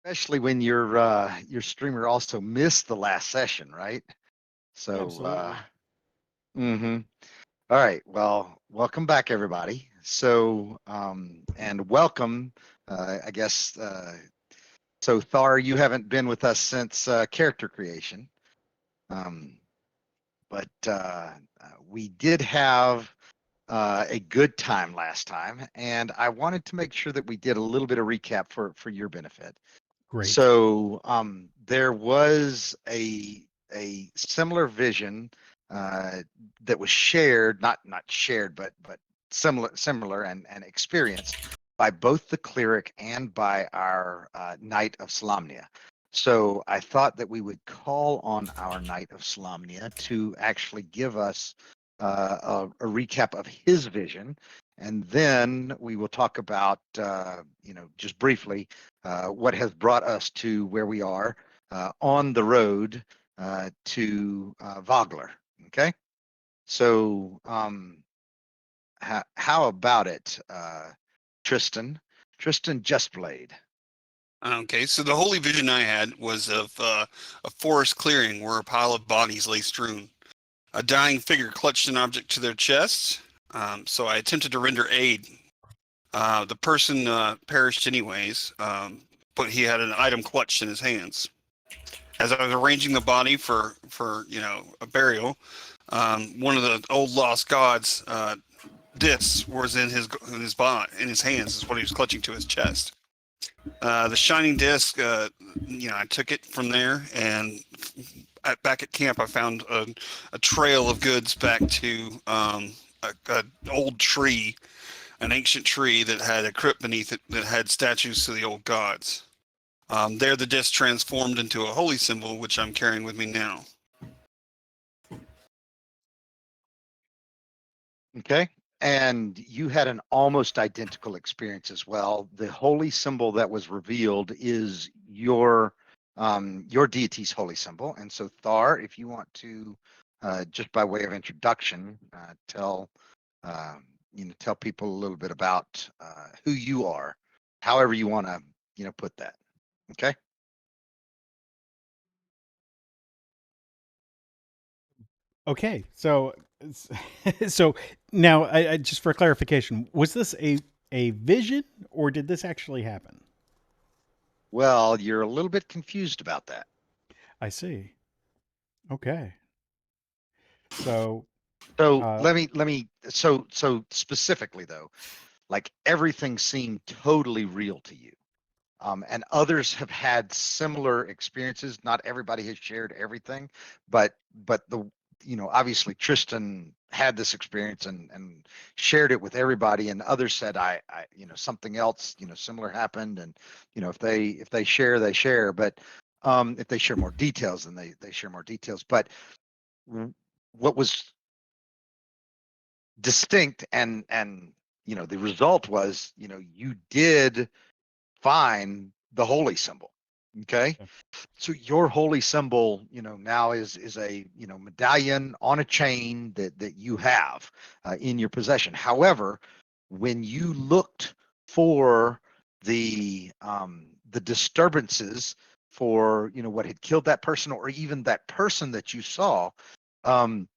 especially when your streamer also missed the last session, right? So, Absolutely. mm-hmm. All right. Well, welcome back, everybody. So, and welcome, I guess. So, Thar, you haven't been with us since character creation, um, but we did have a good time last time, and I wanted to make sure that we did a little bit of recap for your benefit. Great. So there was a similar vision uh, that was shared, not shared, but similar and experienced by both the cleric and by our Knight of Solamnia. So I thought that we would call on our Knight of Solamnia to actually give us a recap of his vision, and then we will talk about, just briefly, what has brought us to where we are on the road to Vogler. Okay, so how about it, Tristan? Tristan Justblade. Okay, so the holy vision I had was of a forest clearing where a pile of bodies lay strewn. A dying figure clutched an object to their chest, so I attempted to render aid. The person perished anyways, but he had an item clutched in his hands. As I was arranging the body for a burial, one of the old lost gods discs was in his hands is what he was clutching to his chest. The shining disc, I took it from there, and back at camp, I found a trail of goods back to a old tree, an ancient tree that had a crypt beneath it that had statues to the old gods. There, the disc transformed into a holy symbol, which I'm carrying with me now. Okay. And you had an almost identical experience as well. The holy symbol that was revealed is your deity's holy symbol. And so, Thar, if you want to, just by way of introduction, tell people a little bit about who you are, however you want to, put that. Okay. Okay. So, so now, I just for clarification, was this a vision or did this actually happen? Well, you're a little bit confused about that. I see. Okay. So, So uh, so specifically though, like everything seemed totally real to you. And others have had similar experiences. Not everybody has shared everything, but obviously Tristan had this experience and shared it with everybody, and others said I something else similar happened, and if they share they share, but if they share more details then they share more details. But what was distinct and the result was you did find the holy symbol. Okay, so your holy symbol now is a medallion on a chain that you have in your possession. However, when you looked for the disturbances for what had killed that person, or even that person that you saw, um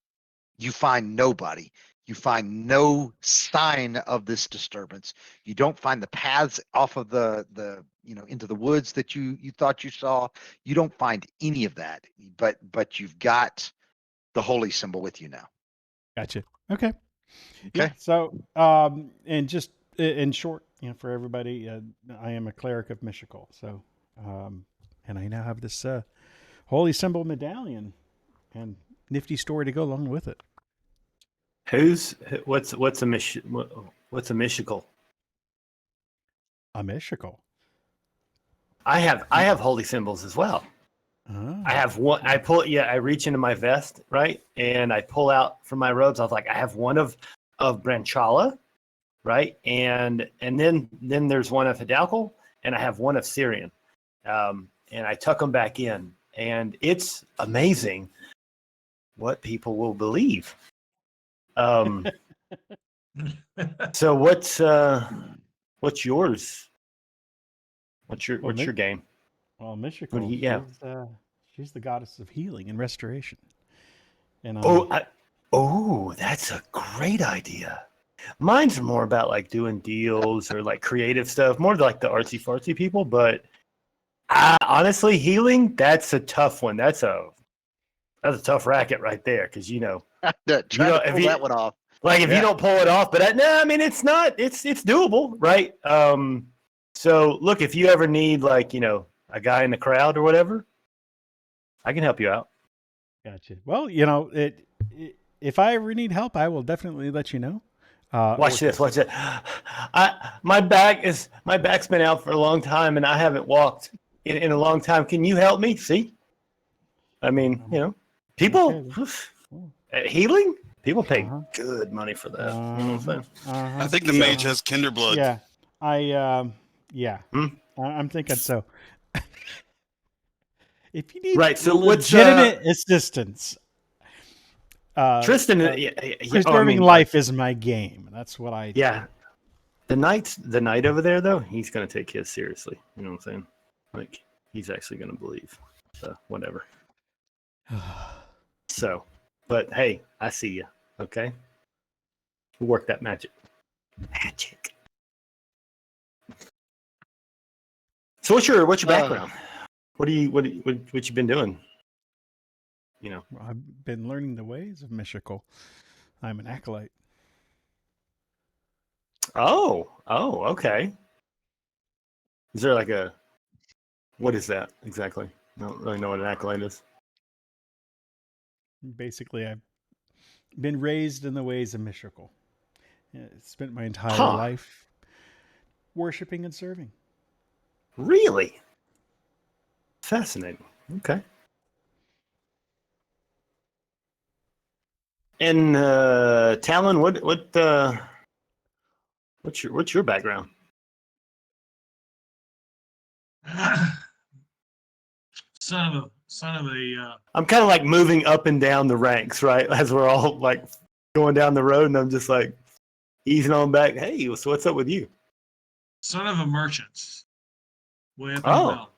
you find nobody. You find no sign of this disturbance. You don't find the paths off of the into the woods that you thought you saw. You don't find any of that. But you've got the holy symbol with you now. gotcha. Okay. Yeah. Okay. So, and just in short, for everybody, I am a cleric of Mystical. So, um, and I now have this holy symbol medallion and nifty story to go along with it. What's a mystical? A Mystical. I have holy symbols as well. Oh. I have one. I reach into my vest, right, and I pull out from my robes. I was like, I have one of Branchala, right, and then there's one of Hidalgo, and I have one of Syrian, and I tuck them back in, and it's amazing what people will believe. So what's yours? What's your game? Well, What do Mishakal, you- yeah. she's the goddess of healing and restoration. And That's a great idea. Mine's more about like doing deals or like creative stuff, more like the artsy fartsy people. But honestly, healing, that's a tough one. That's a tough racket right there. Cause Trying if to pull that one off. if you Yeah. don't pull it off, but no, I mean, it's doable. Right. So look, if you ever need like, a guy in the crowd or whatever, I can help you out. gotcha. Well, if I ever need help, I will definitely let you know. Watch this. Watch it. My back's been out for a long time, and I haven't walked in a long time. Can you help me? See, I mean, people healing. People pay good money for that. You know what I'm saying? I think the mage has kinder blood. Yeah, I'm thinking so. If you need Right, so what's, legitimate assistance, Tristan? preserving life is my game. That's what I. Yeah, the knight over there though, he's gonna take his seriously. You know what I'm saying? Like he's actually gonna believe. So whatever. So, but hey, I see you. Okay, we'll work that magic. Magic. So what's your background? What you been doing? I've been learning the ways of Mishakal. I'm an acolyte. Oh, okay. Is there like what is that exactly? I don't really know what an acolyte is. Basically, I've been raised in the ways of Mishakal. Spent my entire life worshiping and serving. Really? Fascinating. Okay. And Talon, what's your background? Son of a. I'm kind of like moving up and down the ranks, right? As we're all like going down the road, and I'm just like easing on back. Hey, so what's up with you? Son of a merchant. Way up in Oh. the mountains.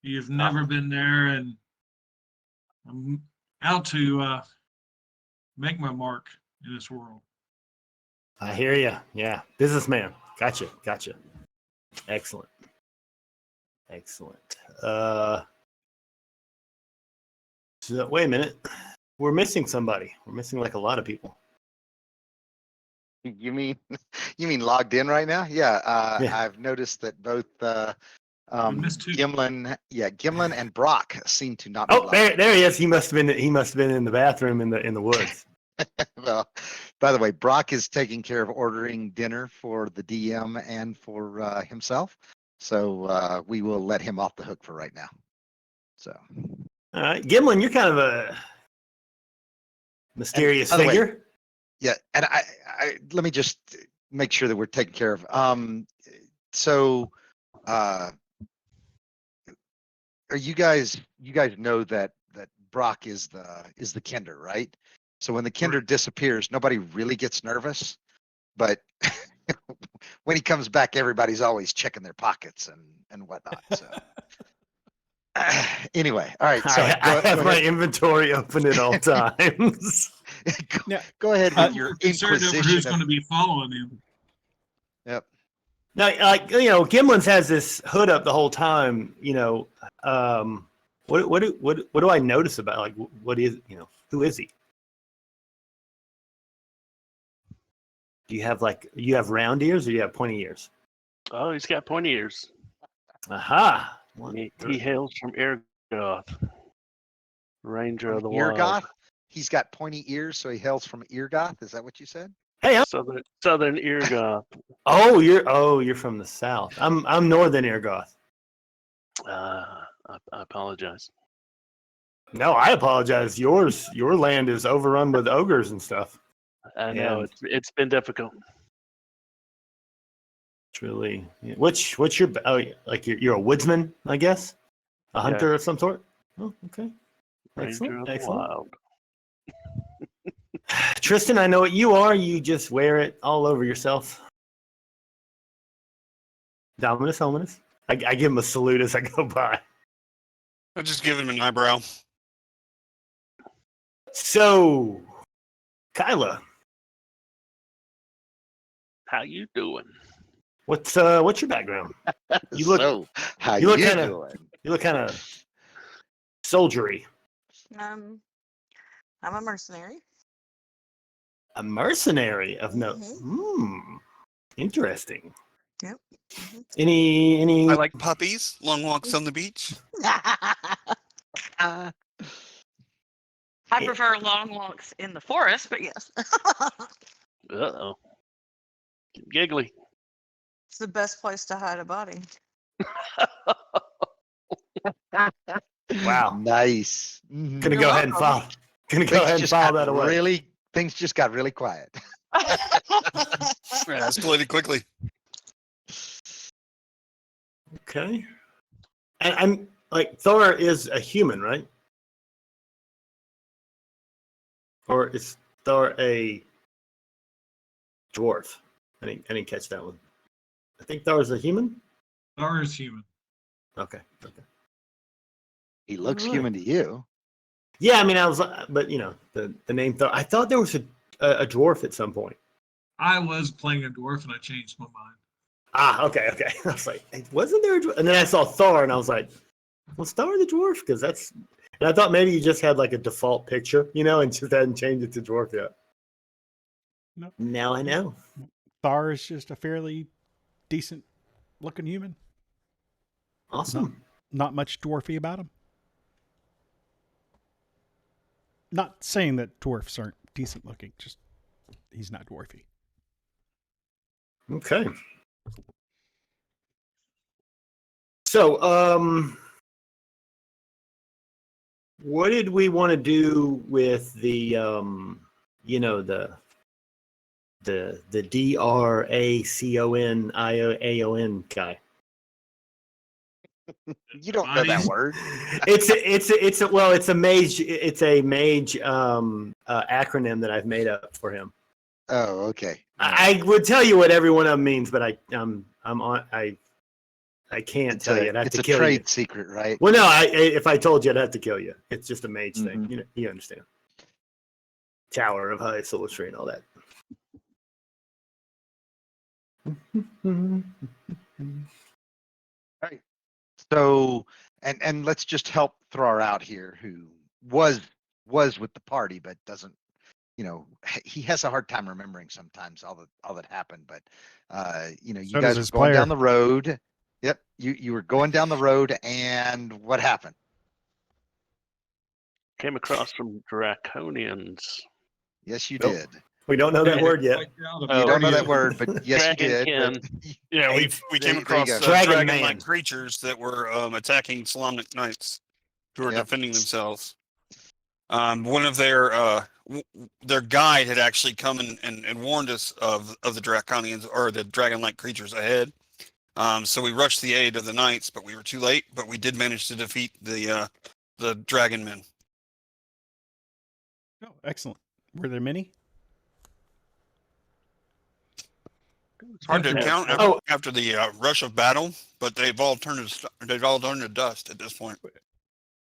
You've never been there, and I'm out to make my mark in this world. I hear you. Yeah, businessman. Gotcha. Excellent. So wait a minute. We're missing somebody. We're missing like a lot of people. You mean logged in right now? Yeah. Yeah. I've noticed that both We missed two. Gimlin and Brock seem to not be Oh, logged in. there he is. He must have been in the bathroom in the woods. Well, by the way, Brock is taking care of ordering dinner for the DM and for himself. So we will let him off the hook for right now. So All right, Gimlin, you're kind of a mysterious by the way, figure. yeah, and I let me just make sure that we're taken care of. So are you guys know that Brock is the Kinder, right? So when the Kinder disappears, nobody really gets nervous, but when he comes back, everybody's always checking their pockets and whatnot. So anyway, all right. So I have my inventory open at all times. go ahead with your We're concerned over who's going to be following him. Yep. Now, like Gimlin's has this hood up the whole time. What do I notice about like what is who is he? Do you have round ears or do you have pointy ears? Oh, he's got pointy ears. Aha! He hails from Ergoth, Ranger of the Eargoth? Wild. He's got pointy ears, so he hails from Eargoth. Is that what you said? Hey, Southern Ergoth. you're from the south. I'm northern Ergoth. I apologize. No, I apologize. Your land is overrun with ogres and stuff. I know it's been difficult. It's really what's your like you're a woodsman, I guess, a hunter of some sort. Oh, okay. Ranger of the Wild. Tristan, I know what you are. You just wear it all over yourself. Dominus Hominus. I give him a salute as I go by. I'll just give him an eyebrow. So, Kyla, How you doing? what's your background? You look- so how you you, look kinda- doing? You look kind of soldiery. I'm a mercenary. A mercenary of note. Mhm. Interesting. Yep. Mhm. Any? I like puppies, long walks on the beach. Uh, I prefer long walks in the forest, but yes. Uh-oh. Giggly. It's the best place to hide a body. Wow. Nice. Mhm. Gonna You're go ahead and welcome. file. Gonna go Things ahead and just file got that away. really. Things just got really quiet. Yeah, escalated quickly. Okay. And I'm like Thor is a human, right? Or is Thor a dwarf? I didn't catch that one. I think Thor is a human. Thor is human. Okay. Okay. He looks Alright. human to you. Yeah, I mean, I was, but the name Thor. I thought there was a dwarf at some point. I was playing a dwarf and I changed my mind. Ah, okay. I was like, hey, wasn't there a dwarf? And then I saw Thor, and I was like, was Thor the dwarf? Because that's. And I thought maybe you just had like a default picture, and just hadn't changed it to dwarf yet. Nope. Now I know. Thar is just a fairly decent looking human. Awesome. Not much dwarfy about him. Not saying that dwarfs aren't decent looking, just he's not dwarfy. Okay. So, what did we want to do with the, the DRACONIAON guy? You don't know that Bodies. word. It's a mage acronym that I've made up for him. Oh, okay. I would tell you what every one of them means, but I can't It's tell a, you. I'd have it's to a kill trade you. secret, right? Well, no, if I told you, I'd have to kill you. It's just a mage thing. Mhm. You understand. Tower of High Sorcery and all that. Right. So, and let's just help throw her out here, who was with the party, but doesn't. He has a hard time remembering sometimes all that happened. But you So does guys were his going down player. the road. Yep. You were going down the road, and what happened? Came across some draconians. Yes, you Nope. did. We don't know that Yeah. word yet. You don't know that word, but yes, you did. Dragonkin. But- Yeah, we There came you across go. Dragon dragon-like man. creatures that were attacking Solomonic knights who were Yep. defending themselves. One of their guide had actually come and warned us of the draconians or the dragon-like creatures ahead. So we rushed the aid of the knights, but we were too late. But we did manage to defeat the dragon men. Oh, excellent. Were there many? It's hard to Yeah. count Oh. after the rush of battle, but they've all turned to dust at this point.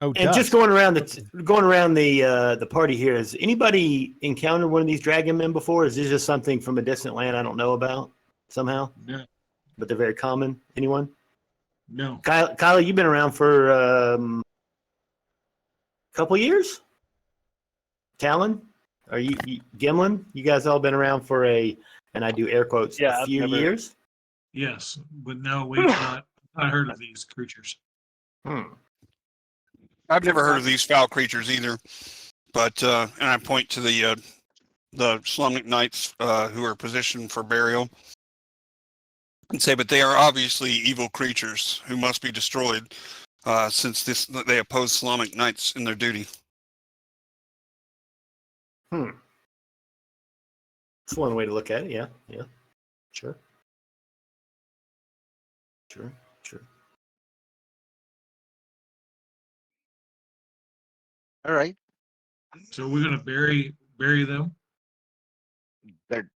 Oh, And just dust. going around the party here, has anybody encountered one of these dragon men before? Is this just something from a distant land I don't know about somehow? No, But they're very common. Anyone? no. Kyla, you've been around for a couple years. Talon, are you Gimlin? You guys all been around for and I do air quotes, Yeah, a I've few never- years. Yes, but no, we've not heard of these creatures. I've never heard of these foul creatures either, but and I point to the Solomonic knights who are positioned for burial, and say, but they are obviously evil creatures who must be destroyed, since they oppose Solomonic knights in their duty. That's one way to look at it. Yeah. Sure. All right. So we're gonna bury them, They're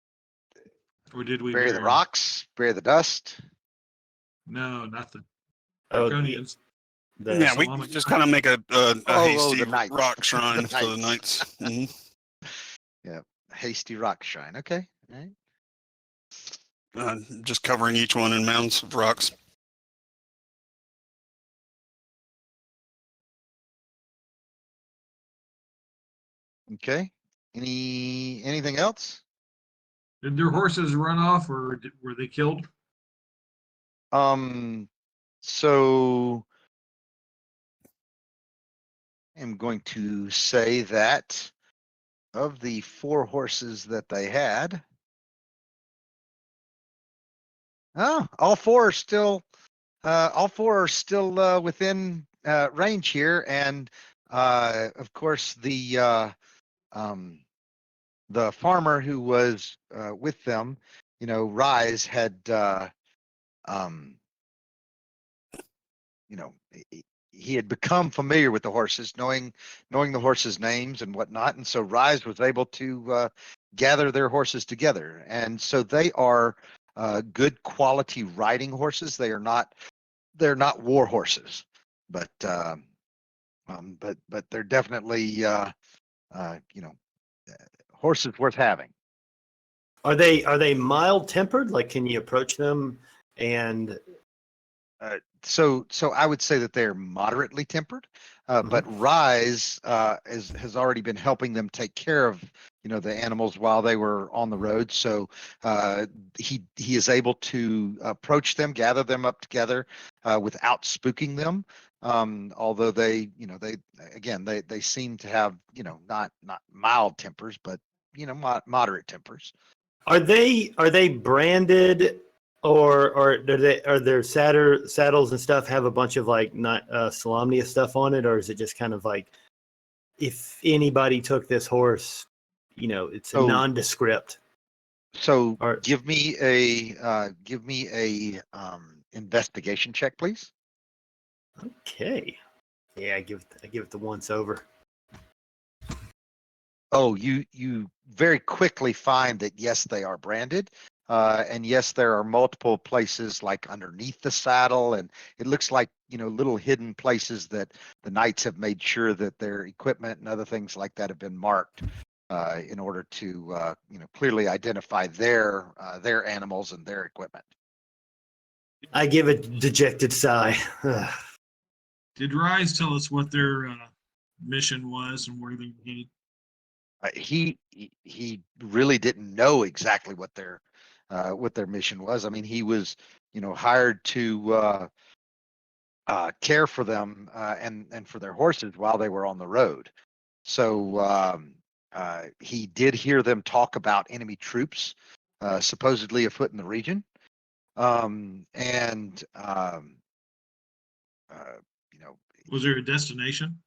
or did we bury the rocks, bury the dust. No, not the Oh, draconians. Yeah, we Solomon just Knights. kind of make a hasty the knights. rock shrine The for the knights. knights. Yeah, hasty rock shrine. Okay, all right. Just covering each one in mounds of rocks. Okay. Anything else? Did their horses run off, or were they killed? So I'm going to say that of the 4 horses that they had, all 4 are still within range here, and of course the farmer who was with them, Rise had he had become familiar with the horses, knowing the horses' names and whatnot, and so Rise was able to gather their horses together, and so they are good quality riding horses. They're not war horses, but they're definitely horses worth having. Are they mild tempered? Like, can you approach them and So I would say that they're moderately tempered, but Rise has already been helping them take care of the animals while they were on the road. So he is able to approach them, gather them up together without spooking them. Although they seem to have not mild tempers, but moderate tempers. are they branded, or are their saddles and stuff have a bunch of like not Solamnia stuff on it, or is it just kind of like if anybody took this horse, it's a So- nondescript? So Or- give me a investigation check, please. Okay, yeah, I give it the once over. Oh, you very quickly find that yes, they are branded, and yes, there are multiple places like underneath the saddle, and it looks like little hidden places that the knights have made sure that their equipment and other things like that have been marked in order to clearly identify their animals and their equipment. I give a dejected sigh. Did Rise tell us what their mission was and where they were headed? He really didn't know exactly what their mission was. I mean, he was hired to care for them and for their horses while they were on the road. So he did hear them talk about enemy troops supposedly afoot in the region, and Was there a destination?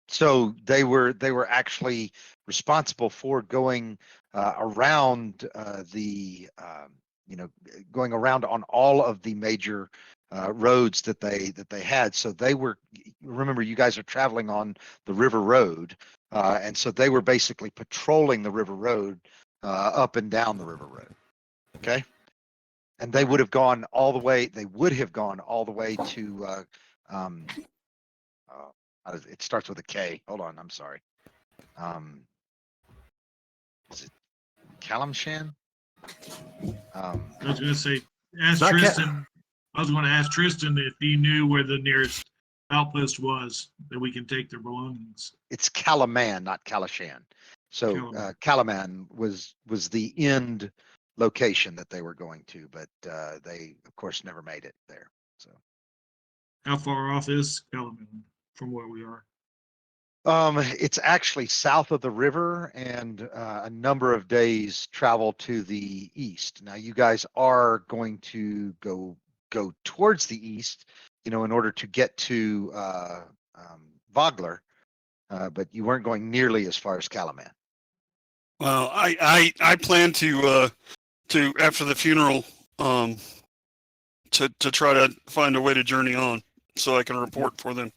So they were actually responsible for going around going around on all of the major roads that they had. So they were, remember, you guys are traveling on the river road, and so they were basically patrolling the river road up and down the river road. Okay, and they would have gone all the way. They would have gone all the way to. It starts with a K. Hold on, I'm sorry. Is it Kalamshan? I was going to say, ask Not Tristan. I was going to ask Tristan if he knew where the nearest outpost was that we can take their belongings. It's Kalaman, not Kalashan. So Kalaman. Kalaman was the end location that they were going to, but they of course never made it there. So How far off is Kalaman from where we are? it's actually south of the river and a number of days travel to the east. Now you guys are going to go towards the east, in order to get to Vogler, but you weren't going nearly as far as Kalaman. Well, I plan to after the funeral to try to find a way to journey on so I can report for them.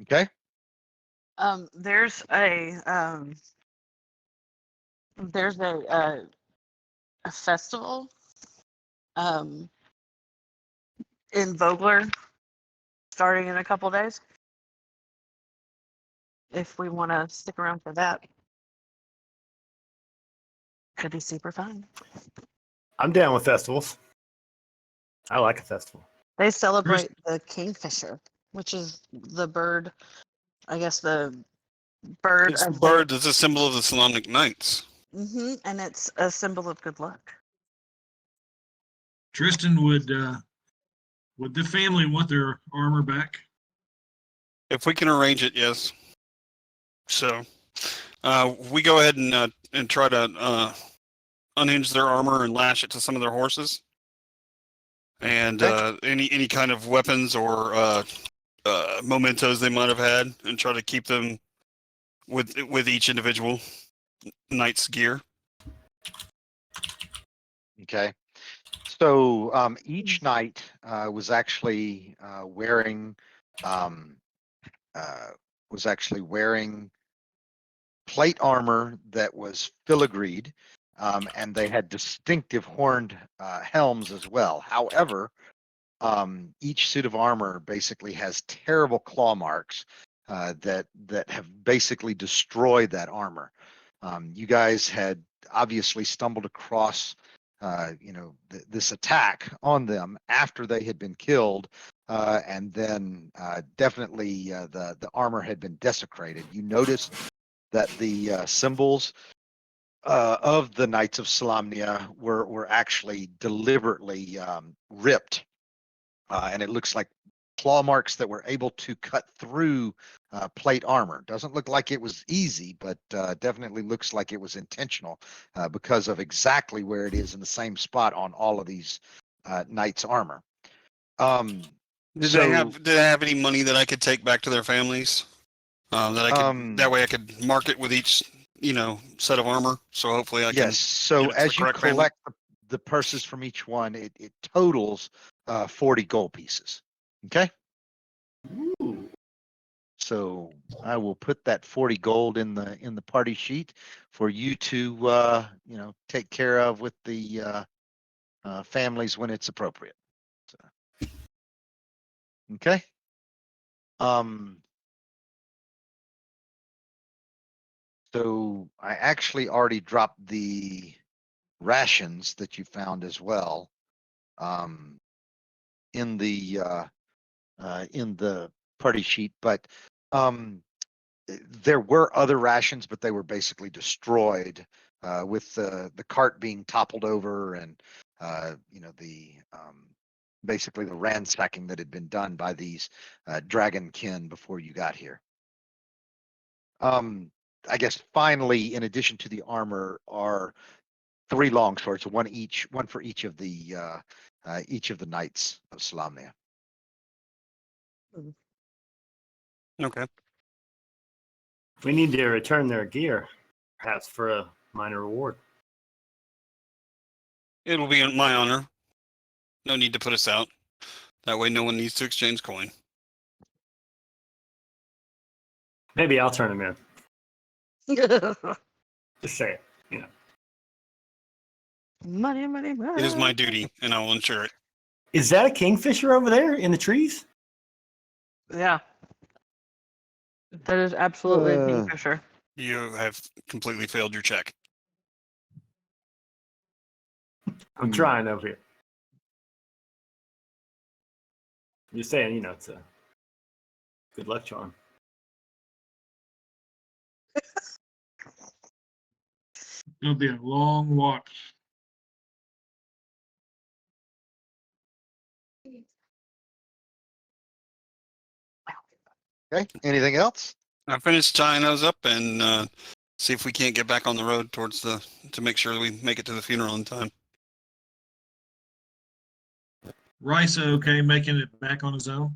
Okay. There's a festival in Vogler starting in a couple days. If we want to stick around for that. Could be super fun. I'm down with festivals. I like a festival. They celebrate the kingfisher, which is the bird, I guess the bird It's the of bird that's a symbol of the Solomonic Knights. and it's a symbol of good luck. Tristan, would the family want their armor back? If we can arrange it, yes. So, we go ahead and try to unhinge their armor and lash it to some of their horses, and any kind of weapons or mementos they might have had, and try to keep them with each individual knight's gear. Okay. So each knight was actually wearing plate armor that was filigreed, and they had distinctive horned helms as well. However, each suit of armor basically has terrible claw marks that have basically destroyed that armor. You guys had obviously stumbled across this attack on them after they had been killed, and then definitely the armor had been desecrated. You noticed that the symbols of the Knights of Solamnia were actually deliberately ripped, and it looks like claw marks that were able to cut through plate armor. Doesn't look like it was easy, but definitely looks like it was intentional because of exactly where it is in the same spot on all of these knights' armor. Did they have any money that I could take back to their families? That way I could mark it with each set of armor. So hopefully I can. Yes. So as you collect the purses from each one, it totals 40 gold pieces. Okay. Ooh. So I will put that 40 gold in the party sheet for you to take care of with the families when it's appropriate. So, okay. So I actually already dropped the rations that you found as well in the party sheet, but there were other rations, but they were basically destroyed with the cart being toppled over, and basically the ransacking that had been done by these dragon kin before you got here. I guess finally, in addition to the armor, are 3 long swords, one for each of the knights of Solamnia. Okay. We need to return their gear, perhaps for a minor reward. It'll be in my honor. No need to put us out. That way no one needs to exchange coin. Maybe I'll turn them in. Just say it. Money, money, money. It is my duty, and I will ensure it. Is that a kingfisher over there in the trees? Yeah. That is absolutely a kingfisher. You have completely failed your check. I'm trying over here. I'm just saying, it's a good luck charm. It'll be a long walk. Okay. Anything else? I finished tying those up and see if we can't get back on the road to make sure we make it to the funeral in time. Risa, okay, making it back on his own?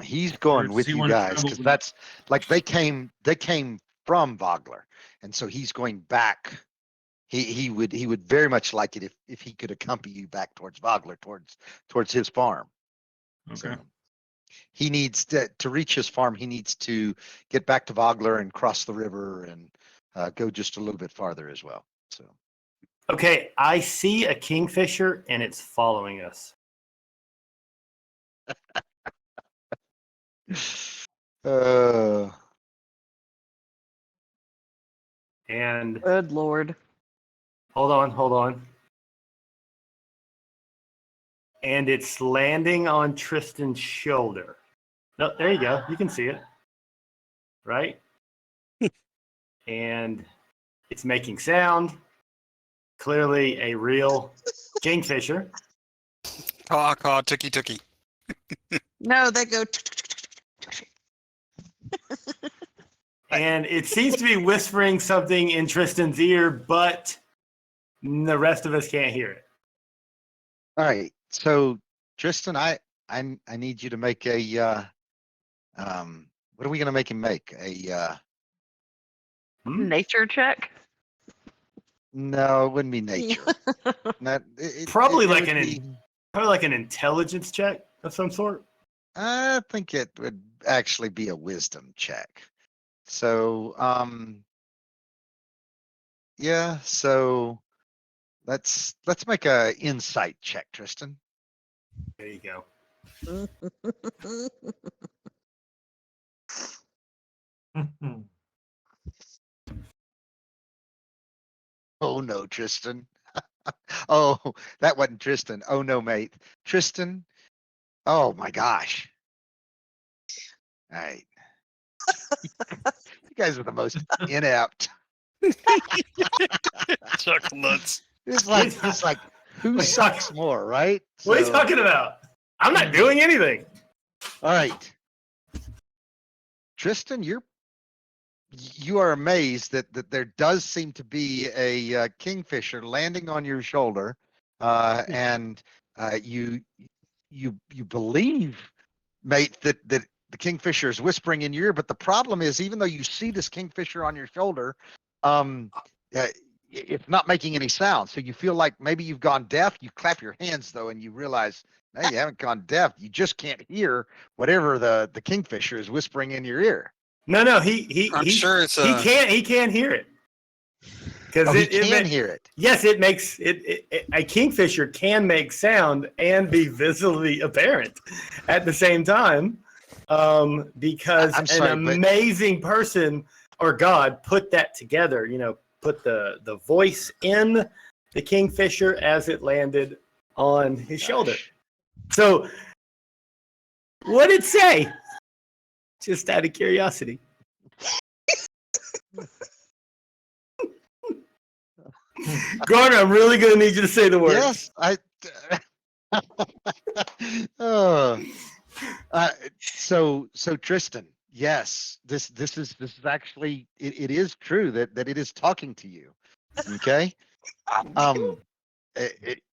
He's going does with he you wanna guys travel because with- that's like they came from Vogler, and so he's going back. He would very much like it if he could accompany you back towards Vogler, towards his farm. Okay. So he needs to reach his farm. He needs to get back to Vogler and cross the river and go just a little bit farther as well. So Okay, I see a kingfisher and it's following us. Uh, And Good Lord. hold on. And it's landing on Tristan's shoulder. No, there you go. You can see it. Right? And it's making sound. Clearly a real kingfisher. Caw, caw, tookie, tookie. No, they go. And it seems to be whispering something in Tristan's ear, but the rest of us can't hear it. all right. So Tristan, I need you to make a what are we gonna make him make? Nature check. No, it wouldn't be nature. Not, Probably it like would an be- Probably like an intelligence check of some sort. I think it would actually be a wisdom check. So, yeah, so let's make a insight check, Tristan. There you go. Oh no, Tristan. Oh, that wasn't Tristan. Oh no, mate. Tristan. Oh my gosh. All right. You guys are the most inept. Chuckle nuts. It's like who Wait, sucks more, right? What are you So- talking about? I'm not doing anything. All right. Tristan, you are amazed that there does seem to be a kingfisher landing on your shoulder, and you believe, mate, that the kingfisher is whispering in your ear. But the problem is, even though you see this kingfisher on your shoulder, it's not making any sound. So you feel like maybe you've gone deaf. You clap your hands though, and you realize, no, you haven't gone deaf. You just can't hear whatever the kingfisher is whispering in your ear. No, I'm he sure it's he can't hear it. Because Oh, he can hear it. Yes, it makes a kingfisher can make sound and be visibly apparent at the same time. Because I'm sorry, an but- amazing person or God put that together, put the voice in the kingfisher as it landed on his shoulder. Gosh. So what did it say? Just out of curiosity. Garner, I'm really going to need you to say the word. Yes, oh. So Tristan, yes, this is actually it is true that it is talking to you. Okay.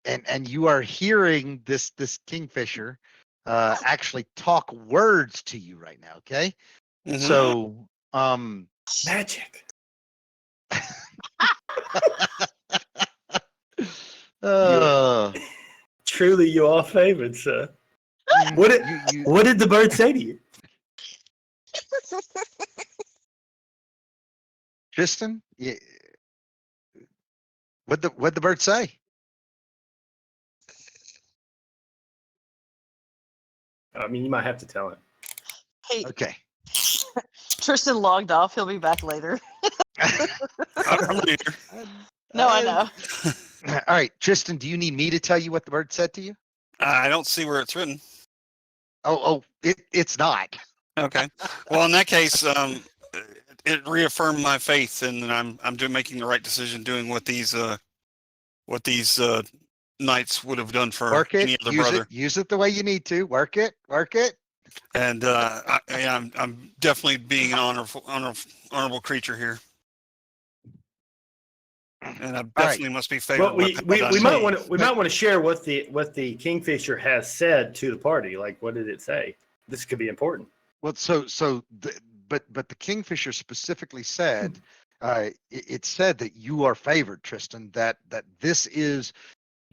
And you are hearing this kingfisher actually talk words to you right now. Okay. Mhm. So Magic. uh, Truly, you are favored, sir. What did, you what did the bird say to you? Tristan, what'd the bird say? I mean, you might have to tell him. Hey, Okay. Tristan logged off. He'll be back later. I'm here. No, I know. All right, Tristan, do you need me to tell you what the bird said to you? I don't see where it's written. Oh, it's not. Okay. Well, in that case, it reaffirmed my faith, and I'm making the right decision, doing what these knights would have done for Work any it, other use brother. it, use it the way you need to. Work it. And I'm definitely being an honorable creature here, and I definitely must be favored. Well, we by might want to share what the kingfisher has said to the party. Like, what did it say? This could be important. Well, but the kingfisher specifically said, it said that you are favored, Tristan. That this is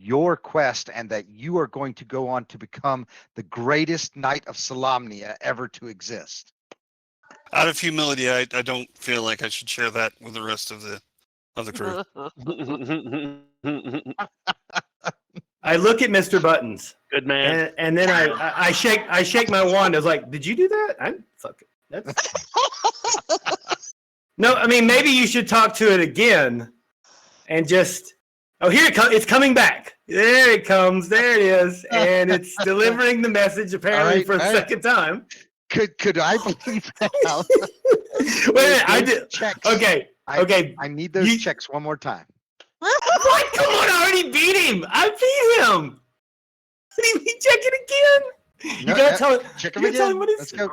your quest, and that you are going to go on to become the greatest knight of Solamnia ever to exist. Out of humility, I don't feel like I should share that with the rest of the crew. I look at Mr. Buttons, Good man. and then I shake my wand. I was like, "Did you do that?" I'm fucking. That's no. I mean, maybe you should talk to it again, and just. Oh, here it comes! It's coming back. There it comes. There it is, and it's delivering the message apparently for the second time. Could I please have Wait a minute, I did. checks? Okay. Okay. I need those checks one more time. What? Come on! I already beat him. I beat him. What do you mean? Check it again. You gotta tell. Check You him gotta tell again. him what it's. Let's go.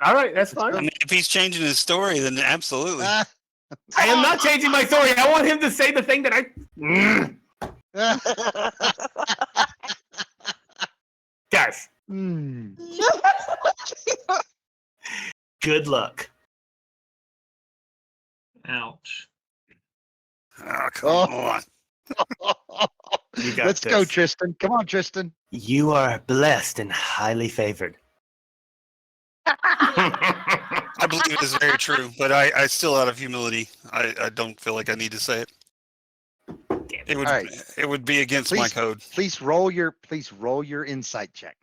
All right, that's fine. I mean, if he's changing his story, then absolutely. I am not changing my story. I want him to say the thing that I. Guys, good luck. Ouch. Oh, come on. You got Let's this. go, Tristan. Come on, Tristan. You are blessed and highly favored. I believe it is very true, but I still, out of humility, I don't feel like I need to say it. It would All right. it would be against my code. Please roll your insight check.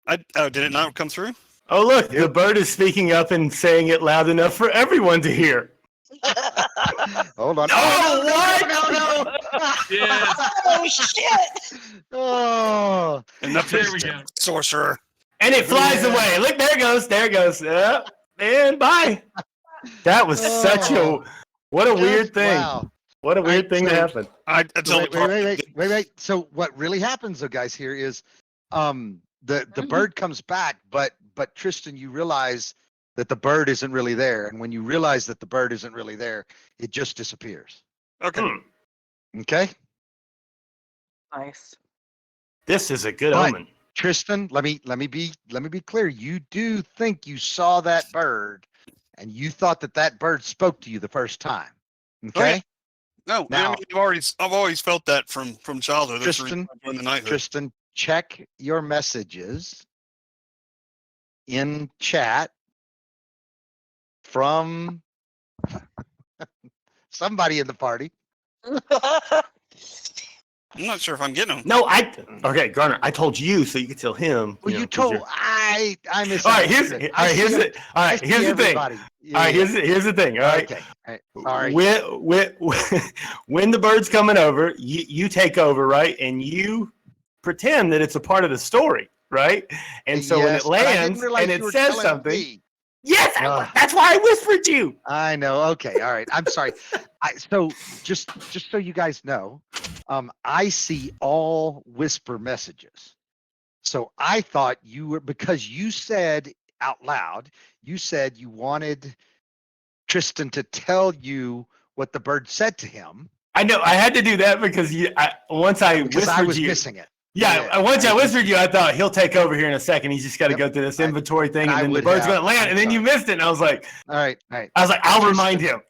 Did it not come through? Oh, look, the bird is speaking up and saying it loud enough for everyone to hear. Hold on. Oh, what? No. Yes. Oh shit! Oh. Enough There we go. sorcerer. And it flies Yeah. away. Look, there it goes. There it goes. And bye. That was such a what a weird thing. Wow. What a weird thing to happen. Wait. So what really happens, though, guys, here is, the bird comes back, but Tristan, you realize that the bird isn't really there, and when you realize that the bird isn't really there, it just disappears. Okay. Okay. Nice. This is a good But- omen. Tristan, let me be clear. You do think you saw that bird, and you thought that bird spoke to you the first time. Okay. No, Now- I mean, I've always felt that from childhood. That's the reason Tristan, I joined the knighthood. Tristan, check your messages in chat from somebody in the party. I'm not sure if I'm getting them. No, okay, Garner, I told you so you could tell him. Well, know, you 'cause told you're- I missed. All right, here's the thing. All right, here's the thing. All right. Okay. All right. When the bird's coming over, you take over, right? And you pretend that it's a part of the story, right? And so when Yes, it but I didn't lands realize and you it were says telling something, me. yes, Ugh. that's why I whispered you. I know. Okay. All right. I'm sorry. So just so you guys know, I see all whisper messages. So I thought you were, because you said out loud, you said you wanted Tristan to tell you what the bird said to him. I know I had to do that because once I Because whispered I was you. missing it. Yeah, once I whispered you, I thought he'll take over here in a second. He's just got to go through this inventory thing, and then the bird's going to land, and then you missed it. And I was like, All right. I'll remind him.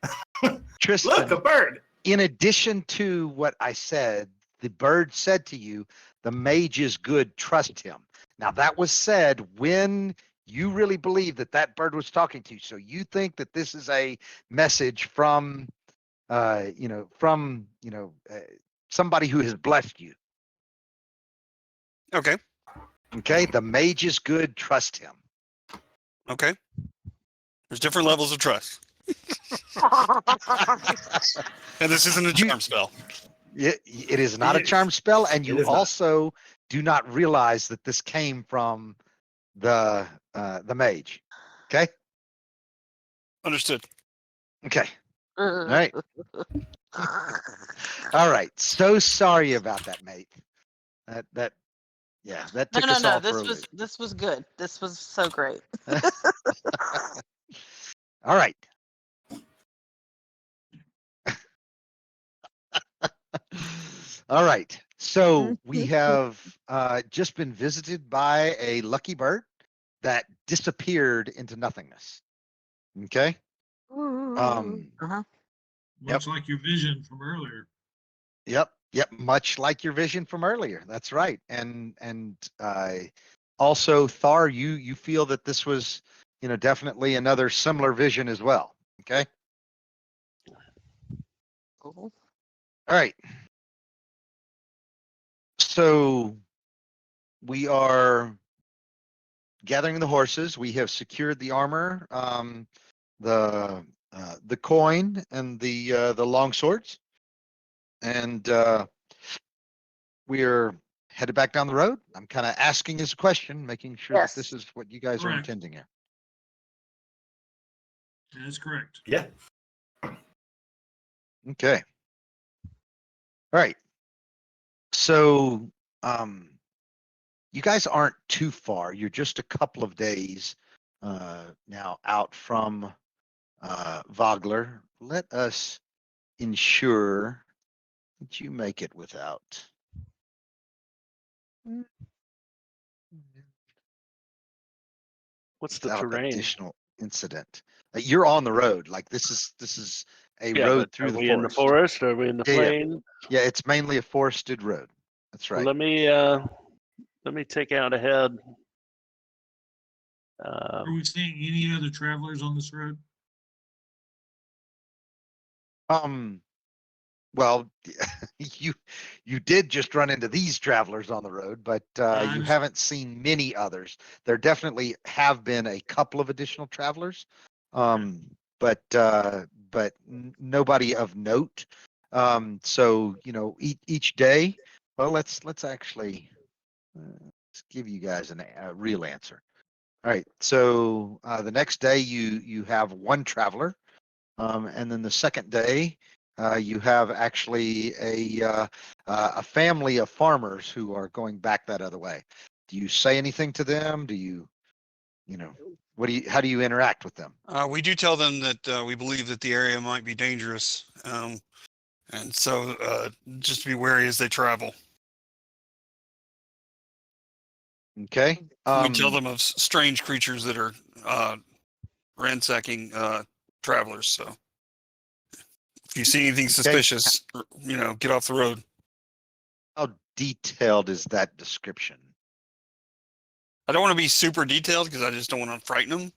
Tristan, Look, a bird. in addition to what I said, the bird said to you, the mage is good, trust him. Now that was said when you really believe that bird was talking to you. So you think that this is a message from, somebody who has blessed you. Okay. Okay. The mage is good, trust him. Okay. There's different levels of trust. And this isn't a charm spell. It is not a charm spell, and It you is not. also do not realize that this came from the mage. Okay. Understood. Okay. All right. All right. So sorry about that, mate. That took us No. all for a loop. This was good. This was so great. All right. All right. So we have just been visited by a lucky bird that disappeared into nothingness. Okay. Uh-huh. Looks like your vision from earlier. Yep. Much like your vision from earlier. That's right. And also, Thar, you feel that this was, definitely another similar vision as well. Okay. Cool. All right. So we are gathering the horses. We have secured the armor, the coin, and the long swords, and we are headed back down the road. I'm kind of asking as a question, making sure that this Yes. is what you guys are Correct. intending here. That's correct. Yeah. Okay. All right. So, you guys aren't too far. You're just a couple of days now out from Vogler. Let us ensure that you make it without. What's the Without terrain? additional incident. You're on the road. Like this is a Yeah, road but through are the we in the forest. forest? Are we in the Yeah, plain? Yeah, it's mainly a forested road. That's Well, right. let me take out ahead. Are we seeing any other travelers on this road? Well, you did just run into these travelers on the road, but I you understand. haven't seen many others. There definitely have been a couple of additional travelers, but nobody of note. So each day. Well, let's actually let's give you guys a real answer. All right. So the next day you have one traveler. And then the second day, you have actually a family of farmers who are going back that other way. Do you say anything to them? Do you, how do you interact with them? We do tell them that we believe that the area might be dangerous, and so just be wary as they travel. Okay. We tell them of strange creatures that are ransacking travelers. So if you see anything suspicious, get off the road. How detailed is that description? I don't want to be super detailed because I just don't want to frighten them,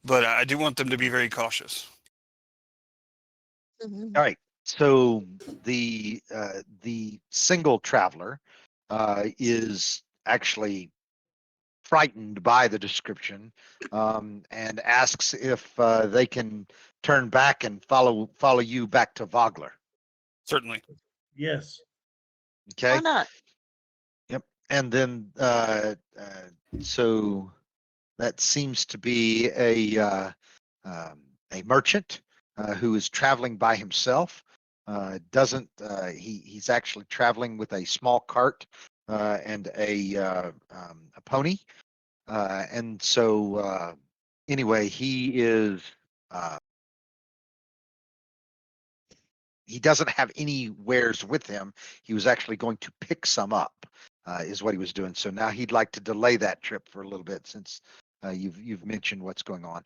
but I do want them to be very cautious. Mhm. All right. So the single traveler is actually frightened by the description and asks if they can turn back and follow you back to Vogler. Certainly. Yes. Okay. Why not? Yep. And then so that seems to be a merchant who is traveling by himself. Doesn't he's actually traveling with a small cart and a pony. And so anyway, he doesn't have any wares with him. He was actually going to pick some up, is what he was doing. So now he'd like to delay that trip for a little bit since you've mentioned what's going on.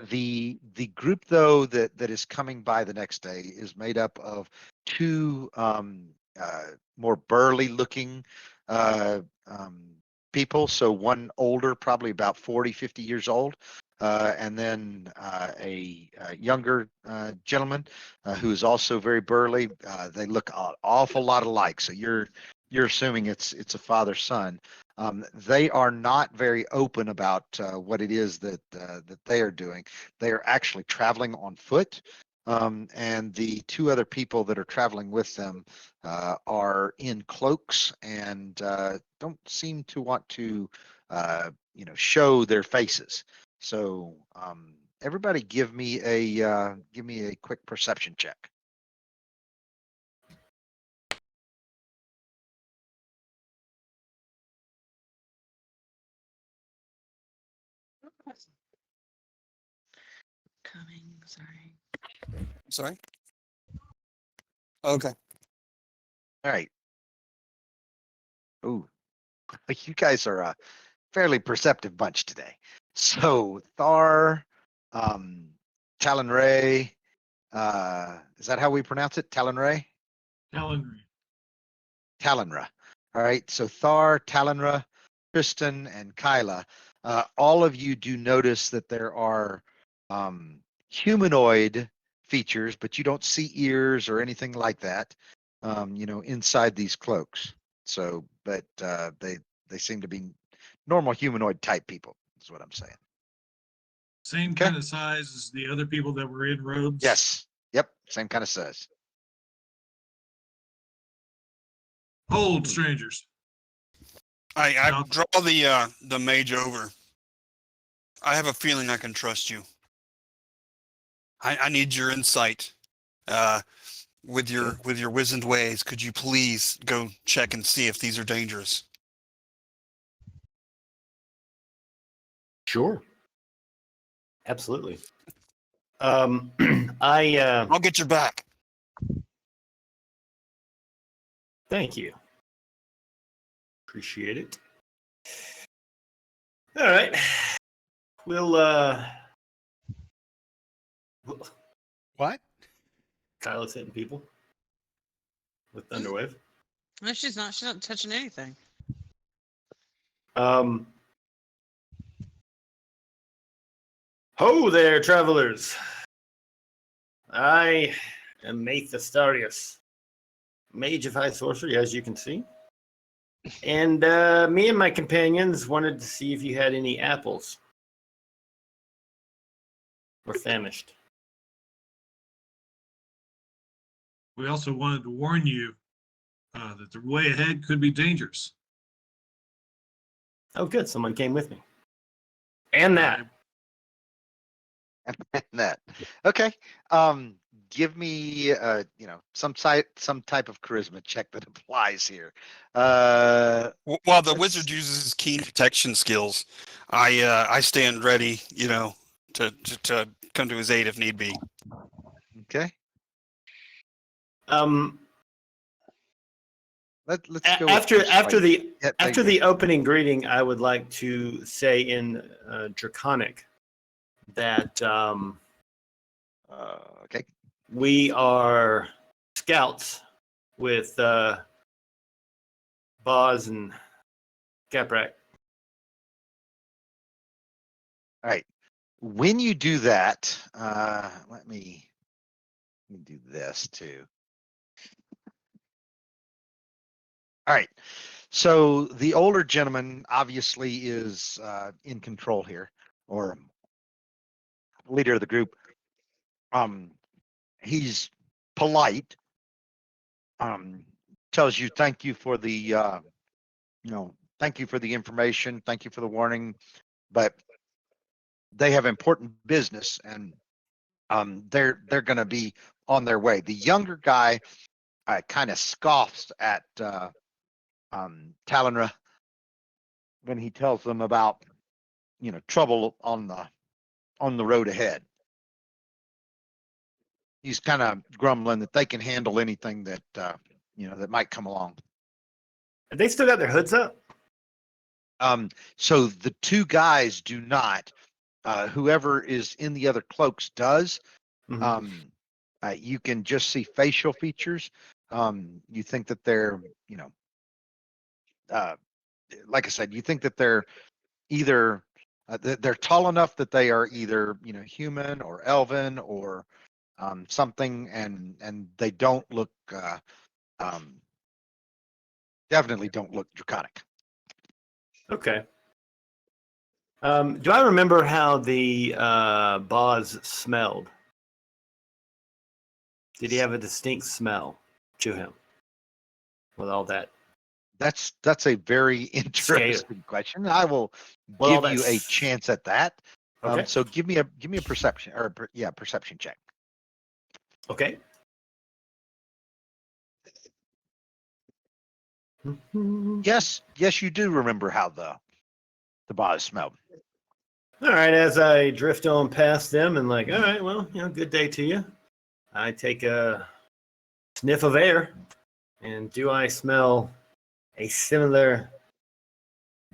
The group though that is coming by the next day is made up of two more burly looking people. So one older, probably about 40, 50 years old, and then a younger gentleman who is also very burly. They look an awful lot alike. So you're assuming it's a father son. They are not very open about what it is that they are doing. They are actually traveling on foot. And the two other people that are traveling with them are in cloaks and don't seem to want to, show their faces. So everybody, give me a quick perception check. Coming. Sorry. Sorry. Okay. All right. Ooh, you guys are a fairly perceptive bunch today. So Thar, Talon Ray, is that how we pronounce it? Talon Ray? Talon. Talonra. All right. So Thar, Talonra, Tristan, and Kyla, all of you do notice that there are humanoid features, but you don't see ears or anything like that, inside these cloaks. So, but they seem to be normal humanoid type people. Is what I'm saying. Same Okay. kind of size as the other people that were in robes. Yes. Yep. Same kind of size. Hold, strangers. I Now- draw the mage over. I have a feeling I can trust you. I need your insight. With your wizened ways, could you please go check and see if these are dangerous? Sure. Absolutely. I'll get your back. Thank you. Appreciate it. All right. We'll What? Kyla's hitting people with Thunderwave. No, she's not. She's not touching anything. Ho there, travelers. I am Maith Astarius, mage of high sorcery, as you can see. And me and my companions wanted to see if you had any apples. We're famished. We also wanted to warn you that the way ahead could be dangerous. Oh, good. Someone came with me. And that. That. Okay. Give me some type of charisma check that applies here. While the wizard uses his keen detection skills, I stand ready, to come to his aid if need be. Okay. Let's go After with the opening greeting, I would like to say in Draconic that okay. we are scouts with Boz and Caprak. All right. When you do that, let me do this too. All right. So the older gentleman obviously is in control here, or leader of the group. He's polite. Tells you thank you for the thank you for the information, thank you for the warning, but they have important business and they're going to be on their way. The younger guy kind of scoffs at Talonra when he tells them about trouble on the road ahead. He's kind of grumbling that they can handle anything that that might come along. Have they still got their hoods up? So the two guys do not. Whoever is in the other cloaks does. Mhm. You can just see facial features. You think that they're, like I said, you think that they're either they're tall enough that they are either human or elven or something, and they don't look definitely don't look draconic. Okay. Do I remember how the Boz smelled? Did he have a distinct smell to him with all that? That's a very interesting question. I will Well, all give you a that's- chance at that. Okay. So give me a perception perception check. Okay. Yes, you do remember how the Boz smelled. All right. As I drift on past them and all right, well, good day to you. I take a sniff of air, and do I smell a similar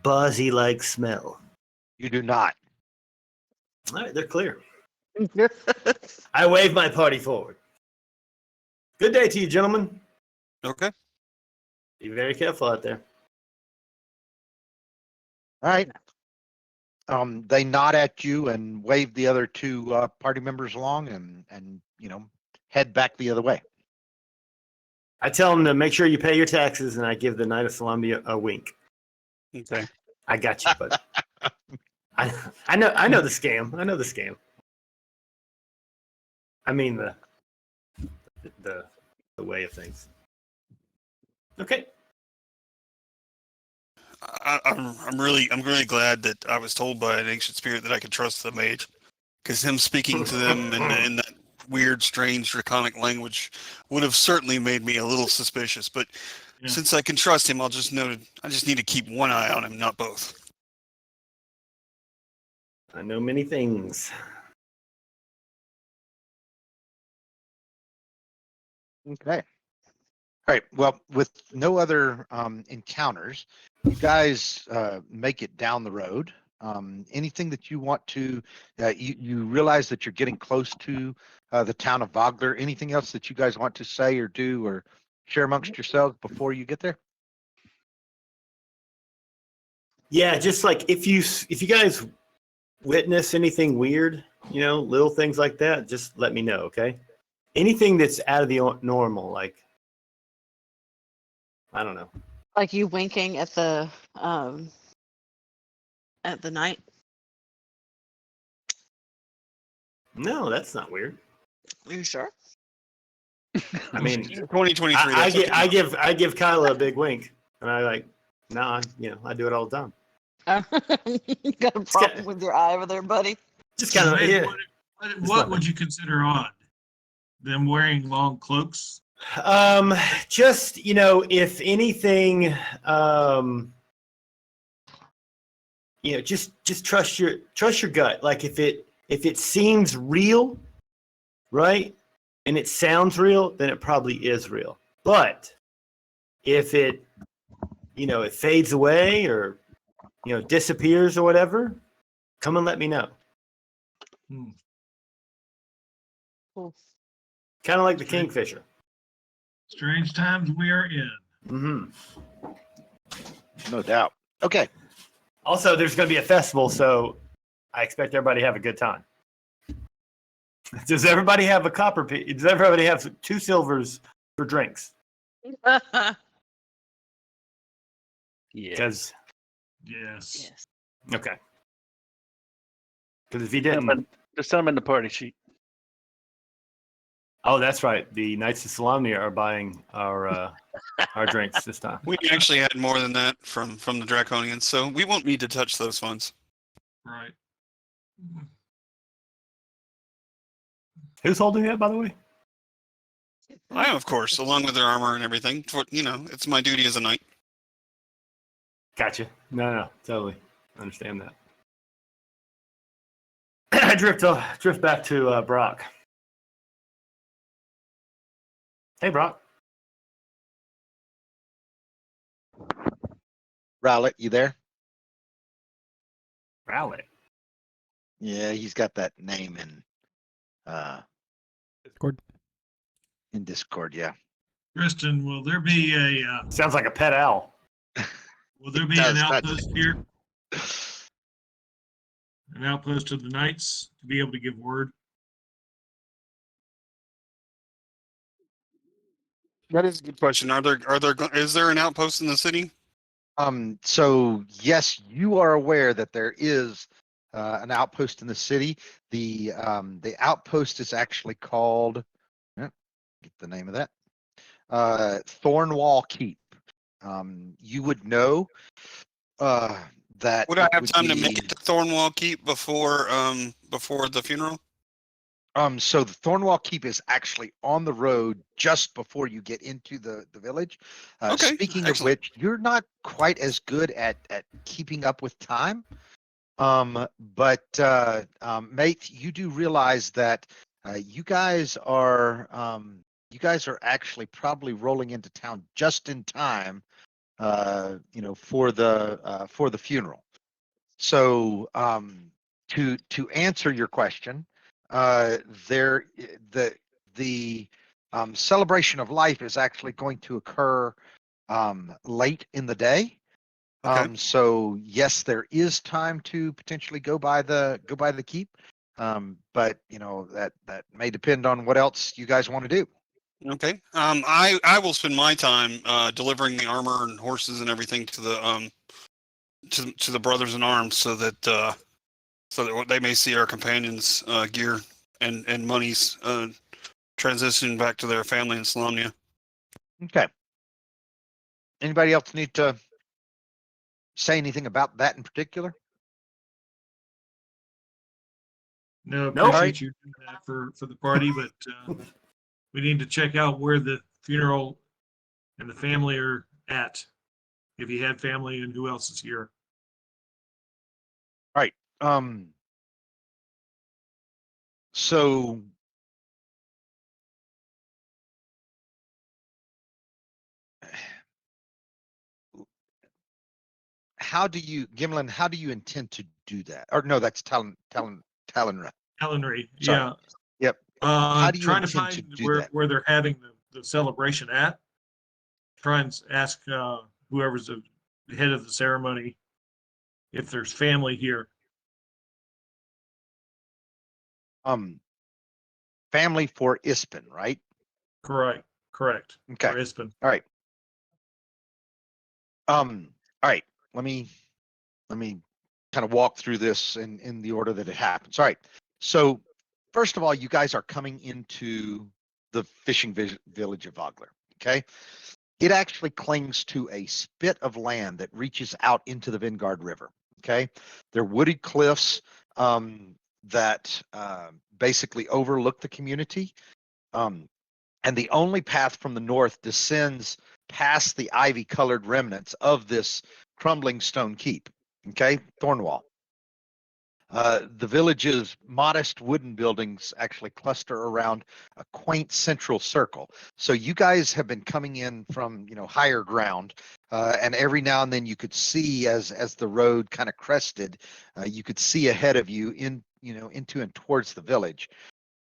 Buzzy-like smell? You do not. All right, they're clear. I wave my party forward. Good day to you, gentlemen. Okay. Be very careful out there. All right. They nod at you and wave the other two party members along and head back the other way. I tell them to make sure you pay your taxes, and I give the Knight of Columbia a wink. Okay. I got you, but I know the scam. I know the scam. I mean the way of things. Okay. I'm really glad that I was told by an ancient spirit that I could trust the mage, because him speaking to them in that weird, strange, draconic language would have certainly made me a little suspicious. But Yeah. since I can trust him, I just need to keep one eye on him, not both. I know many things. Okay. All right. Well, with no other encounters, you guys make it down the road. Anything that you want to, you realize that you're getting close to the town of Vogler. Anything else that you guys want to say or do or share amongst yourselves before you get there? Yeah, just like if you guys witness anything weird, little things like that, just let me know, okay? Anything that's out of the normal, like I don't know. Like you winking at the night. No, that's not weird. Are you sure? I mean, 2023. I give Kyla a big wink, and I like, nah, I do it all the time. You got a problem with your eye over there, buddy? Just kind of, Maybe yeah. What would you consider odd? Them wearing long cloaks? Just if anything, just trust your gut. Like if it seems real, right, and it sounds real, then it probably is real. But if it it fades away or disappears or whatever, come and let me know. Cool. Kind of like the kingfisher. Strange times we are in. Mm-hmm. No doubt. Okay. Also, there's going to be a festival, so I expect everybody to have a good time. Does everybody have a copper piece? Does everybody have 2 silvers for drinks? Yeah. Because Yes. Yes. okay. Because if you didn't, Just send them in the party sheet. oh, that's right. The Knights of Solamnia are buying our drinks this time. We actually had more than that from the Draconians, so we won't need to touch those funds. Right. Who's holding that, by the way? I am, of course, along with their armor and everything. It's my duty as a knight. Gotcha. No, totally understand that. I drift back to Brock. Hey, Brock. Rowlett, you there? Rowlett. Yeah, he's got that name Discord. in Discord. Yeah. Kristen, will there be a Sounds like a pet owl. will there be Does, an doesn't outpost it? here? An outpost of the knights to be able to give word? That is a good question. Is there an outpost in the city? So yes, you are aware that there is an outpost in the city. The outpost is actually called, get the name of that, Thornwall Keep. You would know that Would I it have would time to be- make it to Thornwall Keep before the funeral? So the Thornwall Keep is actually on the road just before you get into the village. Okay, Speaking excellent. of which, you're not quite as good at keeping up with time. But mate, you do realize that you guys are actually probably rolling into town just in time, for the funeral. So to answer your question, there the celebration of life is actually going to occur late in the day. Okay. So yes, there is time to potentially go by the keep. But that may depend on what else you guys want to do. Okay. I will spend my time delivering the armor and horses and everything to the to the brothers in arms, so that they may see our companions' gear and monies transitioning back to their family in Salomnia. Okay. Anybody else need to say anything about that in particular? No, Nope. appreciate you doing that for the party, but we need to check out where the funeral and the family are at. If you had family and who else is here. Right. So how do you, Gimlin, how do you intend to do that? Or no, that's Talonra. Eleanor, Sorry. yeah. Yep. How do you Trying to intend find to do where that? they're having the celebration at. Try and ask whoever's the head of the ceremony if there's family here. Family for Ispin, right? Correct. Okay. For Ispin. All right. All right. Let me kind of walk through this in the order that it happens. All right. So first of all, you guys are coming into the fishing village of Vogler. Okay. It actually clings to a spit of land that reaches out into the Vingard River. Okay. They're wooded cliffs that basically overlook the community. And the only path from the north descends past the ivy colored remnants of this crumbling stone keep. Okay. Thornwall. The village's modest wooden buildings actually cluster around a quaint central circle. So you guys have been coming in from higher ground, and every now and then you could see as the road kind of crested, you could see ahead of you into and towards the village,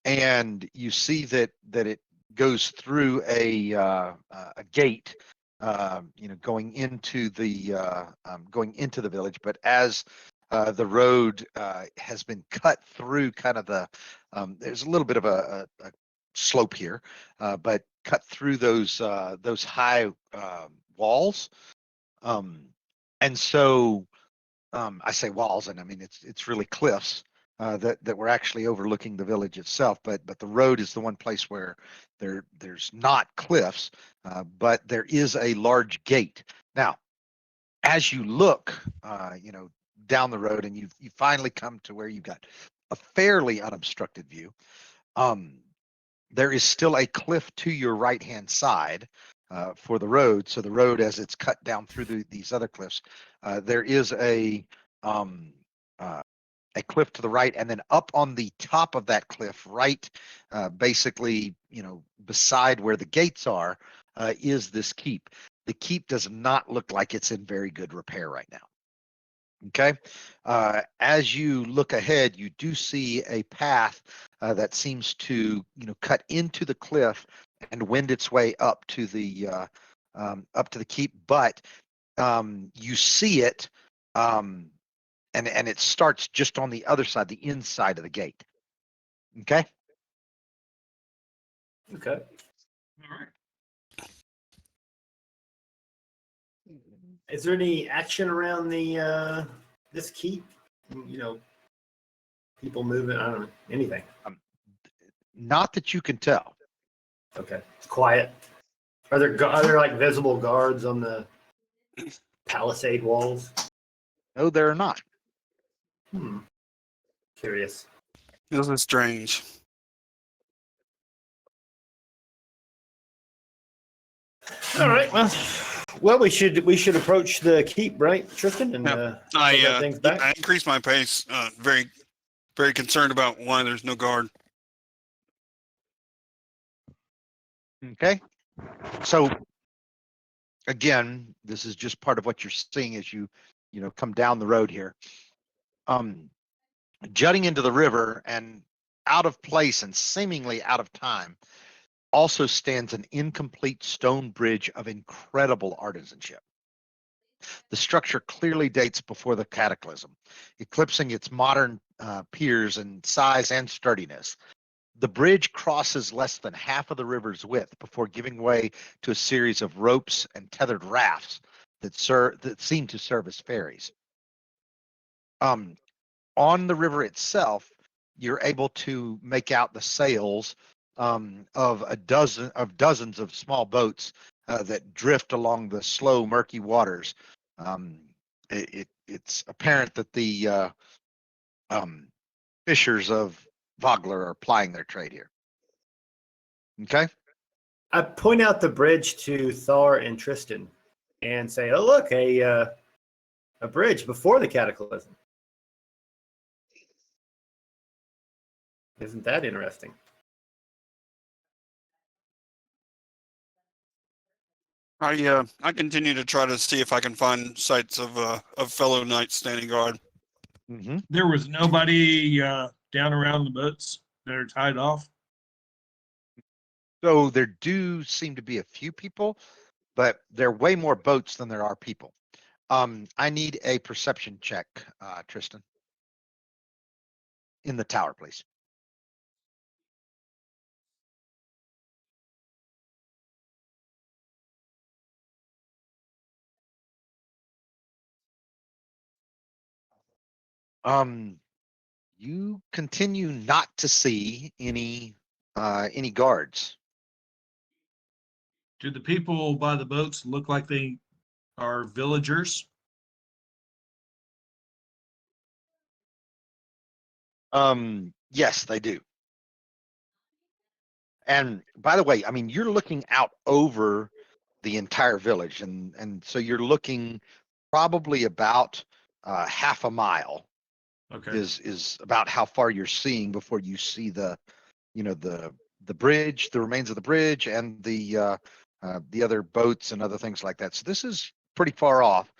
and you see that it goes through a gate. Going into the village, but as the road has been cut through kind of there's a little bit of a slope here, but cut through those high walls. And so I say walls, and I mean it's really cliffs that we're actually overlooking the village itself. But the road is the one place where there's not cliffs, but there is a large gate. Now, as you look, down the road, and you finally come to where you've got a fairly unobstructed view. There is still a cliff to your right hand side for the road. So the road, as it's cut down through these other cliffs, there is um, a cliff to the right, and then up on the top of that cliff, right, basically, beside where the gates are, is this keep. The keep does not look like it's in very good repair right now. Okay. As you look ahead, you do see a path that seems to, cut into the cliff and wend its way up to the keep. But you see it, and it starts just on the other side, the inside of the gate. Okay. Okay. All right. Is there any action around the this keep? People moving. I don't know anything. Not that you can tell. Okay, it's quiet. Are there like visible guards on the palisade walls? No, there are not. Curious. This is strange. All right. Well, we should approach the keep, right, Tristan? And Yep. things back. I increased my pace. Very, very concerned about why there's no guard. Okay. So again, this is just part of what you're seeing as you come down the road here. Jutting into the river and out of place and seemingly out of time also stands an incomplete stone bridge of incredible artisanship. The structure clearly dates before the cataclysm, eclipsing its modern peers in size and sturdiness. The bridge crosses less than half of the river's width before giving way to a series of ropes and tethered rafts that seem to serve as ferries. On the river itself, you're able to make out the sails of dozens of small boats that drift along the slow, murky waters. It's apparent that the fishers of Vogler are plying their trade here. Okay. I point out the bridge to Thor and Tristan and say, "Oh, look, a bridge before the cataclysm. Isn't that interesting?" I continue to try to see if I can find sites of fellow knights standing guard. Mm-hmm. There was nobody down around the boats that are tied off. So there do seem to be a few people, but there are way more boats than there are people. I need a perception check, Tristan, in the tower, please. You continue not to see any guards. Do the people by the boats look like they are villagers? Yes, they do. And by the way, I mean, you're looking out over the entire village, and so you're looking probably about half a mile Okay. is about how far you're seeing before you see the bridge, the remains of the bridge, and the other boats and other things like that. So this is pretty far off.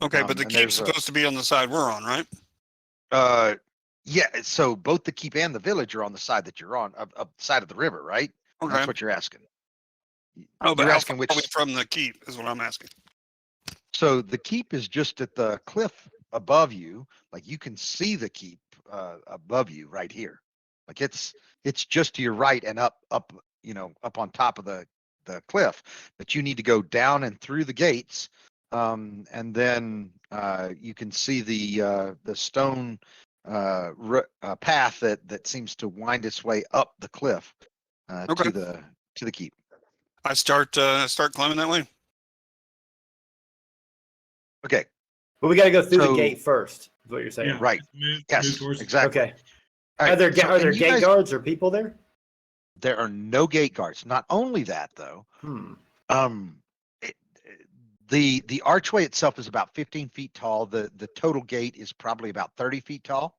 Okay, but the And keep's there's supposed to be on the side we're on, right? yeah. So both the keep and the village are on the side that you're on, of the side of the river, right? Okay. That's what you're asking. Oh, but You're how asking far are we which. from the keep is what I'm asking. So the keep is just at the cliff above you. Like you can see the keep above you right here. Like it's just to your right and up up on top of the cliff. But you need to go down and through the gates, and then you can see the stone path that seems to wind its way up the cliff Okay. to the keep. I start climbing that way. Okay. But we got to go through the So- gate first. Is what you're saying? Yeah. Right. Move Yes. towards Exactly. Okay. All Are right, there so- are there and you gate guys- guards or people there? There are no gate guards. Not only that, though, it- the archway itself is about 15 feet tall. The total gate is probably about 30 feet tall.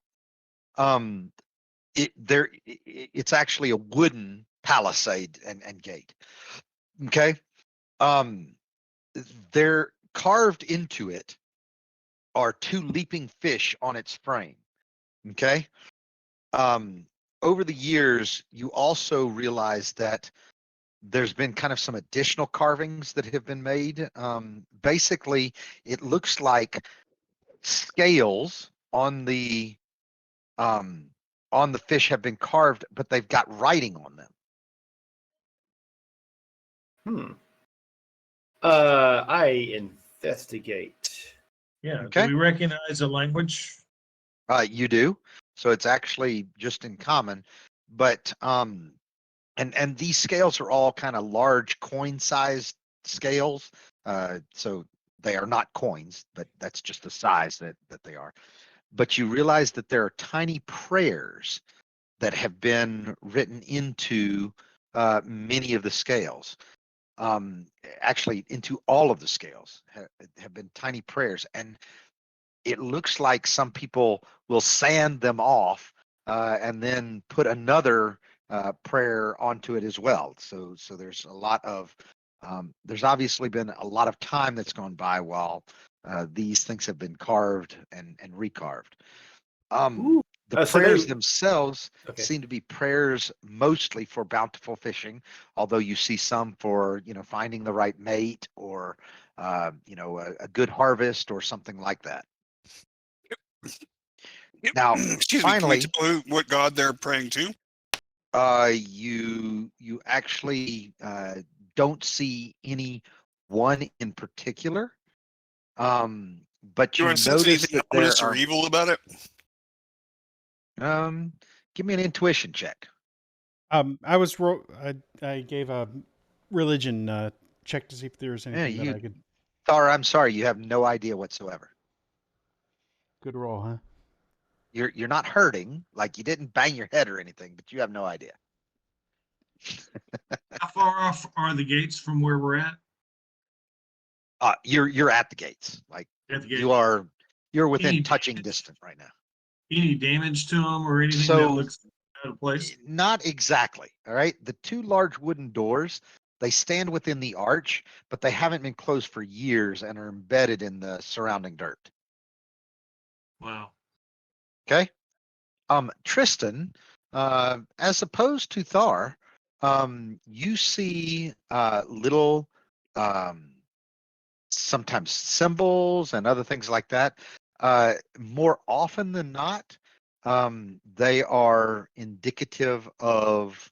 It's actually a wooden palisade and gate. Okay. They're carved into it are two leaping fish on its frame. Okay. Over the years, you also realize that there's been kind of some additional carvings that have been made. Basically, it looks like scales um, on the fish have been carved, but they've got writing on them. I investigate. Yeah. Okay. Do we recognize the language? You do. So it's actually just in common, but and these scales are all kind of large coin-sized scales. So they are not coins, but that's just the size that they are. But you realize that there are tiny prayers that have been written into many of the scales. Actually, into all of the scales have been tiny prayers, and it looks like some people will sand them off and then put another prayer onto it as well. So there's a lot of there's obviously been a lot of time that's gone by while these things have been carved and recarved. Ooh. The So prayers they- themselves Okay. seem to be prayers mostly for bountiful fishing, although you see some for finding the right mate or a good harvest or something like that. Yep. Now, Excuse me. Can you finally, tell what god they're praying to? You actually don't see any one in particular, but Do you I sense notice anything that there ominous or are. evil about it? Give me an intuition check. I gave a religion check to see if there was Yeah, anything that I could. Thar, I'm sorry, you have no idea whatsoever. Good roll, huh? You're not hurting, like you didn't bang your head or anything, but you have no idea. How far off are the gates from where we're at? You're at the gates, like At the gate. you're within Any touching damage? distance right now. Any damage to them or anything that So looks out of place? not exactly. All right. The two large wooden doors, they stand within the arch, but they haven't been closed for years and are embedded in the surrounding dirt. Wow. Okay. Tristan, as opposed to Thar, you see little sometimes symbols and other things like that. More often than not, they are indicative of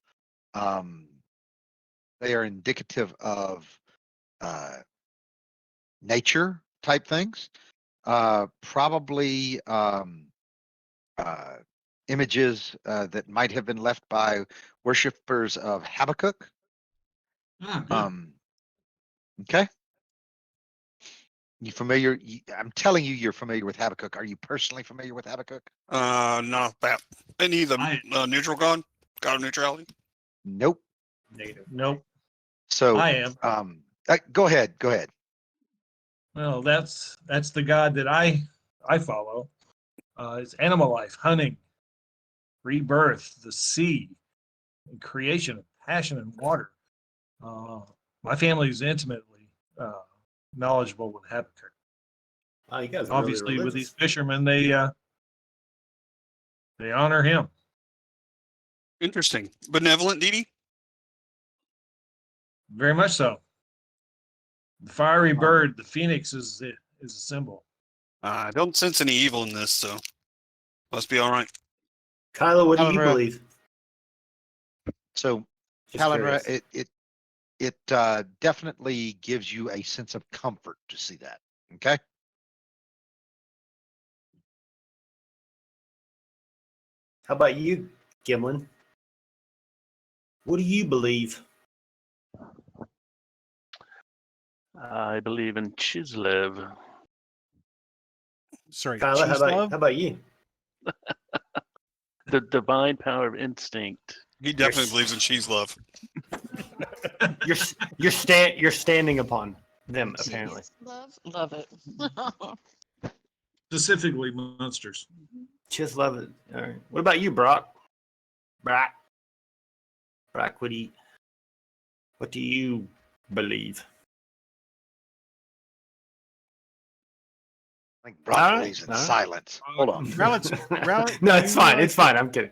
um, uh, nature type things. Probably uh, images that might have been left by worshippers of Habakkuk. Ah, good. Okay. You familiar? I'm telling you, you're familiar with Habakkuk. Are you personally familiar with Habakkuk? Not that. Any of the I- neutral god of neutrality. Nope. Negative. Nope. So, I am. Go ahead. Go ahead. Well, that's the God that I follow. It's animal life, hunting, rebirth, the sea, and creation, passion, and water. My family is intimately knowledgeable with Habakkuk. Oh, you guys are Obviously, really with these religious. fishermen, they honor him. Interesting. Benevolent, Dee. Very much so. The fiery bird, the phoenix, is a symbol. I don't sense any evil in this, so must be all right. Kyla, what do you Alan, believe? So, Just Palinra, curious. it definitely gives you a sense of comfort to see that. Okay. How about you, Gimlin? What do you believe? I believe in Chislev. Sorry, Kyla, cheese how love. about you? The divine power of instinct. He definitely believes in cheese love. You're standing upon them apparently. Love it. Specifically, monsters. Just love it. All right. What about you, Brock? Brock, what do you believe? I think Brock All right, believes in all right. silence. Hold on. Rowlett, Rowlett, No, it's you fine. realize It's fine. I'm kidding.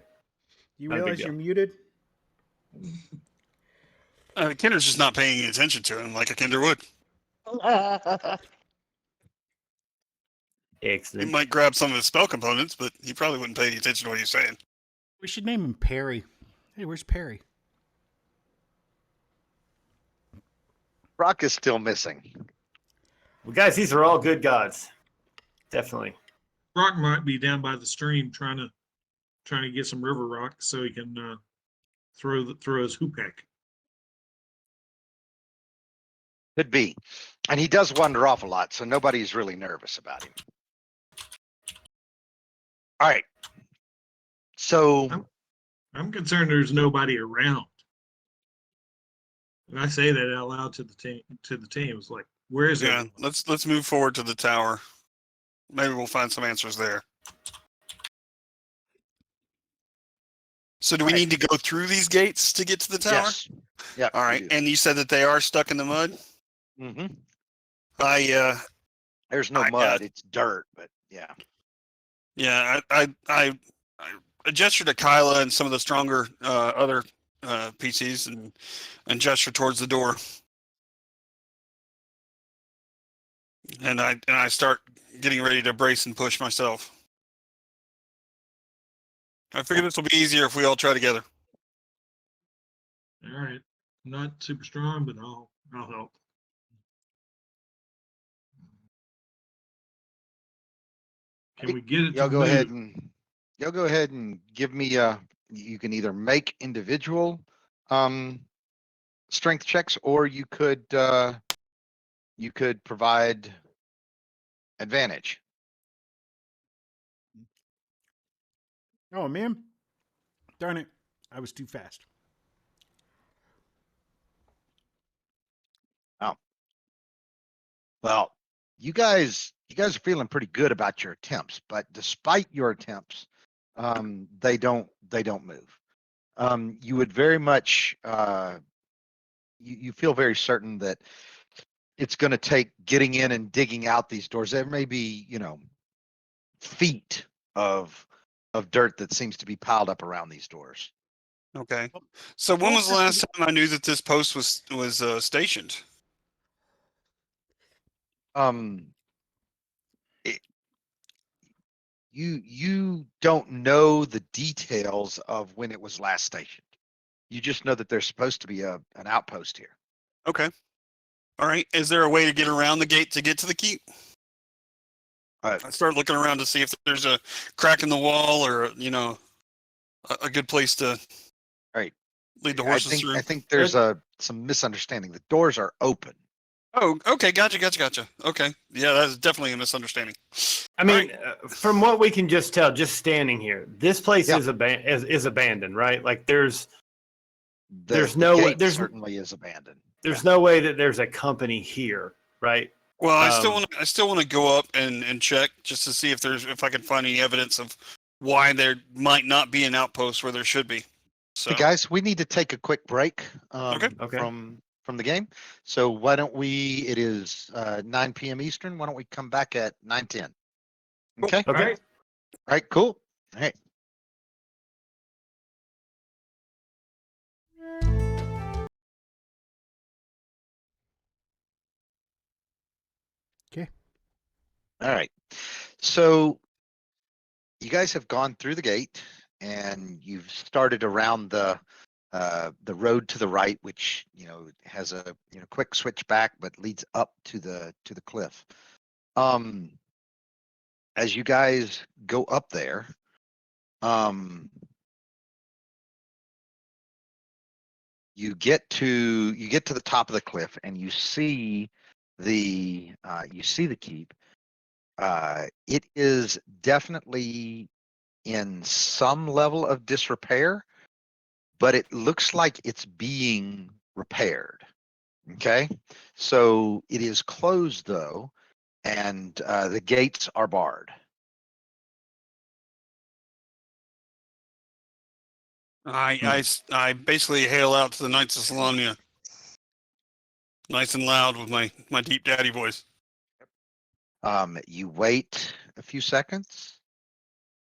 You Not a big realize deal. you're muted? Kinder's just not paying any attention to him like a Kinder would. He Excellent. might grab some of his spell components, but he probably wouldn't pay any attention to what he's saying. We should name him Perry. Hey, where's Perry? Brock is still missing. Well, guys, these are all good gods. Definitely. Rock might be down by the stream trying to get some river rock so he can throw his hoopek. Could be. And he does wander off a lot, so nobody's really nervous about him. All right. So I'm concerned there's nobody around. And I say that out loud to the team. It's like, where is Yeah, it? let's move forward to the tower. Maybe we'll find some answers there. So do we need to go through these gates to get to the tower? yes. Yeah. All right. And you said that they are stuck in the mud? Mm-hmm. There's no mud, it's dirt, but yeah. Yeah, I gesture to Kyla and some of the stronger other PCs and gesture towards the door. And I start getting ready to brace and push myself. I figure this will be easier if we all try together. All right. I'm not super strong, but I'll help. Can we get it Y'all to go move? ahead and give me you can either make individual strength checks, or you could provide advantage. Oh, man. Darn it. I was too fast. Well, you guys are feeling pretty good about your attempts, but despite your attempts, they don't move. You would very much you feel very certain that it's going to take getting in and digging out these doors. There may be, feet of dirt that seems to be piled up around these doors. Okay. So when was the last time I knew that this post was stationed? It, you don't know the details of when it was last stationed. You just know that there's supposed to be an outpost here. Okay. All right. Is there a way to get around the gate to get to the keep? I started looking around to see if there's a crack in the wall, or a good place to lead the horses through. I think there's some misunderstanding. The doors are open. Oh, okay. Gotcha. Okay. Yeah, that's definitely a misunderstanding. I mean, from what we can just tell, just standing here, this place is abandoned, right? Like there's no way. Gate certainly is abandoned. There's no way that there's a company here, right? Well, I still want to go up and check just to see if I can find any evidence of why there might not be an outpost where there should be. So, hey guys, we need to take a quick break Okay. from the game. So why don't we? It is 9 p.m. Eastern. Why don't we come back at 9:10? Okay. Okay. All right. All right. Cool. All right. Okay. All right. So you guys have gone through the gate and you've started around the road to the right, which has a quick switch back, but leads up to the cliff. As you guys go up there, you get to the top of the cliff and you see the keep. It is definitely in some level of disrepair, but it looks like it's being repaired. Okay, so it is closed though, and the gates are barred. I basically hail out to the Knights of Salomnia, nice and loud with my deep daddy voice. You wait a few seconds.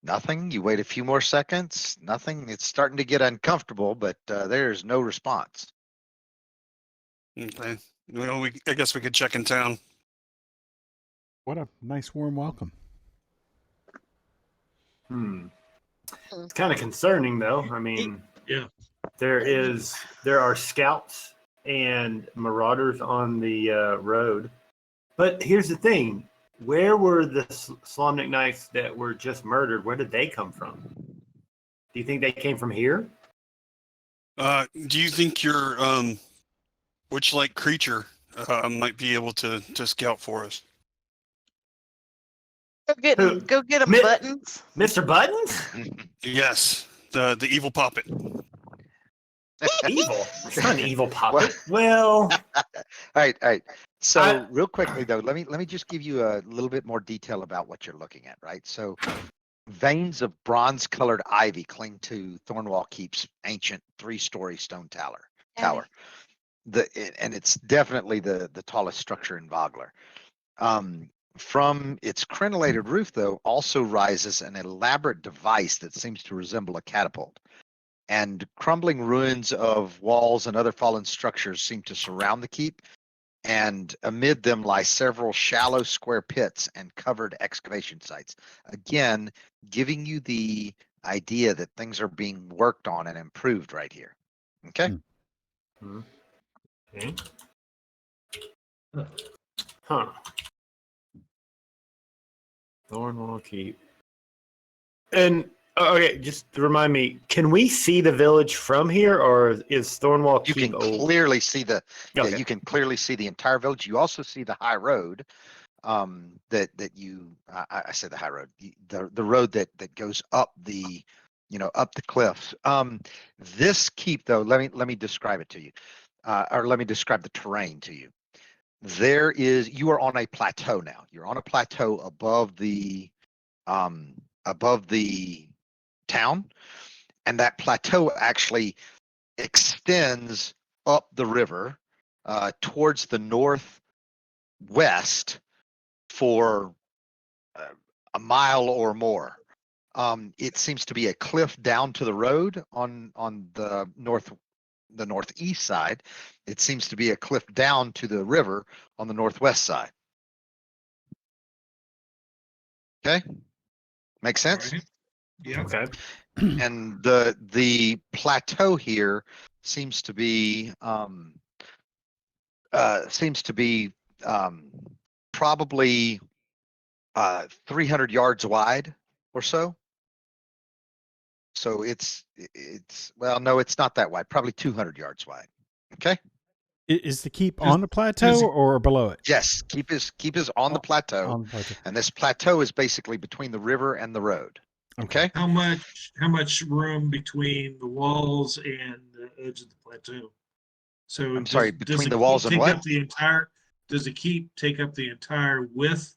Nothing. You wait a few more seconds. Nothing. It's starting to get uncomfortable, but there's no response. Okay. Well, I guess we could check in town. What a nice warm welcome. It's kind of concerning, though. I mean, Yeah. there are scouts and marauders on the road. But here's the thing: where were the Slomnik Knights that were just murdered? Where did they come from? Do you think they came from here? Do you think your witch-like creature might be able to scout for us? Go get them, Mi- Buttons. Mr. Buttons? Yes, the evil puppet. Evil? It's not an evil puppet. Well, all right. So real quickly though, let me just give you a little bit more detail about what you're looking at, right? So veins of bronze-colored ivy cling to Thornwall Keep's ancient 3-story stone tower. And it's definitely the tallest structure in Vogler. From its crenellated roof, though, also rises an elaborate device that seems to resemble a catapult. And crumbling ruins of walls and other fallen structures seem to surround the keep, and amid them lie several shallow square pits and covered excavation sites. Again, giving you the idea that things are being worked on and improved right here. Okay? Okay. Huh. Thornwall Keep. And okay, just to remind me, can we see the village from here, or is Thornwall You Keep can old? clearly see the Okay. you can clearly see the entire village. You also see the high road. That you I said the high road, the road that goes up the up the cliffs. This keep though, let me describe it to you, or let me describe the terrain to you. You are on a plateau now. You're on a plateau above the town, and that plateau actually extends up the river towards the northwest for a mile or more. It seems to be a cliff down to the road on the northeast side. It seems to be a cliff down to the river on the northwest side. Okay, makes sense. Right. Yeah. Okay. And the plateau here seems to be probably 300 yards wide or so. So it's well, no, it's not that wide. Probably 200 yards wide. Okay. Is the keep Does- on the plateau does- or below it? Yes, keep is on the plateau, On the plateau. and this plateau is basically between the river and the road. Okay. How much room between the walls and the edge of the plateau? So I'm sorry, does between the the keep walls and take what? up the entire? Does the keep take up the entire width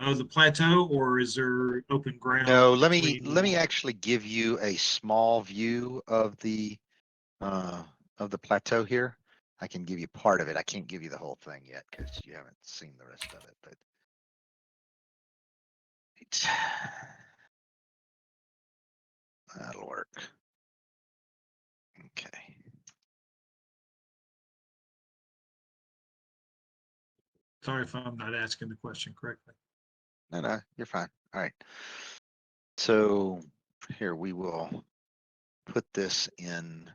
of the plateau, or is there open ground? No, let me between the walls? actually give you a small view of the plateau here. I can give you part of it. I can't give you the whole thing yet because you haven't seen the rest of it, but that'll work. Okay. Sorry if I'm not asking the question correctly. No, you're fine. All right. So here we will put this in.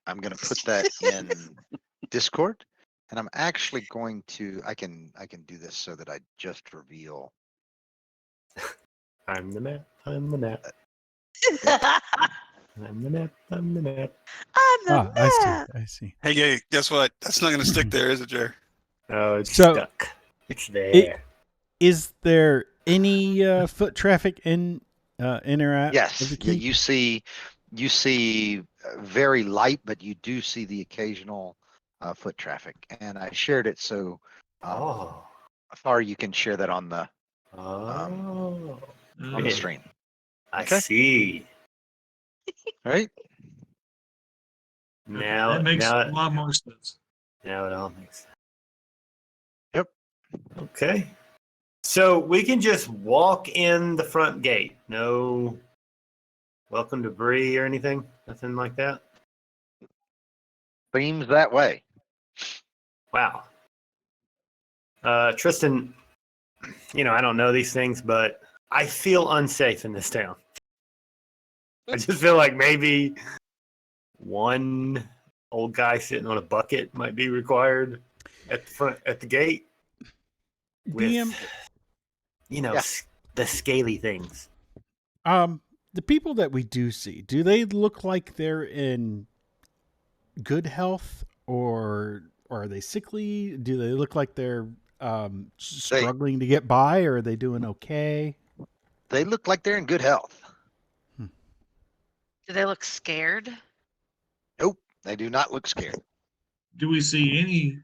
I'm going to put that in Discord, and I'm actually going to. I can do this so that I just reveal. I'm the map. I'm the map. I'm the map. I'm the map. I'm the Ah, I see. map. I see. Hey, Gay, guess what? That's not going to stick there, is it, Jer? Oh, it's So- stuck. It's there. Is there any foot traffic in interact? Yes, with the yeah, keep? you see very light, but you do see the occasional foot traffic, and I shared it so Oh. far you can share that on the Oh. on the Yeah. stream. I Okay. see. All right. Now, that makes now, a lot more sense. now it all makes sense. Yep. Okay. So we can just walk in the front gate. No welcome debris or anything? Nothing like that? Seems that way. Wow. Tristan, I don't know these things, but I feel unsafe in this town. I just feel like maybe one old guy sitting on a bucket might be required at the gate with, DM, Yeah. the scaly things. the people that we do see, do they look like they're in good health, or are they sickly? Do they look like they're struggling to get by, or are they doing okay? They look like they're in good health. Do they look scared? Nope, they do not look scared. Do we see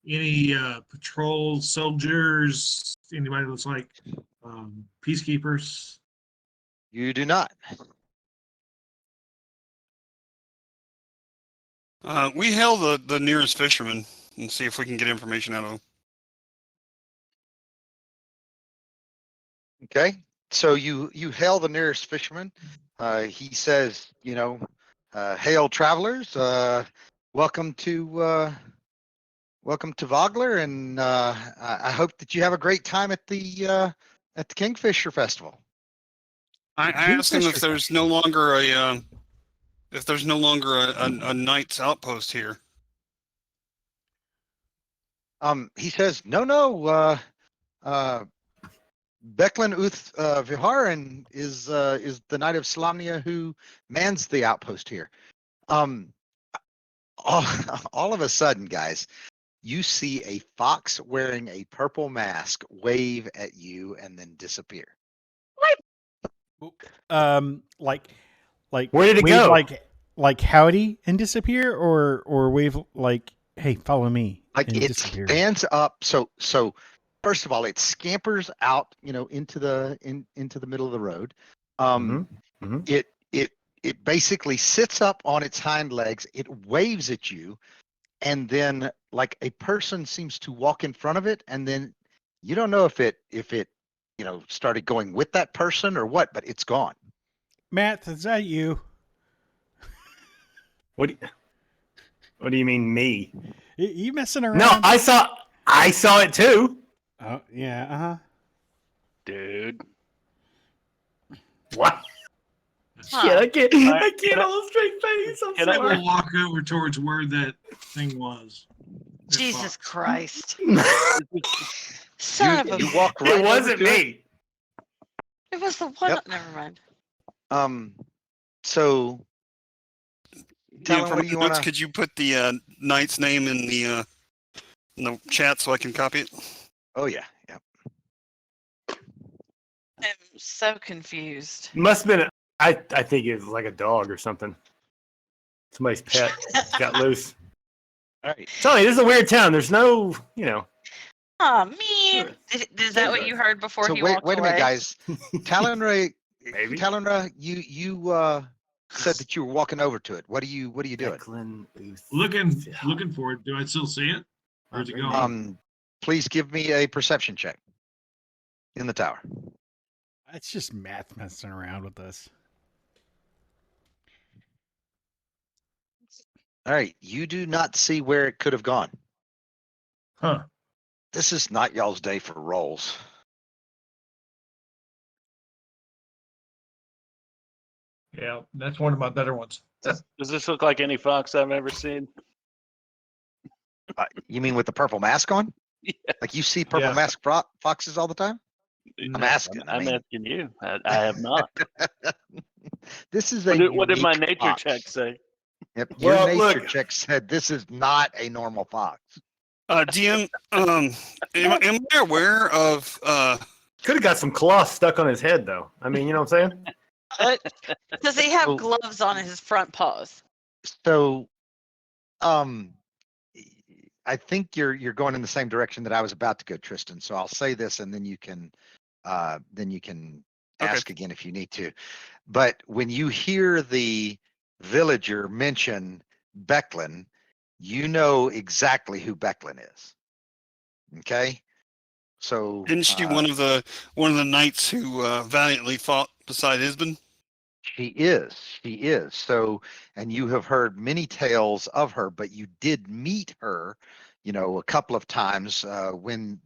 any patrol soldiers? Anybody looks like peacekeepers? You do not. We hail the nearest fisherman and see if we can get information out of him. Okay. So you hail the nearest fisherman. He says, hail travelers. Welcome to Vogler, and I hope that you have a great time at the Kingfisher Festival. I asked him if Kingfisher there's no longer if there's no longer a knight's outpost here? He says, no. Becklin Uth Viharin is the knight of Slamnia who mans the outpost here. All, all of a sudden, guys, you see a fox wearing a purple mask wave at you and then disappear. Like Where did it wave go? like howdy and disappear, or wave like hey, follow me, Like and it disappear. stands up. So first of all, it scampers out, into the middle of the road. It basically sits up on its hind legs. It waves at you, and then like a person seems to walk in front of it, and then you don't know if it started going with that person or what, but it's gone. Matt, is that you? What do you mean me? You messing around? No, I saw it too. Oh yeah, Dude. What? Huh. Shit, I can't Can I- hold a straight face. I'm can I- I sorry. will walk over towards where that thing was. That Jesus fox. Christ. Son of a. You walk right. It wasn't over to me. It was the one. Yep. Never mind. So Talon, for what my do you notes, want to? could you put the knight's name in the chat so I can copy it? Oh yeah. I'm so confused. Must have been. I think it was like a dog or something. Somebody's pet got loose. All right. Tell me, this is a weird town. There's no, Oh man, is that what you heard before So he wait walked a away? minute, guys. Talonra, Maybe. you said that you were walking over to it. What are you doing? Declan Uth. Looking for it. Do I still see it? Where's it going? Please give me a perception check in the tower. It's just Matt messing around with us. All right, you do not see where it could have gone. Huh. This is not y'all's day for rolls. Yeah, that's one of my better ones. Does this look like any fox I've ever seen? You mean with the purple mask on? Yeah. Like you see purple Yeah. mask foxes all the time? No, asking, I I'm mean. asking you. I have not. This is a What did my unique nature fox. check say? Yep, your Well, nature look. check said this is not a normal fox. DM, am I aware of Could have got some cloth stuck on his head, though. I mean, you know what I'm saying? Does he have So- gloves on his front paws? So, I think you're going in the same direction that I was about to go, Tristan. So I'll say this, and then you can Okay. ask again if you need to. But when you hear the villager mention Becklin, you know exactly who Becklin is. Okay, so Isn't she one of the knights who valiantly fought beside Isbin? She is. So, and you have heard many tales of her, but you did meet her, a couple of times when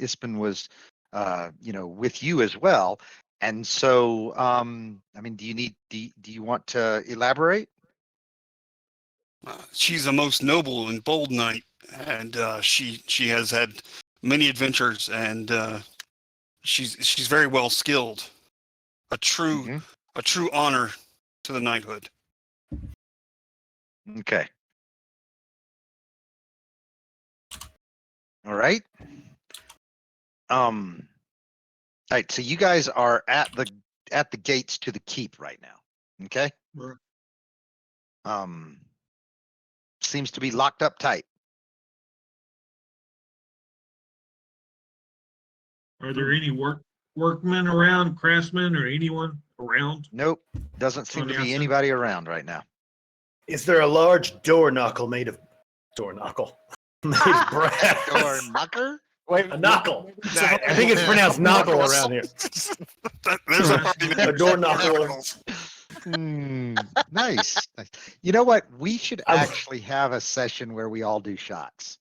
Ispen was, with you as well. And so, I mean, do you want to elaborate? She's a most noble and bold knight, and she has had many adventures, and she's very well skilled. A true honor to the knighthood. Okay. All right. All right. So you guys are at the gates to the keep right now. Okay. Right. Seems to be locked up tight. Are there any workmen around, craftsmen, or anyone around? Nope. Doesn't seem On to the be outside? anybody around right now. Is there a large door knuckle made of door knuckle? Made of brass. Door knocker? Wait, a knuckle. I think it's pronounced knuckle around here. There's a A door knuckle. Nice. Nice. You know what? We should I'm- actually have a session where we all do shots.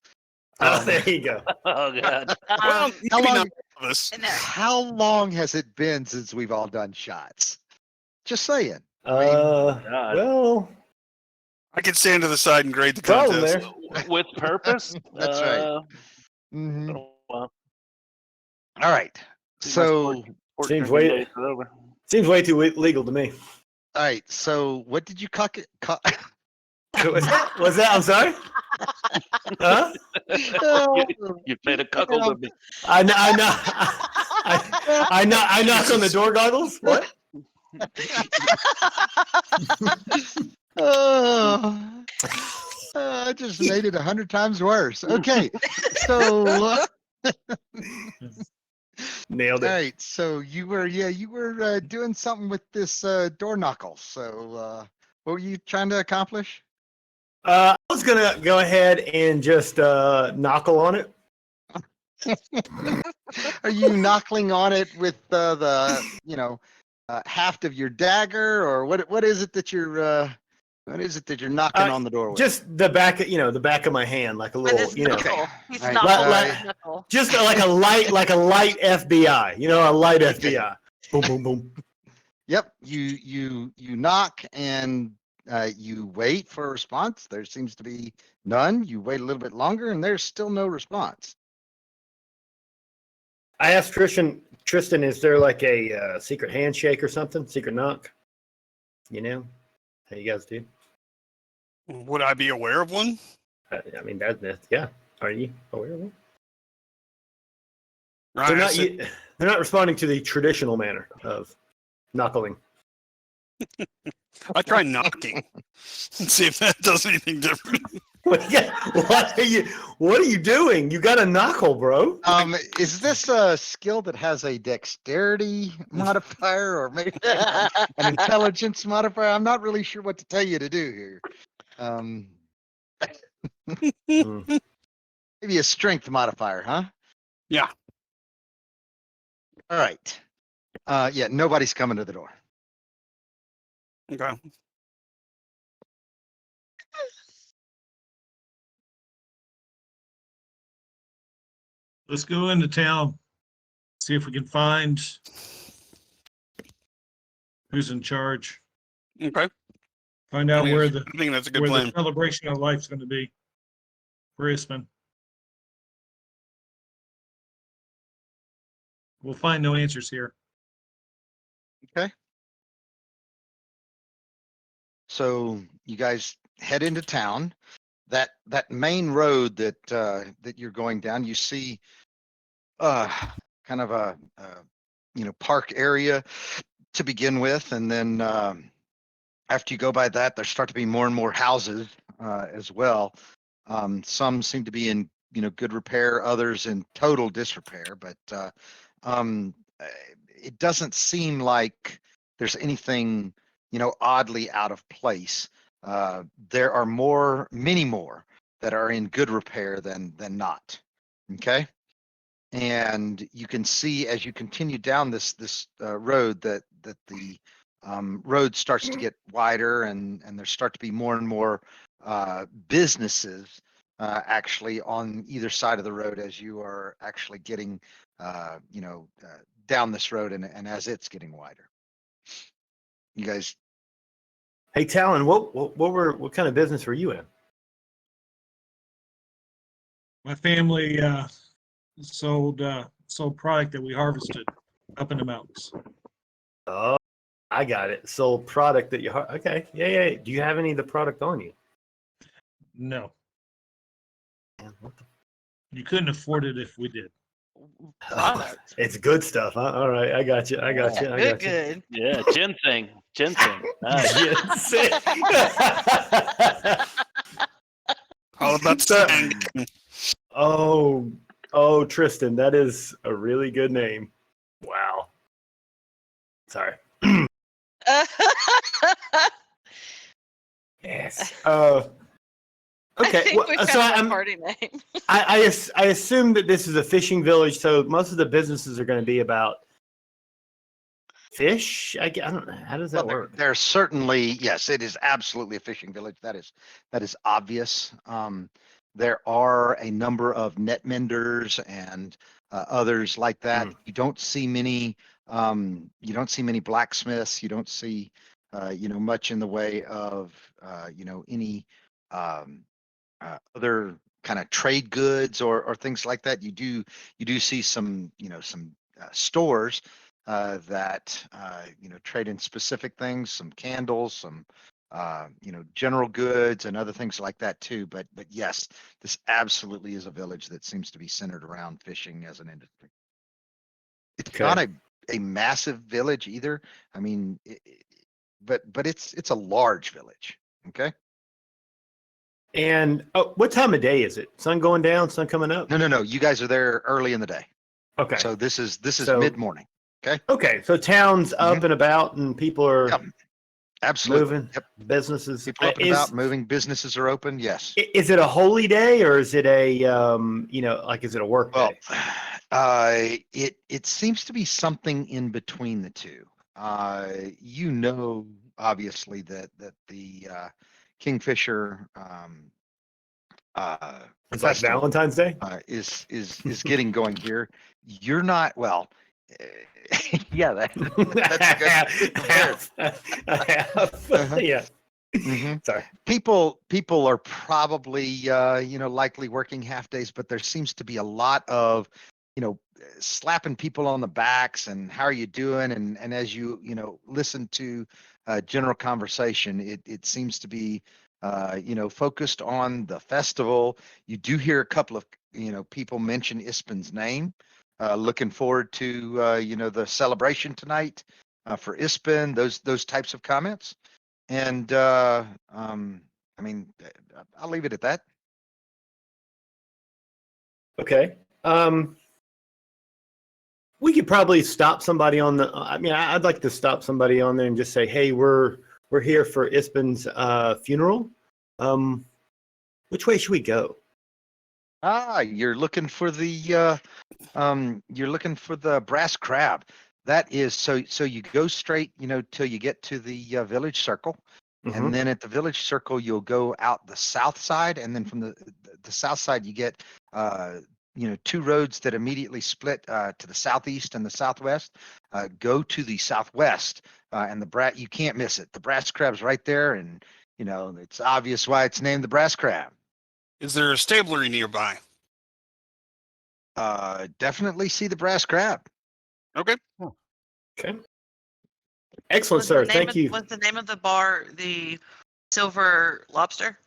Oh, there you go. Oh god. Well, Um, How maybe long, not all of us. no. how long has it been since we've all done shots? Just saying. God. Well, I could stand to the side and grade the problem contest. there. With purpose. That's right. Mhm. Oh, well, All right. my So, sport Seems drinking way- days are over. Seems way too legal to me. all right. So, what did you cock it? Was that? I'm sorry. Huh? You played a cuckold with me. I knock on the door goggles. What? Oh, I just made it 100 times worse. Okay. So, Nailed all it. right. So you were doing something with this door knuckle. So, what were you trying to accomplish? I was gonna go ahead and just knuckle on it. Are you knuckling on it with the haft of your dagger, or what is it that you're knocking on the door with? Just the back, the back of my hand, like a With little, his knuckle. Okay. He's Right. knuckle. Like- Knuckle. just like a light FBI. A light FBI. Boom, boom, boom. Yep. You knock and you wait for a response. There seems to be none. You wait a little bit longer, and there's still no response. I asked Tristan, is there like a secret handshake or something? Secret knock? How you guys do? Would I be aware of one? I mean, yeah. Are you aware of it? Right. They're I not. said- They're not responding to the traditional manner of knuckling. I try knocking and see if that does anything different. What are you doing? You got a knuckle, bro. Is this a skill that has a dexterity modifier or maybe an intelligence modifier? I'm not really sure what to tell you to do here. Maybe a strength modifier, huh? Yeah. All right. Yeah, nobody's coming to the door. Okay. Let's go into town, see if we can find who's in charge. Okay. Find out where I think that's a good the plan. celebration of life is going to be for Isman. We'll find no answers here. So you guys head into town. That main road that you're going down, you see kind of a park area to begin with, and then after you go by that, there start to be more and more houses as well. Some seem to be in good repair, others in total disrepair, but it doesn't seem like there's anything oddly out of place. There are many more that are in good repair than not. Okay. And you can see as you continue down this road that the road starts to get wider, and there start to be more and more businesses actually on either side of the road as you are actually getting down this road and as it's getting wider. You guys. Hey, Talon, what kind of business were you in? My family sold product that we harvested up in the mountains. Oh, I got it. Sold product that okay. Yeah. Do you have any of the product on you? No, Man, what the you couldn't afford it if we did. Product. It's good stuff, huh? All right, I got you. Good. Yeah, ginseng. Nice. All about the Oh, Tristan, that is a really good name. Wow. Sorry. Yes. I Okay. think we so found a party name. I assume that this is a fishing village, so most of the businesses are going to be about fish. I don't know. How does that work? There's certainly, yes, it is absolutely a fishing village. That is obvious. There are a number of net menders and others like that. You don't see many. You don't see many blacksmiths. You don't see much in the way of, any other kind of trade goods or things like that. You do see some, some stores that, trade in specific things, some candles, some, general goods and other things like that too. But yes, this absolutely is a village that seems to be centered around fishing as an industry. It's not a massive village either. I mean, but it's a large village. Okay. And what time of day is it? Sun going down, sun coming up? No. You guys are there early in the day. Okay. So this is So- mid morning. Okay. Okay. So town's up and about and people are Yep. Absolutely. moving. Yep. Businesses. People up and about, moving. Businesses are open. Yes. Is it a holy day or is it a, like, is it a work Well, day? it seems to be something in between the two. Obviously that the Kingfisher It's like festival Valentine's Day? is getting going here. You're not well. Yeah, that's a good comparison. Yeah. Mhm. Sorry. People are probably likely working half days, but there seems to be a lot of slapping people on the backs and how are you doing, and as you listen to general conversation, it seems to be focused on the festival. You do hear a couple of people mention Ispin's name. Looking forward to the celebration tonight for Ispin. Those types of comments. And I mean, I'll leave it at that. Okay. We could probably stop somebody on the. I mean, I'd like to stop somebody on there and just say, "Hey, we're here for Ispin's funeral. Which way should we go?" You're looking for the brass crab. That is so you go straight, till you get to the village circle. Mhm. And then at the village circle, you'll go out the south side, and then from the south side, you get two roads that immediately split to the southeast and the southwest. Go to the southwest, and you can't miss it. The brass crab's right there, and it's obvious why it's named the brass crab. Is there a stablery nearby? Definitely see the brass crab. Okay. Okay. Excellent, Was sir. the name Thank of- you. Was the name of the bar the Silver Lobster?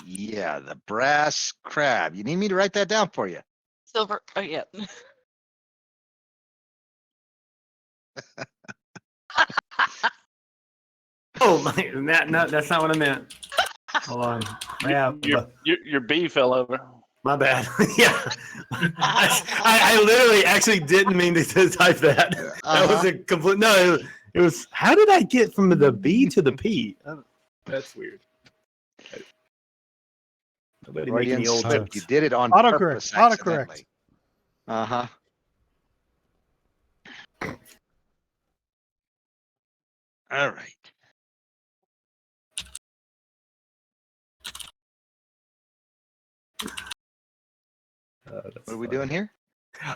Yeah, the brass crab. You need me to write that down for you? Silver. Oh yeah. Oh my! That's not what I meant. Hold on. Yeah. Your bee fell over. My bad. Yeah. I literally actually didn't mean to type that. That was a complete. No, it was. How did I get from the B to the P? That's weird. Nobody make Freudian any old slip. jokes. You did it on Autocorrect, purpose. autocorrect. Accidentally. Uh-huh. All right. What are we doing here?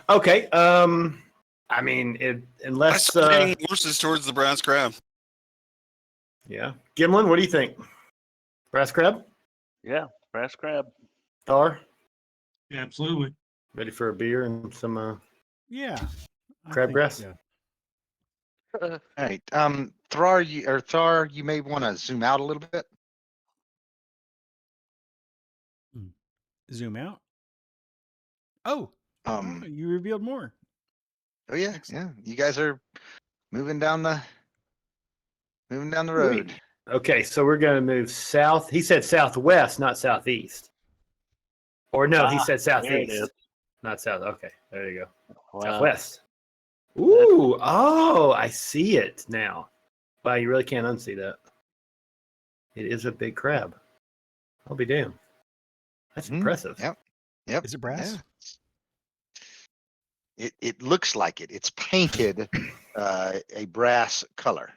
Okay. I mean, unless. Leading horses towards the brass crab. Yeah. Gimlin, what do you think? Brass crab? Yeah, brass crab. Star? Yeah, absolutely. Ready for a beer and some Yeah. I Crabgrass? think, All right. Thar, you may want to zoom out a little bit. zoom out. Oh, you revealed more. Oh yeah, Excellent. yeah. You guys are moving down the road. Okay, so we're going to move south. He said southwest, not southeast. Or no, he said There it southeast, is. not south. Okay, there you go. Wow. Southwest. Ooh, oh, I see it now. Wow, you really can't unsee that. It is a big crab. I'll be damned. That's impressive. Yep. Is it brass? Yeah. It looks like it. It's painted a brass color.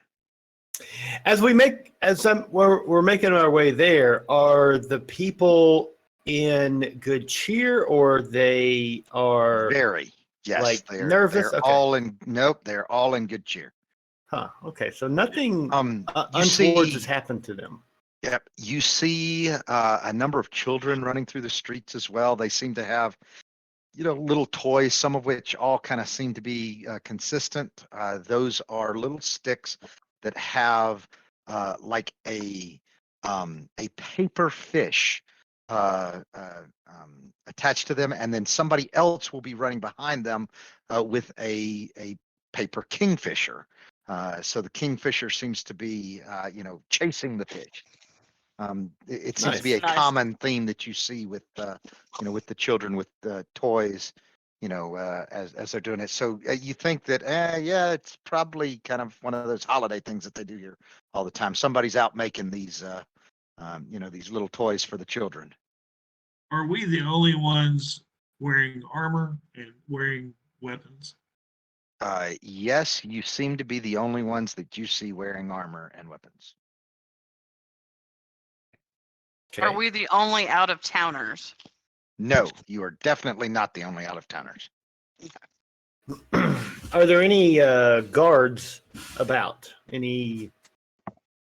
As we're making our way there, are the people in good cheer or they are Very. Yes. like they're nervous? They're Okay. all in. Nope. They're all in good cheer. Huh. Okay. So nothing You untoward has see, happened to them. yep, you see a number of children running through the streets as well. They seem to have, little toys, some of which all kind of seem to be consistent. Those are little sticks that have like a paper fish attached to them, and then somebody else will be running behind them with a paper kingfisher. So the kingfisher seems to be, chasing the fish. It seems to be Nice. a Nice. common theme that you see with, with the children with toys, as they're doing it. So you think that, yeah, it's probably kind of one of those holiday things that they do here all the time. Somebody's out making these, these little toys for the children. Are we the only ones wearing armor and wearing weapons? Yes, you seem to be the only ones that you see wearing armor and weapons. Are Okay. we the only out of towners? No, you are definitely not the only out of towners. Are there any guards about? Any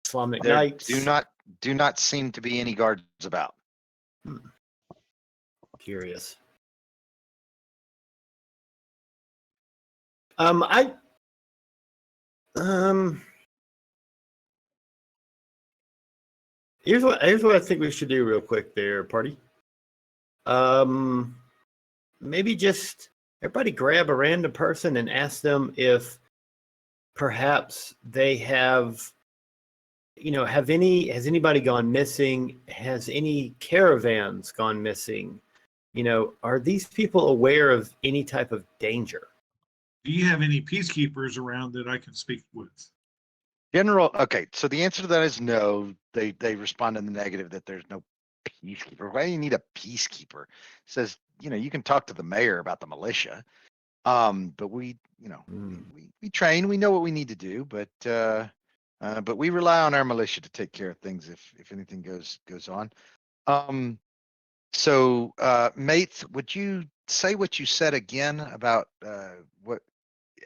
Islamic There Knights? do not seem to be any guards about. Curious. Here's what I think we should do real quick there, party. Maybe just everybody grab a random person and ask them if perhaps they have, has anybody gone missing? Has any caravans gone missing? Are these people aware of any type of danger? Do you have any peacekeepers around that I can speak with? Okay, so the answer to that is no. They respond in the negative that there's no peacekeeper. Why do you need a peacekeeper? It says, you can talk to the mayor about the militia. But we train, we know what we need to do, but we rely on our militia to take care of things if anything goes on. So Mates, would you say what you said again about what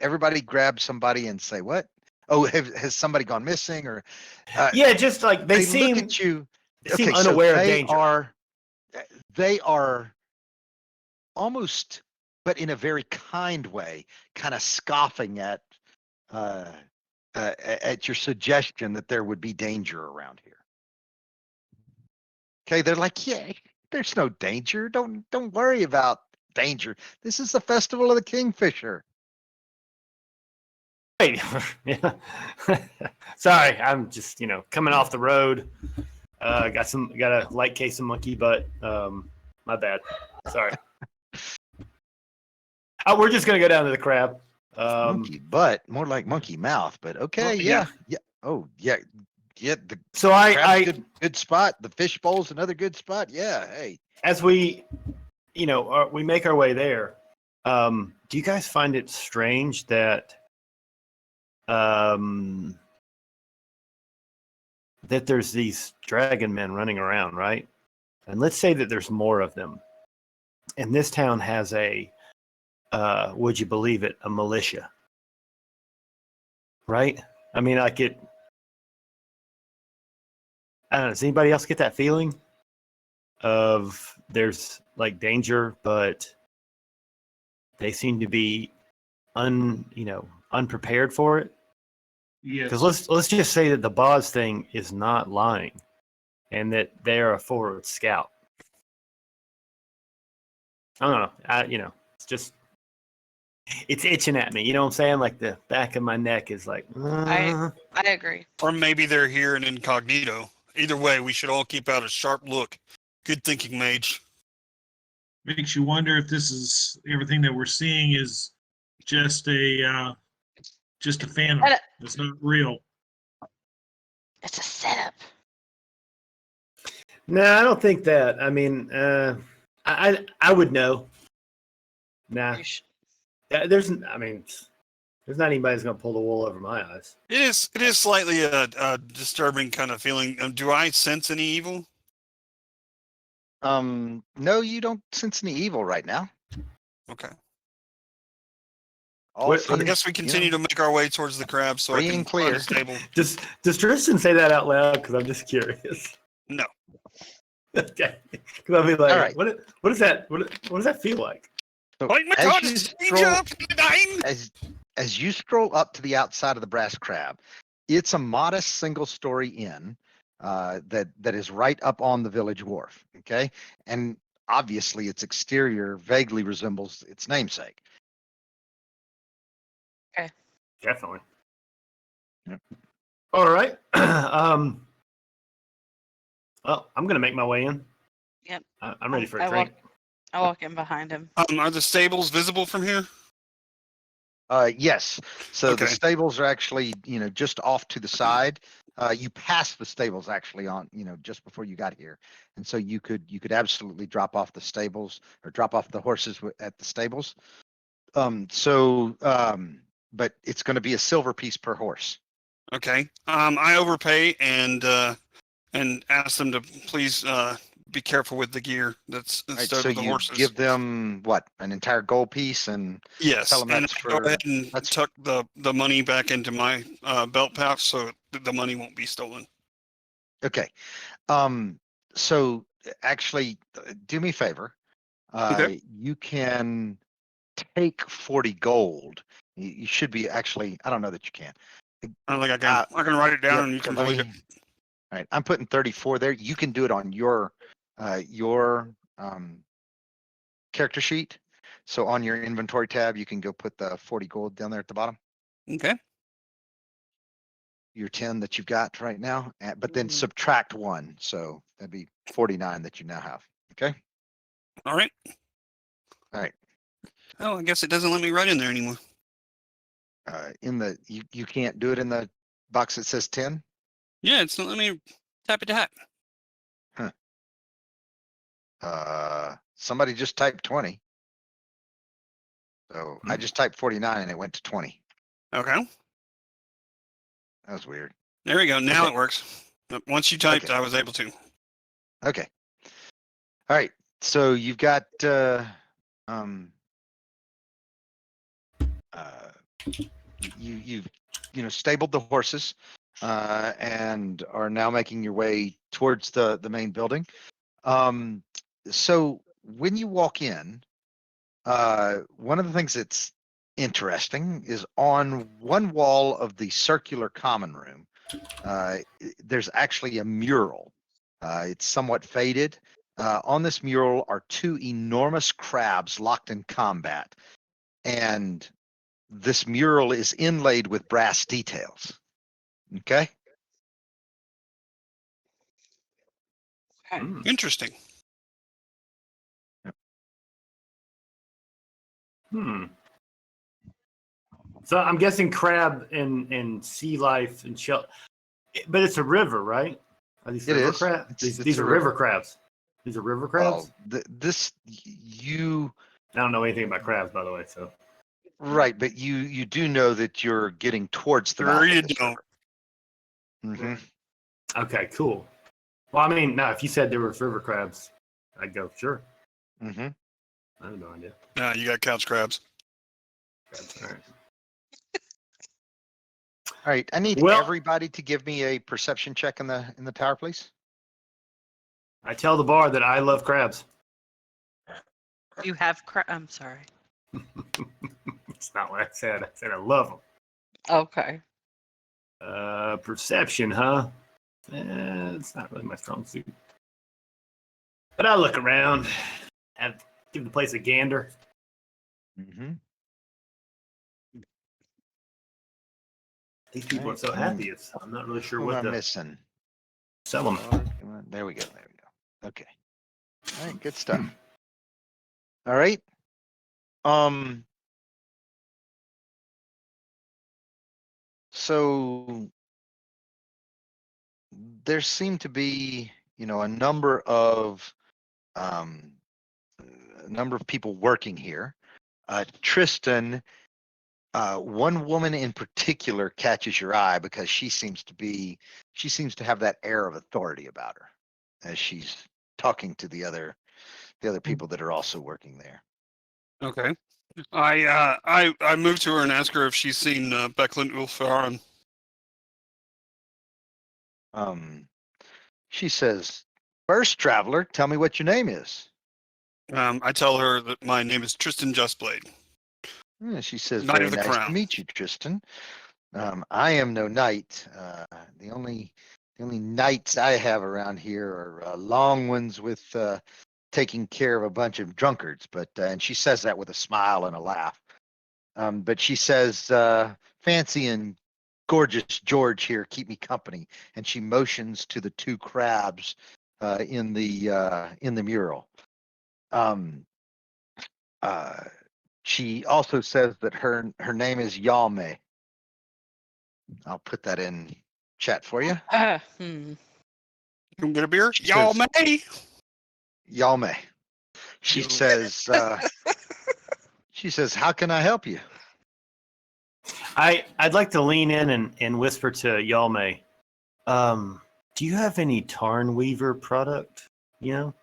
everybody grab somebody and say what? Oh, has somebody gone missing or Yeah, just like they look seem at you. they seem Okay, so unaware of danger. they are almost, but in a very kind way, kind of scoffing at your suggestion that there would be danger around here. Okay, they're like, yeah, there's no danger. Don't worry about danger. This is the festival of the Kingfisher. Right. Yeah. Sorry, I'm just coming off the road. Got a light case of monkey butt. My bad. Sorry. We're just gonna go down to the crab. Monkey butt, more like monkey mouth, but okay, Well, yeah. Oh, yeah. The So crab's good spot. The fish bowl's another good spot. Yeah, hey. as we, we make our way there. Do you guys find it strange that that there's these dragon men running around, right? And let's say that there's more of them. And this town has a, would you believe it, a militia. Right? I mean, I don't know, does anybody else get that feeling of there's like danger, but they seem to be unprepared for it? Yes. Because let's just say that the Boz thing is not lying, and that they're a forward scout. I don't know. It's itching at me. You know what I'm saying? Like the back of my neck is like. I agree. Or maybe they're here in incognito. Either way, we should all keep out a sharp look. Good thinking, Mage. Makes you wonder if this is everything that we're seeing is just a phantom. It's not real. It's a setup. No, I don't think that. I mean, I would know. Nah, there's not anybody who's gonna pull the wool over my eyes. It is slightly a disturbing kind of feeling. Do I sense any evil? No, you don't sense any evil right now. Okay. All What- I seems, guess we continue to make our way towards the crab so I free can and find clear. a stable. Does Tristan say that out loud? Because I'm just curious. No. Okay. Because I'll be like, All right. what does that does that feel like? So Like my as God, you it's scroll- up in the dime. as you scroll up to the outside of the Brass Crab, it's a modest single-story inn that is right up on the village wharf. Okay, and obviously its exterior vaguely resembles its namesake. Definitely. Yep. All right. Well, I'm gonna make my way in. Yep. I'm ready for a I drink. I walk in behind him. Are the stables visible from here? Yes. So the Okay. stables are actually, just off to the side. You passed the stables actually on, just before you got here, and so you could absolutely drop off the stables or drop off the horses at the stables. But it's going to be a silver piece per horse. Okay. I overpay and ask them to please be careful with the gear that's Right, instead so of the you horses. give them what, an entire gold piece, and Yes, tell them and that's I go for ahead and that's tuck the money back into my belt pouch so the money won't be stolen. okay. So actually, do me a favor. Okay. You can take 40 gold. You should be actually. I don't know that you can. I don't think I can. I can write it down Yep, and you so can let believe it. me- All right, I'm putting 34 there. You can do it on your character sheet. So on your inventory tab, you can go put the 40 gold down there at the bottom. Okay. Your 10 that you've got right now, but then Mhm. subtract 1. So that'd be 49 that you now have. Okay. All right. All right. Oh, I guess it doesn't let me write in there anymore. You can't do it in the box that says 10. Yeah, it's not let me tap it. Somebody just typed 20. So I just typed 49 and it went to 20. Okay. That was weird. There we go. Now Okay. it works. Once you typed, Okay. I was able to. Okay. All right. So you've got you've stabled the horses and are now making your way towards the main building. So when you walk in, one of the things that's interesting is on one wall of the circular common room, there's actually a mural. It's somewhat faded. On this mural are 2 enormous crabs locked in combat, and this mural is inlaid with brass details. Okay. Okay. Interesting. So I'm guessing crab and sea life and shell, but it's a river, right? Are these It river is. crabs? It's These a are river. river crabs. These are river crabs. Well, you I don't know anything about crabs, by the way. So right, but you do know that you're getting towards the Sure mouth you of this don't. river. okay, cool. Well, I mean, now if you said there were river crabs, I'd go sure. Mm-hmm. I have no idea. You got couch crabs. Crabs, all right. All right, I need Well- everybody to give me a perception check in the tower, please. I tell the bar that I love crabs. You have I'm sorry. It's not what I said. I said I love them. Okay. Perception, huh? It's not really my strong suit. But I'll look around, give the place a gander. Mm-hmm. These people Right, are so come on. happy. I'm not really sure What what am I to missing? sell them. There we go. Okay. All right, good stuff. All right. So there seem to be, a number of people working here. Tristan, one woman in particular catches your eye because she seems to have that air of authority about her as she's talking to the other people that are also working there. Okay. I moved to her and asked her if she's seen Becklin Ulfaron. She says, "First traveler, tell me what your name is." I tell her that my name is Tristan Justblade, She says, Knight "Very of the nice to Crown." meet you, Tristan. I am no knight. The only knights I have around here are long ones with taking care of a bunch of drunkards." But and she says that with a smile and a laugh. But she says, "Fancy and gorgeous George here keep me company," and she motions to the two crabs in the mural. Um, she also says that her name is Yalme. I'll put that in chat for you. You can get a beer? She Y'all says, may. Yalme. She says, "How can I help you?" I'd like to lean in and whisper to Yalme. Do you have any Tarn Weaver product? You know?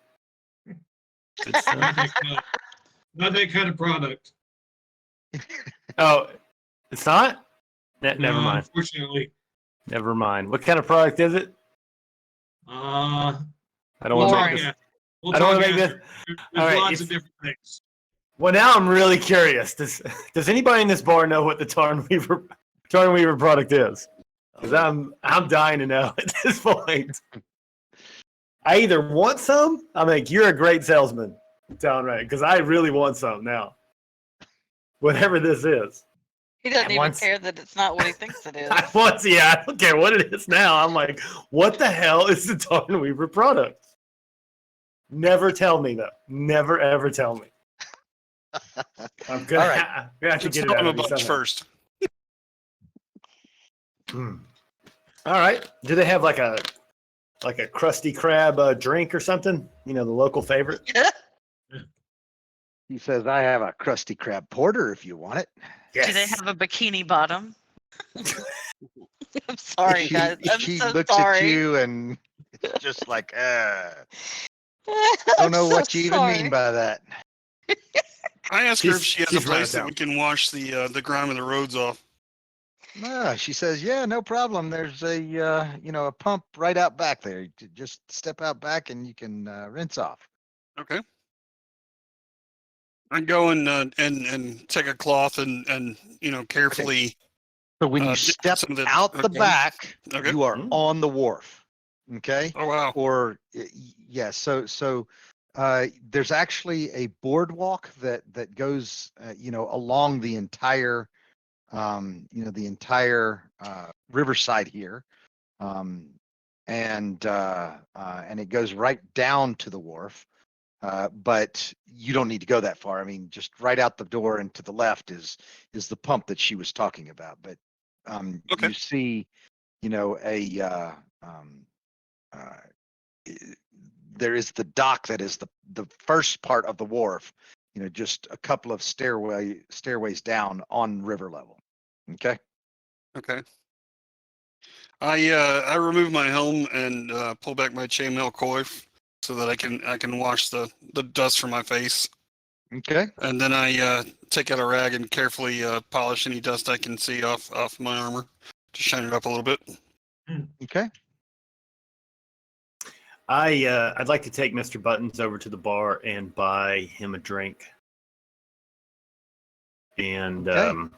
Good Not stuff. that kind, not that kind of product. Oh, it's not? Never No, mind. unfortunately. Never mind. What kind of product is it? Uh, I don't we'll want to talk make this. after. We'll I don't talk wanna make after. this- There's all right, lots it's- of different things. Well, now I'm really curious. Does anybody in this bar know what the Tarn Weaver product is? Because I'm dying to know at this point. I either want some. I'm like, you're a great salesman, downright, because I really want some now. Whatever this is. He doesn't At even once- care that it's not what he thinks it is. I don't care what it is now. I'm like, what the hell is the Tarn Weaver product? Never tell me though. Never ever tell me. I'm gonna, All right. I'm gonna have to Let's get it tell out him a of you bunch somehow. first. All right. Do they have like a Krusty Krab drink or something? You know, the local favorite. He says, "I have a Krusty Krab porter if you want it." Do they have a bikini bottom? I'm sorry, she, guys. I'm she so looks sorry. at you and it's just like, I'm don't know so what you even sorry. mean by that. I asked her if she has a she's right place that down. we can wash the grime of the roads off. She says, "Yeah, no problem. There's a a pump right out back there. Just step out back and you can rinse off." Okay. I go and take a cloth and carefully. So when you dip step some of the- out the okay. back, Okay. you are Mm. on the wharf. Okay. Oh wow. Or yeah, so there's actually a boardwalk that goes along the entire riverside here, and it goes right down to the wharf. But you don't need to go that far. I mean, just right out the door and to the left is the pump that she was talking about. But Okay. you see, a there is the dock that is the first part of the wharf. Just a couple of stairways down on river level. Okay. Okay. I remove my helm and pull back my chainmail coif so that I can wash the dust from my face, Okay. and then I take out a rag and carefully polish any dust I can see off my armor to shine it up a little bit. Okay. I'd like to take Mr. Buttons over to the bar and buy him a drink. And Okay.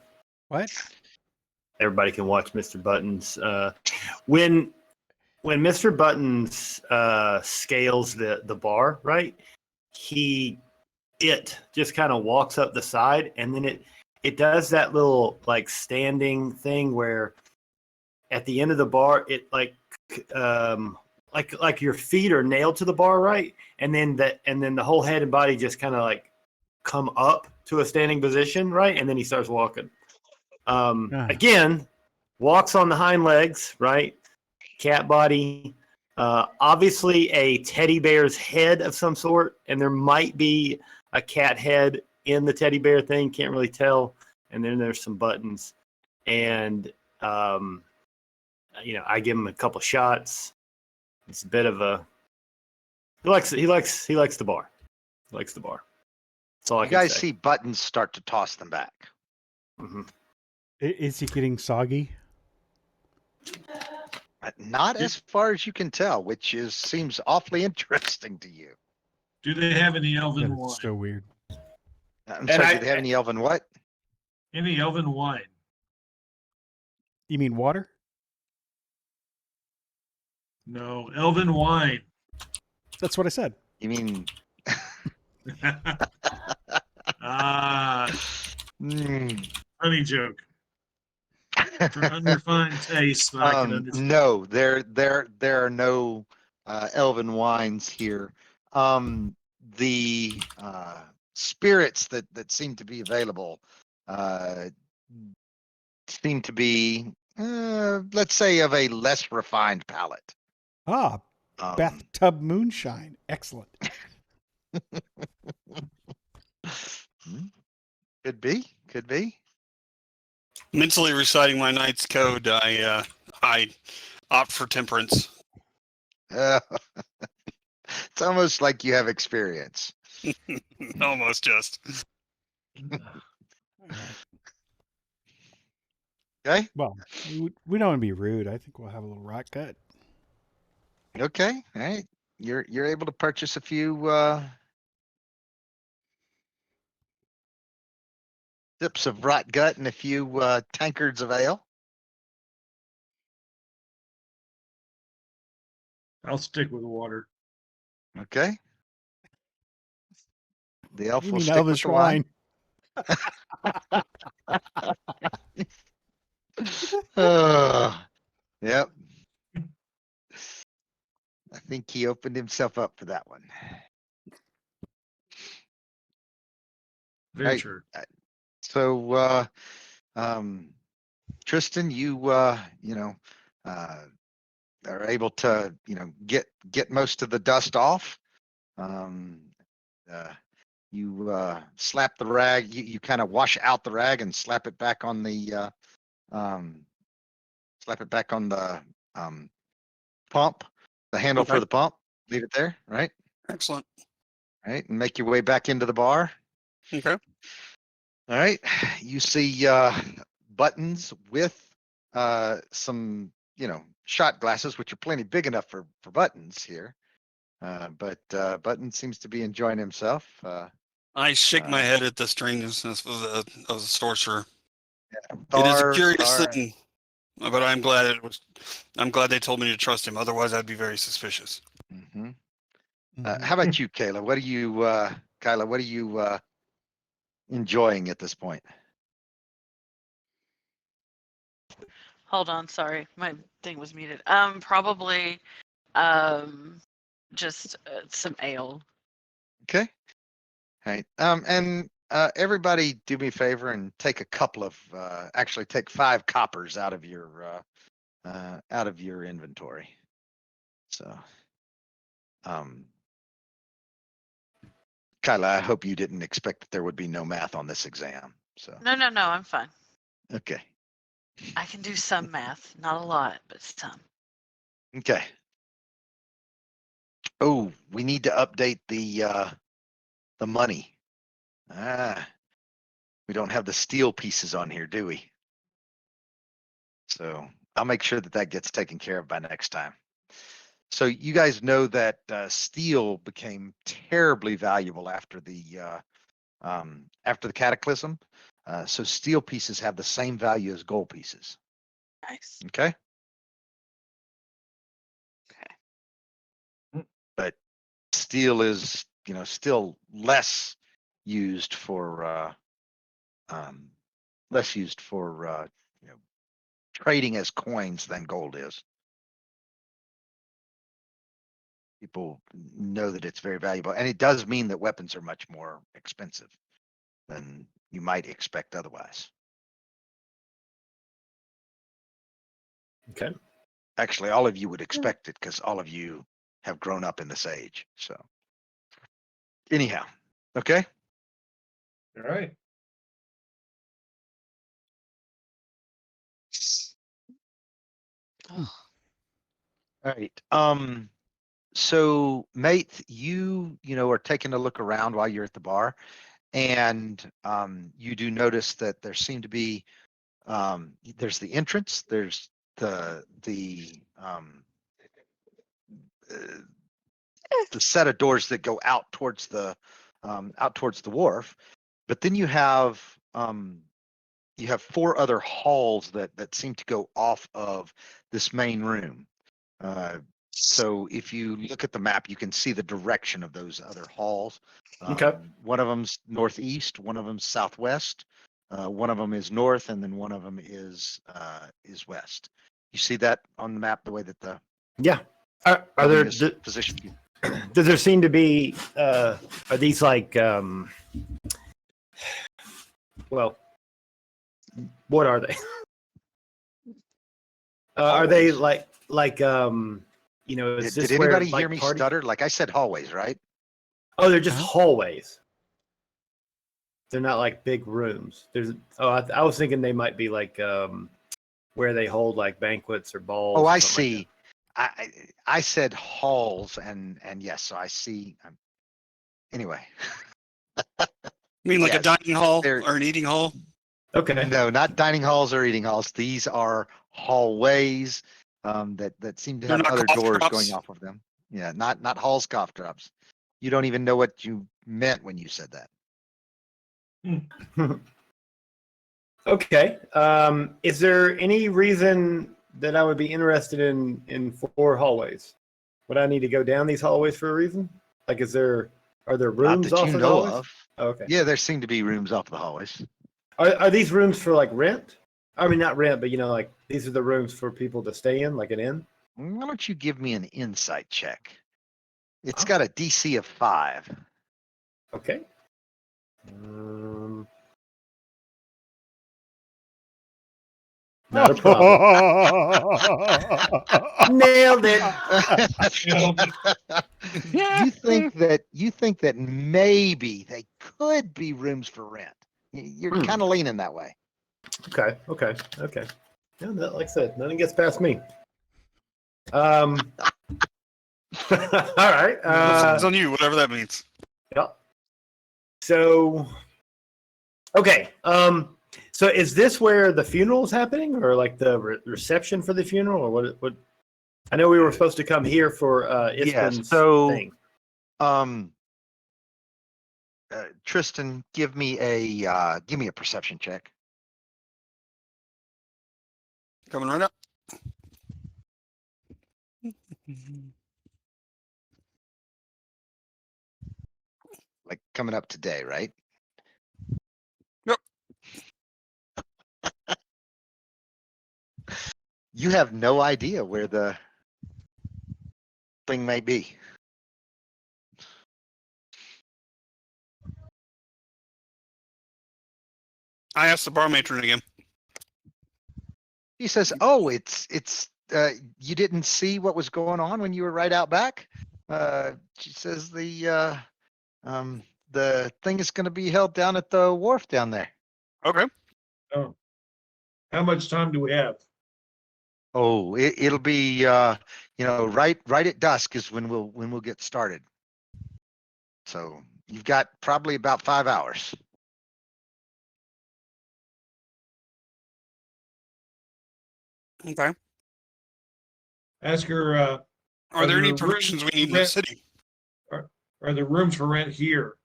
What? everybody can watch Mr. Buttons. When Mr. Buttons scales the bar, right? It just kind of walks up the side, and then it does that little like standing thing where at the end of the bar it like your feet are nailed to the bar, right? And then the whole head and body just kind of like come up to a standing position, right? And then he starts walking. Again, walks on the hind legs, right? Cat body, obviously a teddy bear's head of some sort, and there might be a cat head in the teddy bear thing. Can't really tell. And then there's some buttons, and I give him a couple shots. It's a bit of a he likes the bar. He likes the bar. That's all I You can guys say. see Buttons start to toss them back. Mhm. Is he getting soggy? Not as far as you can tell, which seems awfully interesting to you. Do they have any elven That wine? is so weird. I'm And sorry, I- do they have any elven what? Any elven wine? You mean water? No, elven wine. That's what I said. You mean Ah, mm, funny joke. For unrefined tastes, but I can understand. no, there are no elven wines here. The spirits that seem to be available uh, seem to be, let's say, of a less refined palate. Ah, Um, bathtub moonshine. Excellent. could be. Mentally reciting my knight's code, I opt for temperance. Uh, it's almost like you have experience. Almost just. All right. Okay. Well, we don't want to be rude. I think we'll have a little rock cut. Okay. All right. You're able to purchase a few sips of rot gut and a few tankards of ale. I'll stick with water. Okay. The elf You will mean stick with Elvish the wine. Yep. I think he opened himself up for that one. Very Right. true. So Tristan, you are able to, get most of the dust off. Um, you slap the rag, you kind of wash out the rag and slap it back on the um, pump, the handle for Okay. the pump. Leave it there, right? Excellent. Right, and make your way back into the bar. Okay. All right, you see Buttons with some, shot glasses, which are plenty big enough for Buttons here. But Buttons seems to be enjoying himself. I shake my Uh, head at the strangeness of the sorcerer. It is a Thar, curious Thar, thing, but I'm glad it was. I'm glad they told me to trust him. Otherwise, I'd be very suspicious. mhm. Mhm. How about you, Kayla? What are you, Kyla? What are you enjoying at this point? Hold on, sorry, my thing was muted. Probably just some ale. Okay. All right. And everybody do me a favor and take a couple of, actually take 5 coppers out of your inventory. So, um, Kyla, I hope you didn't expect that there would be no math on this exam. So, No, I'm fine. okay. I can do some math, not a lot, but some. Okay. Oh, we need to update the money. Ah, we don't have the steel pieces on here, do we? So I'll make sure that that gets taken care of by next time. So you guys know that steel became terribly valuable after the cataclysm. So steel pieces have the same value as gold pieces. Nice. Okay. Okay. But steel is, still less used for trading as coins than gold is. People know that it's very valuable, and it does mean that weapons are much more expensive than you might expect otherwise. Okay. Actually, all of you would expect it because all of you have grown up in this age. So anyhow, okay. All right. Hmm. All right. So mate, you are taking a look around while you're at the bar, and you do notice that there seem to be there's the entrance, there's uh, the set of doors that go out towards the wharf, but then you have 4 other halls that seem to go off of this main room. So if you look at the map, you can see the direction of those other halls. Okay. One of them's northeast, one of them's southwest, one of them is north, and then one of them is west. You see that on the map, the way that the Yeah. Are building there? is positioned? Does there seem to be? Are these like? Well, what are they? Are they Hallways. like you know? Is Did this where anybody hear like me party? stutter? Like I said, hallways, right? Oh, they're just Huh? hallways. They're not like big rooms. There's. Oh, I was thinking they might be like where they hold like banquets or balls. Oh, or I something like see. I said halls, and yes, so I see. Anyway, I mean, like a yes, dining hall they're or an eating hall. that. Okay. no, not dining halls or eating halls. These are hallways that seem to They're have not other cough doors going drops. off of them. Yeah, not halls, cough drops. You don't even know what you meant when you said that. Okay. Is there any reason that I would be interested in 4 hallways? Would I need to go down these hallways for a reason? Like, are there Not rooms that off you of the know hallways? of. Oh, okay. Yeah, there seem to be rooms off the hallways. Are these rooms for like rent? I mean, not rent, but you know, like these are the rooms for people to stay in, like an inn. Why don't you give me an insight check? It's Oh. got a DC of 5. Okay. Um, not a problem. Nailed it. You think that maybe they could be rooms for rent. You're Hmm. kind of leaning that way. Okay. Yeah, like I said, nothing gets past me. All right. It's on you, whatever that means. Yeah. So, okay. So is this where the funeral is happening, or like the reception for the funeral, or what? What? I know we were supposed to come here for Ispin's thing. Tristan, give me a perception check. Coming right up. Like coming up today, right? Yep. You have no idea where the thing may be. I asked the bar matron again. He says, "Oh, it's you didn't see what was going on when you were right out back." She says the thing is going to be held down at the wharf down there. Okay. Oh. How much time do we have? Oh, it'll be right at dusk is when we'll get started. So you've got probably about 5 hours. Okay. Ask her. Are there any there provisions we rooms need in for the rent? city? Are there rooms for rent here?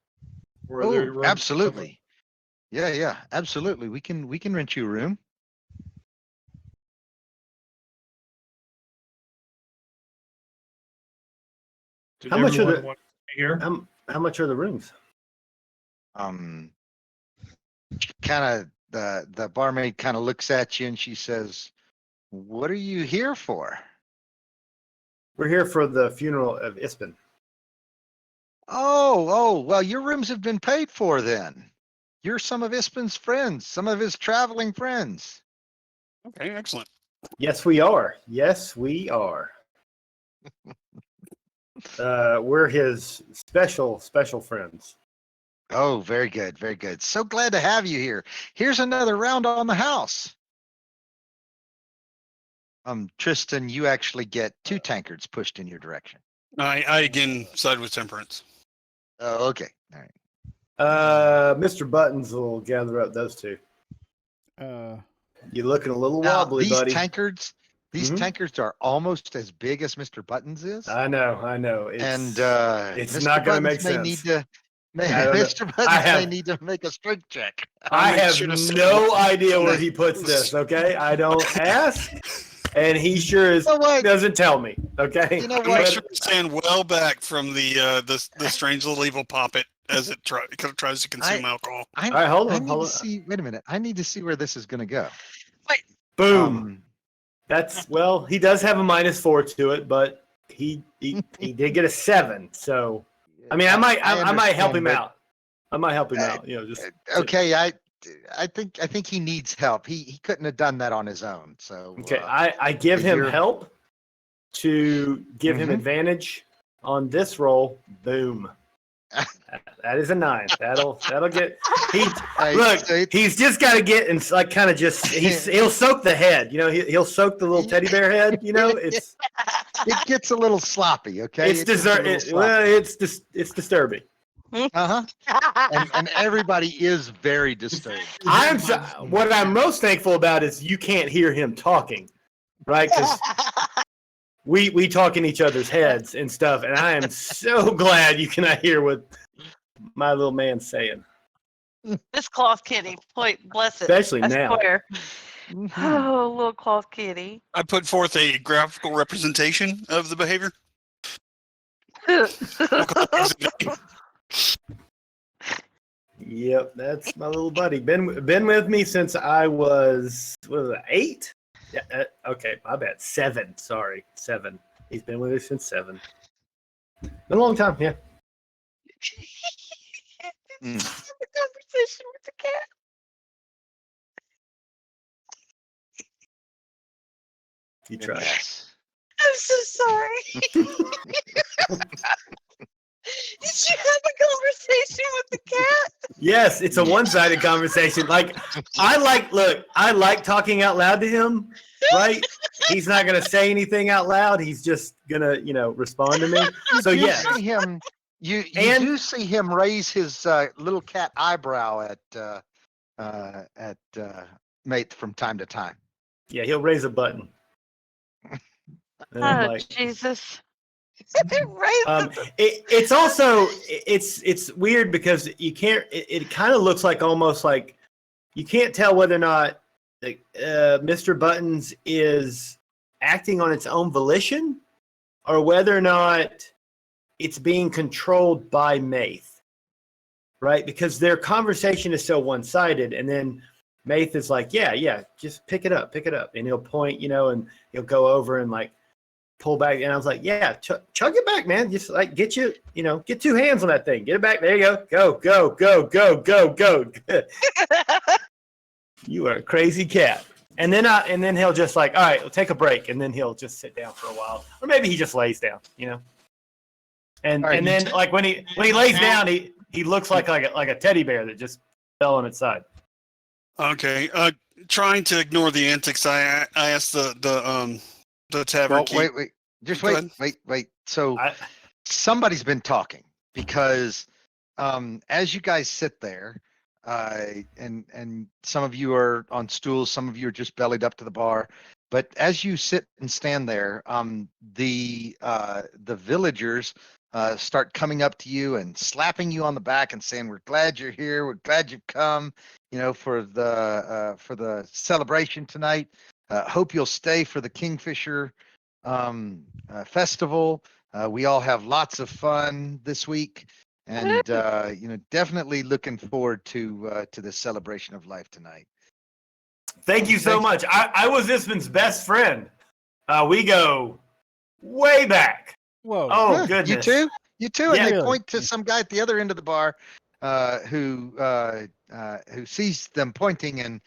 Or are there Oh, rooms absolutely. Yeah, absolutely. We can rent you a room. Did How much are everyone the- want to stay here? How much are the rooms? Kind of the barmaid kind of looks at you and she says, "What are you here for?" We're here for the funeral of Ispin. Oh, well, your rooms have been paid for then. You're some of Ispin's friends, some of his traveling friends. Okay, excellent. Yes, we are. Yes, we are. We're his special friends. Oh, very good, very good. So glad to have you here. Here's another round on the house. Tristan, you actually get 2 tankards pushed in your direction. I again side with temperance. Oh, okay. All right. Mr. Buttons will gather up those two. You're looking a little Now, wobbly, these buddy. tankards, Mhm. tankards are almost as big as Mr. Buttons is. I know. And it's Mr. not going to Buttons make may sense. need to I don't know. Mr. Buttons may need to make a strength check. I make have sure to say no what- idea where he puts this. Okay, I don't ask, and he sure as You know what? doesn't tell me. Okay, You know Make what? sure to stand well back from the strange little evil poppet as it tries to consume alcohol. I, All right, hold I on, need hold to on. see. Wait a minute. I need to see where this is going to go. Boom. That's he does have a -4 to it, but he did get a 7. So I mean, I might help understand, him but- out. I might help him out. Just Okay, I think he needs help. He couldn't have done that on his own. So okay. I give him you're- help to give him Mhm. advantage on this roll. Boom. That is a 9. That'll get. Look, so he's just got to get and like kind of just he'll soak the head. He'll soak the little teddy bear head. It's it gets a little sloppy. Okay, it's it's disturbing. and everybody is very disturbed. What I'm most thankful about is you can't hear him talking, right? Because we talk in each other's heads and stuff, and I am so glad you cannot hear what my little man's saying. This cloth kitty, bless it. Especially I now. swear. Mhm. Oh, little cloth kitty. I put forth a graphical representation of the behavior. Yep, that's my little buddy. Been with me since I was 8? Yeah, okay, my bad. 7. Sorry, 7. He's been with us since 7. Been a long time, yeah. Mm. Have a conversation with the cat. You try. Yes. I'm so sorry. Did you have a conversation with the cat? Yes, it's a one-sided conversation. Like I like talking out loud to him, right? He's not gonna say anything out loud. He's just gonna, respond to me. So You yeah, see him. You And- do see him raise his little cat eyebrow at Mate from time to time. yeah, he'll raise a button. And I'm Oh, like, Jesus. Right. it's also it's weird because you can't. It kind of looks like almost like you can't tell whether or not Mr. Buttons is acting on its own volition or whether or not it's being controlled by Maith, right? Because their conversation is so one-sided, and then Maith is like, yeah, just pick it up, and he'll point, and he'll go over and like pull back, and I was like, yeah, chug it back, man. Just like get 2 hands on that thing, get it back. There you go. You are a crazy cat. And then he'll just like, all right, we'll take a break, and then he'll just sit down for a while, or maybe he just lays down, And All right, and then like when he lays down, he looks like a teddy bear that just fell on its side. Okay. Trying to ignore the antics, I asked the tavern Well, keep. wait. Just Go wait. ahead. So somebody's been talking because as you guys sit there, and some of you are on stools, some of you are just bellied up to the bar. But as you sit and stand there, the villagers start coming up to you and slapping you on the back and saying, "We're glad you're here. We're glad you've come. For the celebration tonight. Hope you'll stay for the Kingfisher festival. We all have lots of fun this week, and definitely looking forward to this celebration of life tonight." Thank you so much. I was Isman's best friend. We go way back. Whoa. Oh, Yeah, goodness. You too, Yeah, and they really. point to some guy at the other end of the bar, who sees them pointing and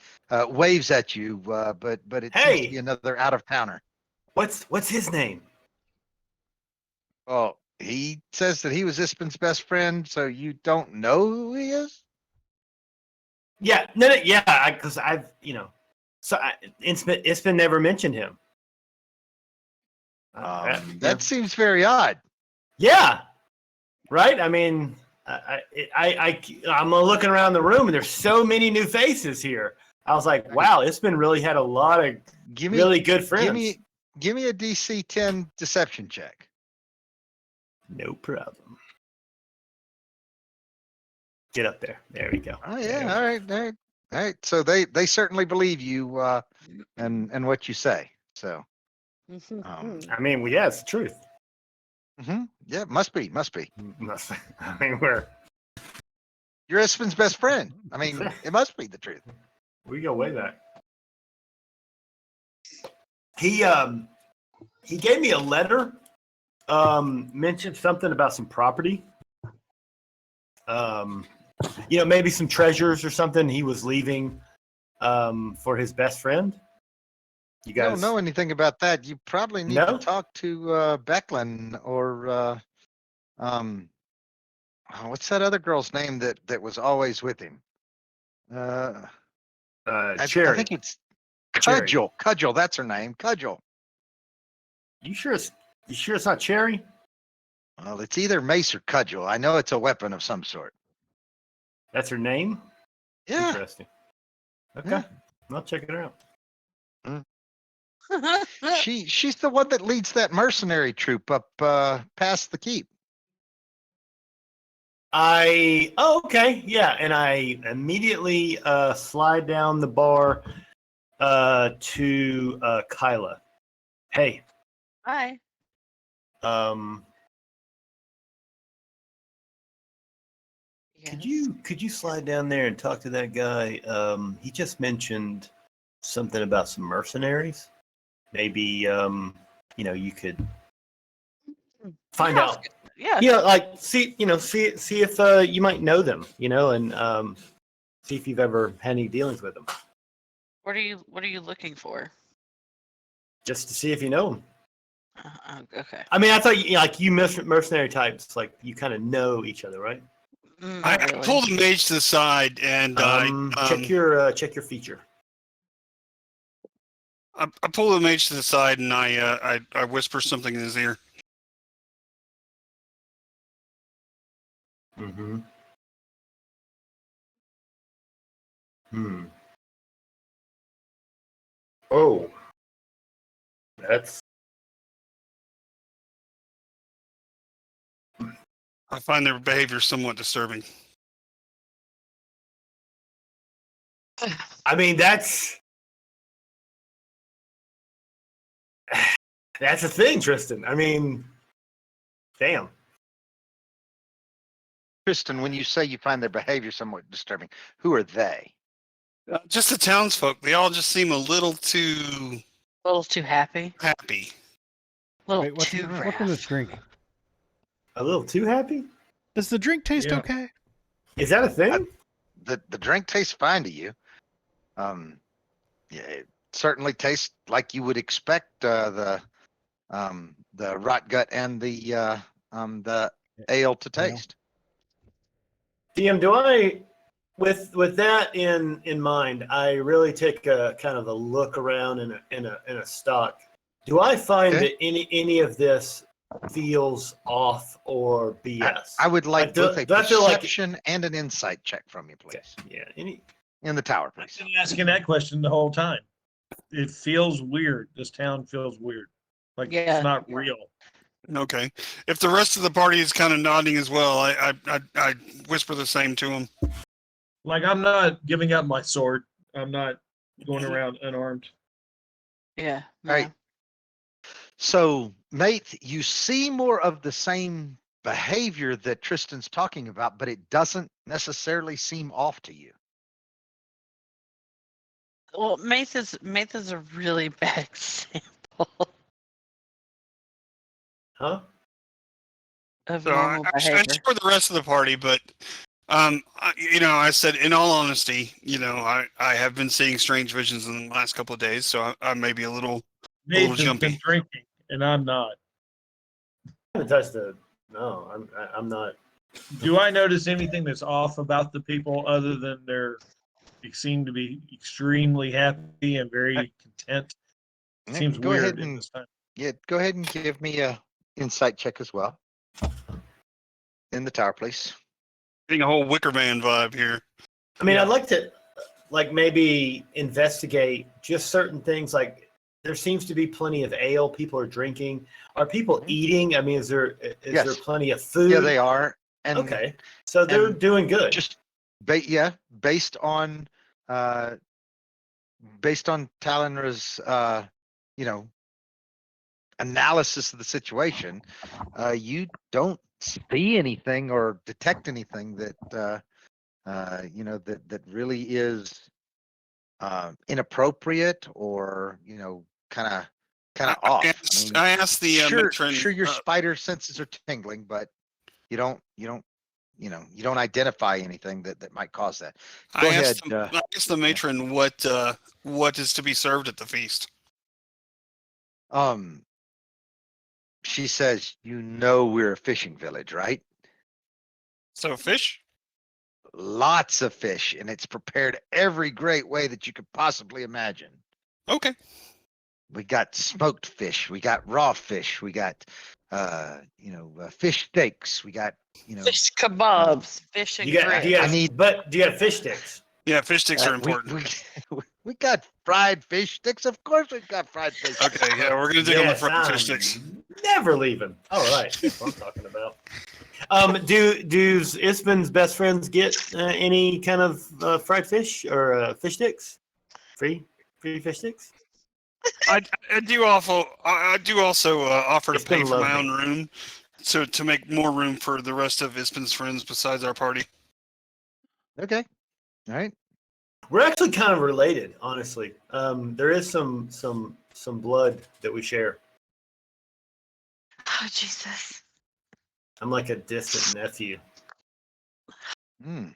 waves at you, but it seems Hey. to be another out of towner. What's his name? Well, he says that he was Ispin's best friend, so you don't know who he is? Yeah, no, yeah, because Isman never mentioned him. That seems very odd. Yeah, right. I mean, I'm looking around the room and there's so many new faces here. I was like, wow, it's been really had a lot of really good friends. Give me a DC 10 deception check. No problem. Get up there. There we go. Oh yeah, all right. So they certainly believe you and what you say. So I mean, well, yeah, it's the truth. yeah, must be. I mean, we're Your husband's best friend. I mean, it must be the truth. we go way back. He gave me a letter. Mentioned something about some property. Maybe some treasures or something he was leaving for his best friend. You guys don't know anything about that. You probably need to talk to Becklin or what's that other girl's name that was always with him? Cherry. I think it's Cudgel. Cudgel, that's her name. Cudgel. You sure it's not Cherry? Well, it's either mace or cudgel. I know it's a weapon of some sort. That's her name? Yeah. Interesting. Okay. Yeah. I'll check it out. She's the one that leads that mercenary troop up past the keep. Okay. Yeah. And I immediately slide down the bar to Kyla. Hey. Hi. Yes. Could you slide down there and talk to that guy? He just mentioned something about some mercenaries. Maybe you could find out. Yeah. See if you might know them, and see if you've ever had any dealings with them. What are you looking for? Just to see if you know them. Okay. I mean, I thought you mercenary types, like you kind of know each other, right? I pulled the mage to the side and check your feature. I pull the mage to the side and I whisper something in his ear. Mm-hmm. Oh, that's. I find their behavior somewhat disturbing. I mean, that's a thing, Tristan. I mean, damn. Tristan, when you say you find their behavior somewhat disturbing, who are they? Just the townsfolk. They all just seem a little too happy. Happy. What's what's in this drink? A little too happy? Does the drink taste okay? Is that a thing? The drink tastes fine to you. It certainly tastes like you would expect the rot gut and the ale to taste. DM, do I, with that in mind, I really take a kind of a look around in a stock. Do I find that any of this feels off or BS? I would like both a perception and an insight check from you, please. Yeah. In the tower, I've please. been asking that question the whole time. It feels weird. This town feels weird. Like it's not real. Okay. If the rest of the party is kind of nodding as well, I whisper the same to them. Like I'm not giving up my sword. I'm not going around unarmed. Yeah. All right. So, mate, you see more of the same behavior that Tristan's talking about, but it doesn't necessarily seem off to you. Well, Mace is a really bad example. Huh? Of So normal I behavior. for the rest of the party, but I said in all honesty, I have been seeing strange visions in the last couple of days, so I may be a little Nathan's jumpy. been drinking, and I'm not. I haven't touched it. No, I'm not. Do I notice anything that's off about the people other than they seem to be extremely happy and very content? Seems go weird ahead at and this time. go ahead and give me a insight check as well. In the tower, please. Getting a whole Wicker Man vibe here. I mean, Yeah. I'd like to, maybe investigate just certain things. Like, there seems to be plenty of ale people are drinking. Are people eating? I mean, is there Yes. plenty of food? Yeah, they are. And Okay, so they're and doing good. just based on Talinra's you know, analysis of the situation, you don't see anything or detect anything that you know, that really is inappropriate or, you know, kind of off. I mean, I asked the matron. sure your spider senses are tingling, but you don't identify anything that might cause that. Go I ahead. asked the matron what is to be served at the feast. She says, you know, we're a fishing village, right? So fish. Lots of fish, and it's prepared every great way that you could possibly imagine. Okay. We got smoked fish, we got raw fish, we got fish steaks, we got, you know, Fish kebabs, fish and Do you grits. have fish sticks? Yeah, fish sticks are we, important. we got fried fish sticks. Of course we've got fried fish sticks. Okay, yeah, we're gonna dig on the Yes, fried I'm fish sticks. never leaving. All right, that's what I'm talking about. Do Ispen's best friends get any kind of fried fish or fish sticks? Free fish sticks? I do also offer to It's pay been for my lovely. own room, so to make more room for the rest of Ispen's friends besides our party. Okay. All right. We're actually kind of related, honestly. There is some blood that we share. Oh, Jesus. I'm like a distant nephew. Hmm.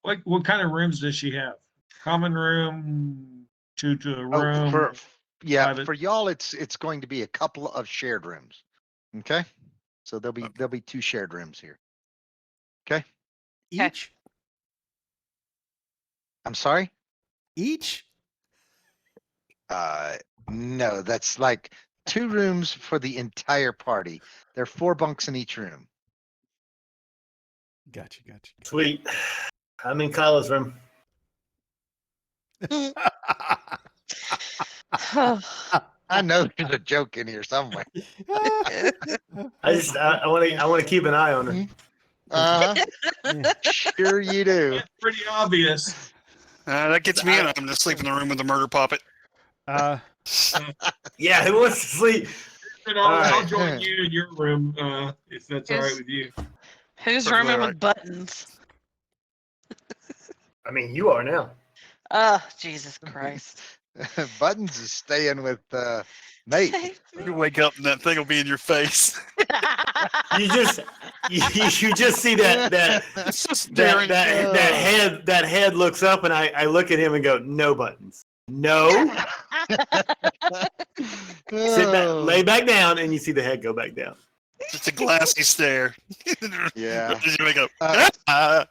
What kind of rooms does she have? Common room, two to a Oh, room. for private? y'all, it's going to be a couple of shared rooms. Okay. So there'll be 2 shared rooms here. Okay. Each? I'm sorry. Each? No, that's like 2 rooms for the entire party. There are 4 bunks in each room. Gotcha. Sweet. I'm in Kyla's room. I know there's a joke in here somewhere. I want to keep an eye on her. Uh-huh. Sure you do. It's pretty obvious. That gets me in. I'm gonna sleep in the room with the murder puppet. Yeah, who wants to sleep? And All I'll right. join you in your room if that's all right with you. Who's Perfectly rooming right. with buttons? I mean, you are now. Oh, Jesus Christ. Buttons is staying with mate. Save You wake up and that thing will be in your face. You just you just see that It's just staring. that head looks up, and I look at him and go, no buttons. No. Sit back, lay back down, and you see the head go back down. Just a glassy stare. Yeah. As you wake up.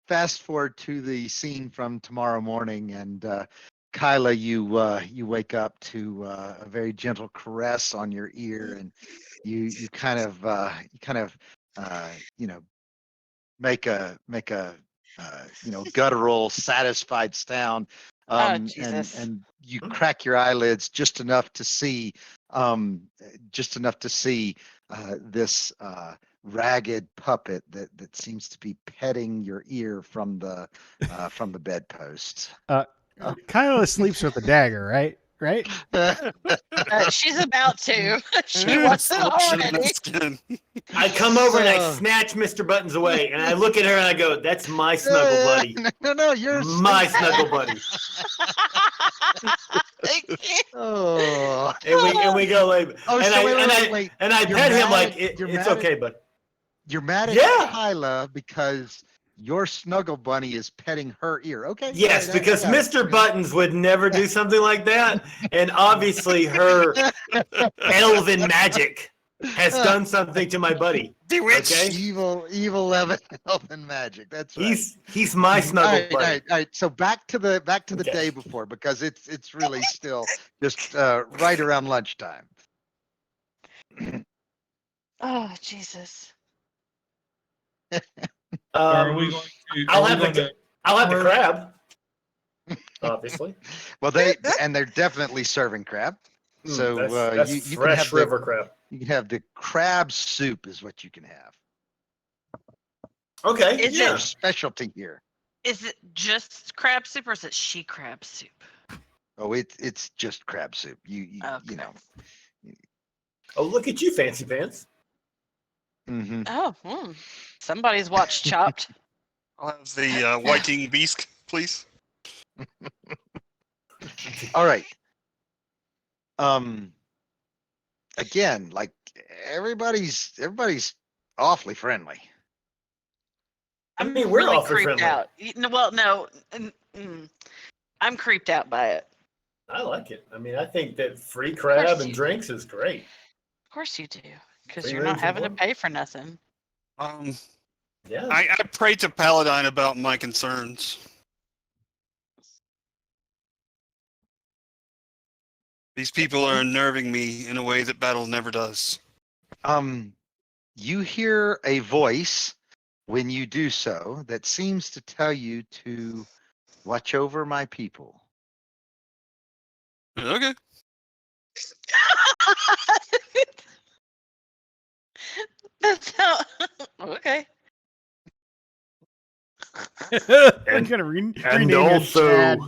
Fast forward to the scene from tomorrow morning, and Kyla, you wake up to a very gentle caress on your ear, and you kind of you know, make a guttural satisfied sound, Jesus. and you crack your eyelids just enough to see this ragged puppet that seems to be petting your ear from the bedpost. Kyla sleeps with a dagger, right? Right? She's about to. She wants to already. Skin. I come over and I snatch Mr. Buttons away, and I look at her and I go, "That's my snuggle buddy, No, you're my snuggle buddy." Oh. And we go like, Oh, and so I wait. and I You're pet him mad like at- you're it's mad at- okay, bud. You're mad at Yeah. Kyla because your snuggle bunny is petting her ear. Okay. Yes, all right, because I got it. Mr. Buttons would never do something like that, and obviously her elven magic has done something to my buddy. Bewitched. Okay. Evil elven magic. That's right. He's my snuggle buddy. All right. So back to the Okay. day before, because it's really still just right around lunchtime. Oh, Jesus. Or are we going to? I'll are we have going the to I'll have the commercial? crab. Obviously. Well, they're definitely serving crab. So That's you can fresh have river crab. the crab soup is what you can have. Okay. Is Their yeah. specialty here. Is it just crab soup or is it she crab soup? Oh, it's just crab soup. You Okay. know. Oh, look at you, fancy pants. Hmm. Oh, somebody's watched Chopped. I'll have the Whiting Beast, please. All right. Again, like everybody's awfully friendly. I I'm mean, we're really awfully creeped friendly. out. Well, no, I'm creeped out by it. I like it. I mean, I think that free crab and you drinks is great. Of course you do, because Free you're rooms not and having to board. pay for nothing. Yeah. I prayed to Paladine about my concerns. These people are unnerving me in a way that battle never does. You hear a voice when you do so that seems to tell you to watch over my people. Okay. That's how. Okay. I'm gonna rename And him also Chad.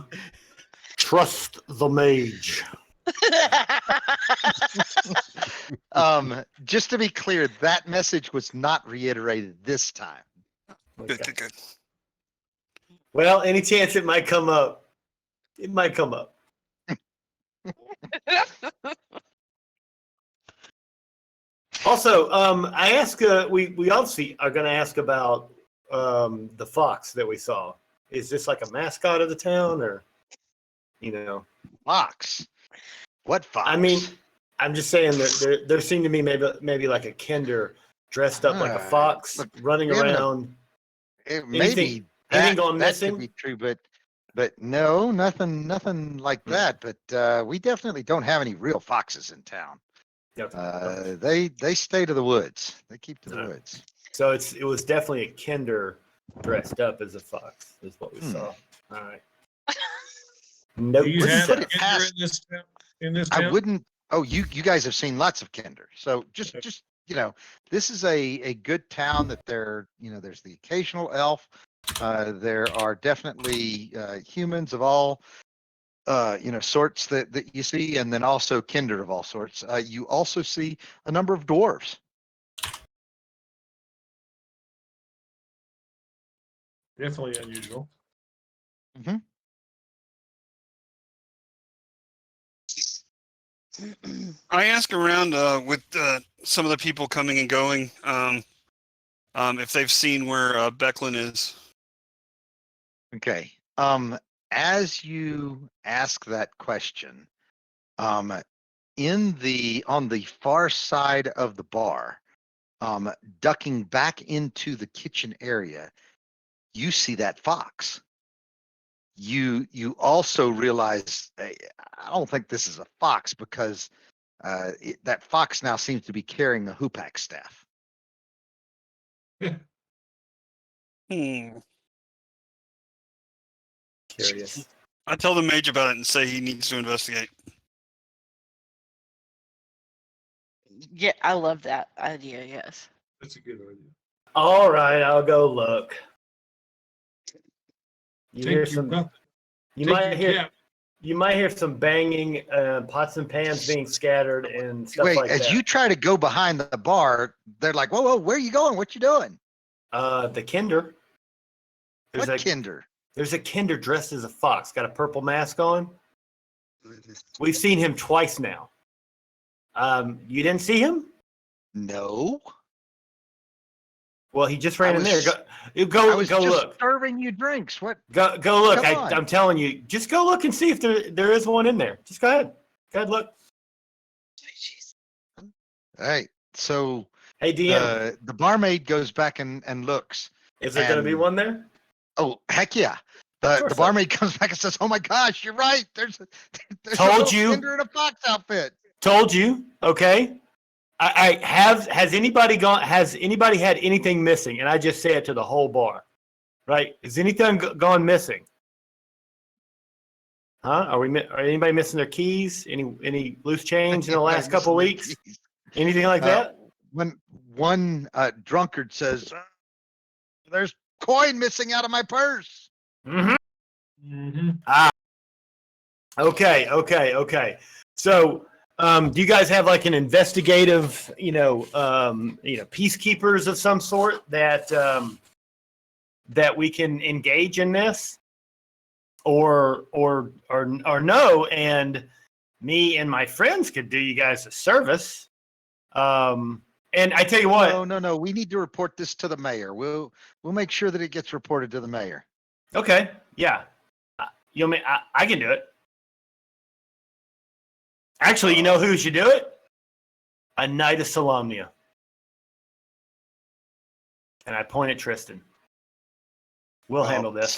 trust the mage. Just to be clear, that message was not reiterated this time. Good, good, good. Well, any chance it might come up. It might come up. Also, I ask. We obviously are going to ask about the fox that we saw. Is this like a mascot of the town, or Fox. What fox? I mean, I'm just saying that there seemed to be maybe like a kinder dressed up like a fox look, running we haven't- around. Maybe anything that, gone that missing? could be true, but no, nothing like that. But we definitely don't have any real foxes in town. They stay to the woods. They keep to the woods. So it was definitely a kinder dressed up as a fox, is what we saw. All right. Nope. Do you Wouldn't have put Kinder it past- in this town? I wouldn't. Oh, you guys have seen lots of kinder. So just this is a good town that there's the occasional elf. There are definitely humans of all sorts that you see, and then also kinder of all sorts. You also see a number of dwarves. Definitely unusual. I ask around with some of the people coming and going if they've seen where Becklin is. Okay. As you ask that question, on the far side of the bar, ducking back into the kitchen area, you see that fox. You also realize I don't think this is a fox because that fox now seems to be carrying a hoopak staff. Curious. I tell the mage about it and say he needs to investigate. Yeah, I love that idea. Yes. That's a good idea. All right, I'll go look. You Take hear your some. weapon. You Take might your hear. cap. You might hear some banging, pots and pans being scattered, and stuff Wait, like as that. you try to go behind the bar, they're like, "Whoa, where are you going? What you doing?" The kinder. What kinder? There's a kinder dressed as a fox, got a purple mask on. We've seen him twice now. You didn't see him? No. Well, he just ran I in there. was- Go I was go just look. serving you drinks. What? Go look. Come on. I'm telling you, just go look and see if there is one in there. Just go ahead. Go ahead, look. All right. So Hey, DM, the barmaid goes back and looks. is there going to be and- one there? Oh, heck yeah. Of The course barmaid comes back and says, "Oh my gosh, you're right. There's a Told little you. kinder in a fox outfit." Told you. Okay. Has anybody had anything missing? And I just say it to the whole bar, right? Has anything gone missing? Huh? Are anybody missing their keys? Any loose change in the Anybody last couple of missing their weeks? keys? Anything like that? When one drunkard says, "There's coin missing out of my purse." Mm-hmm. Mm-hmm. Okay. So, do you guys have like an investigative, peacekeepers of some sort that we can engage in this, or no? And me and my friends could do you guys a service. And I tell you what. No. We need to report this to the mayor. We'll make sure that it gets reported to the mayor. Okay. Yeah. I can do it. Actually, you know who should do it? A Night of Solemnia. And I point at Tristan. We'll handle this.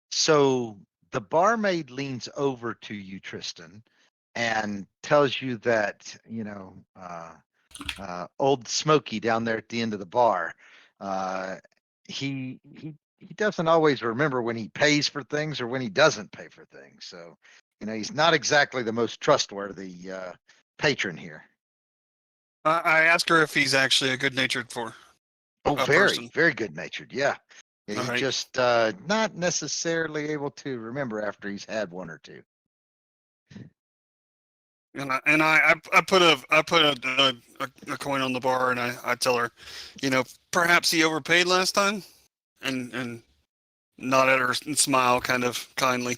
So the barmaid leans over to you, Tristan, and tells you that, old Smokey down there at the end of the bar, he doesn't always remember when he pays for things or when he doesn't pay for things. So, he's not exactly the most trustworthy patron here. I asked her if he's actually a good-natured Oh, a very, person. very good natured. Yeah. He's All right. just not necessarily able to remember after he's had one or two. And I put a coin on the bar, and I tell her, perhaps he overpaid last time, and nod at her and smile kind of kindly.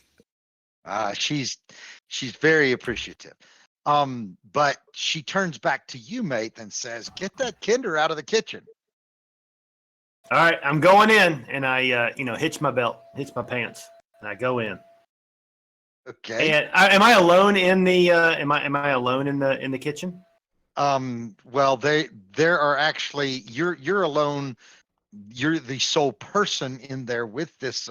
She's very appreciative. But she turns back to you, mate, and says, "Get that Kinder out of the kitchen." All right, I'm going in, and I, hitch my belt, hitch my pants, and I go in. Okay. And am I alone in the? Am I alone in the kitchen? Well, there are actually you're alone. You're the sole person in there with this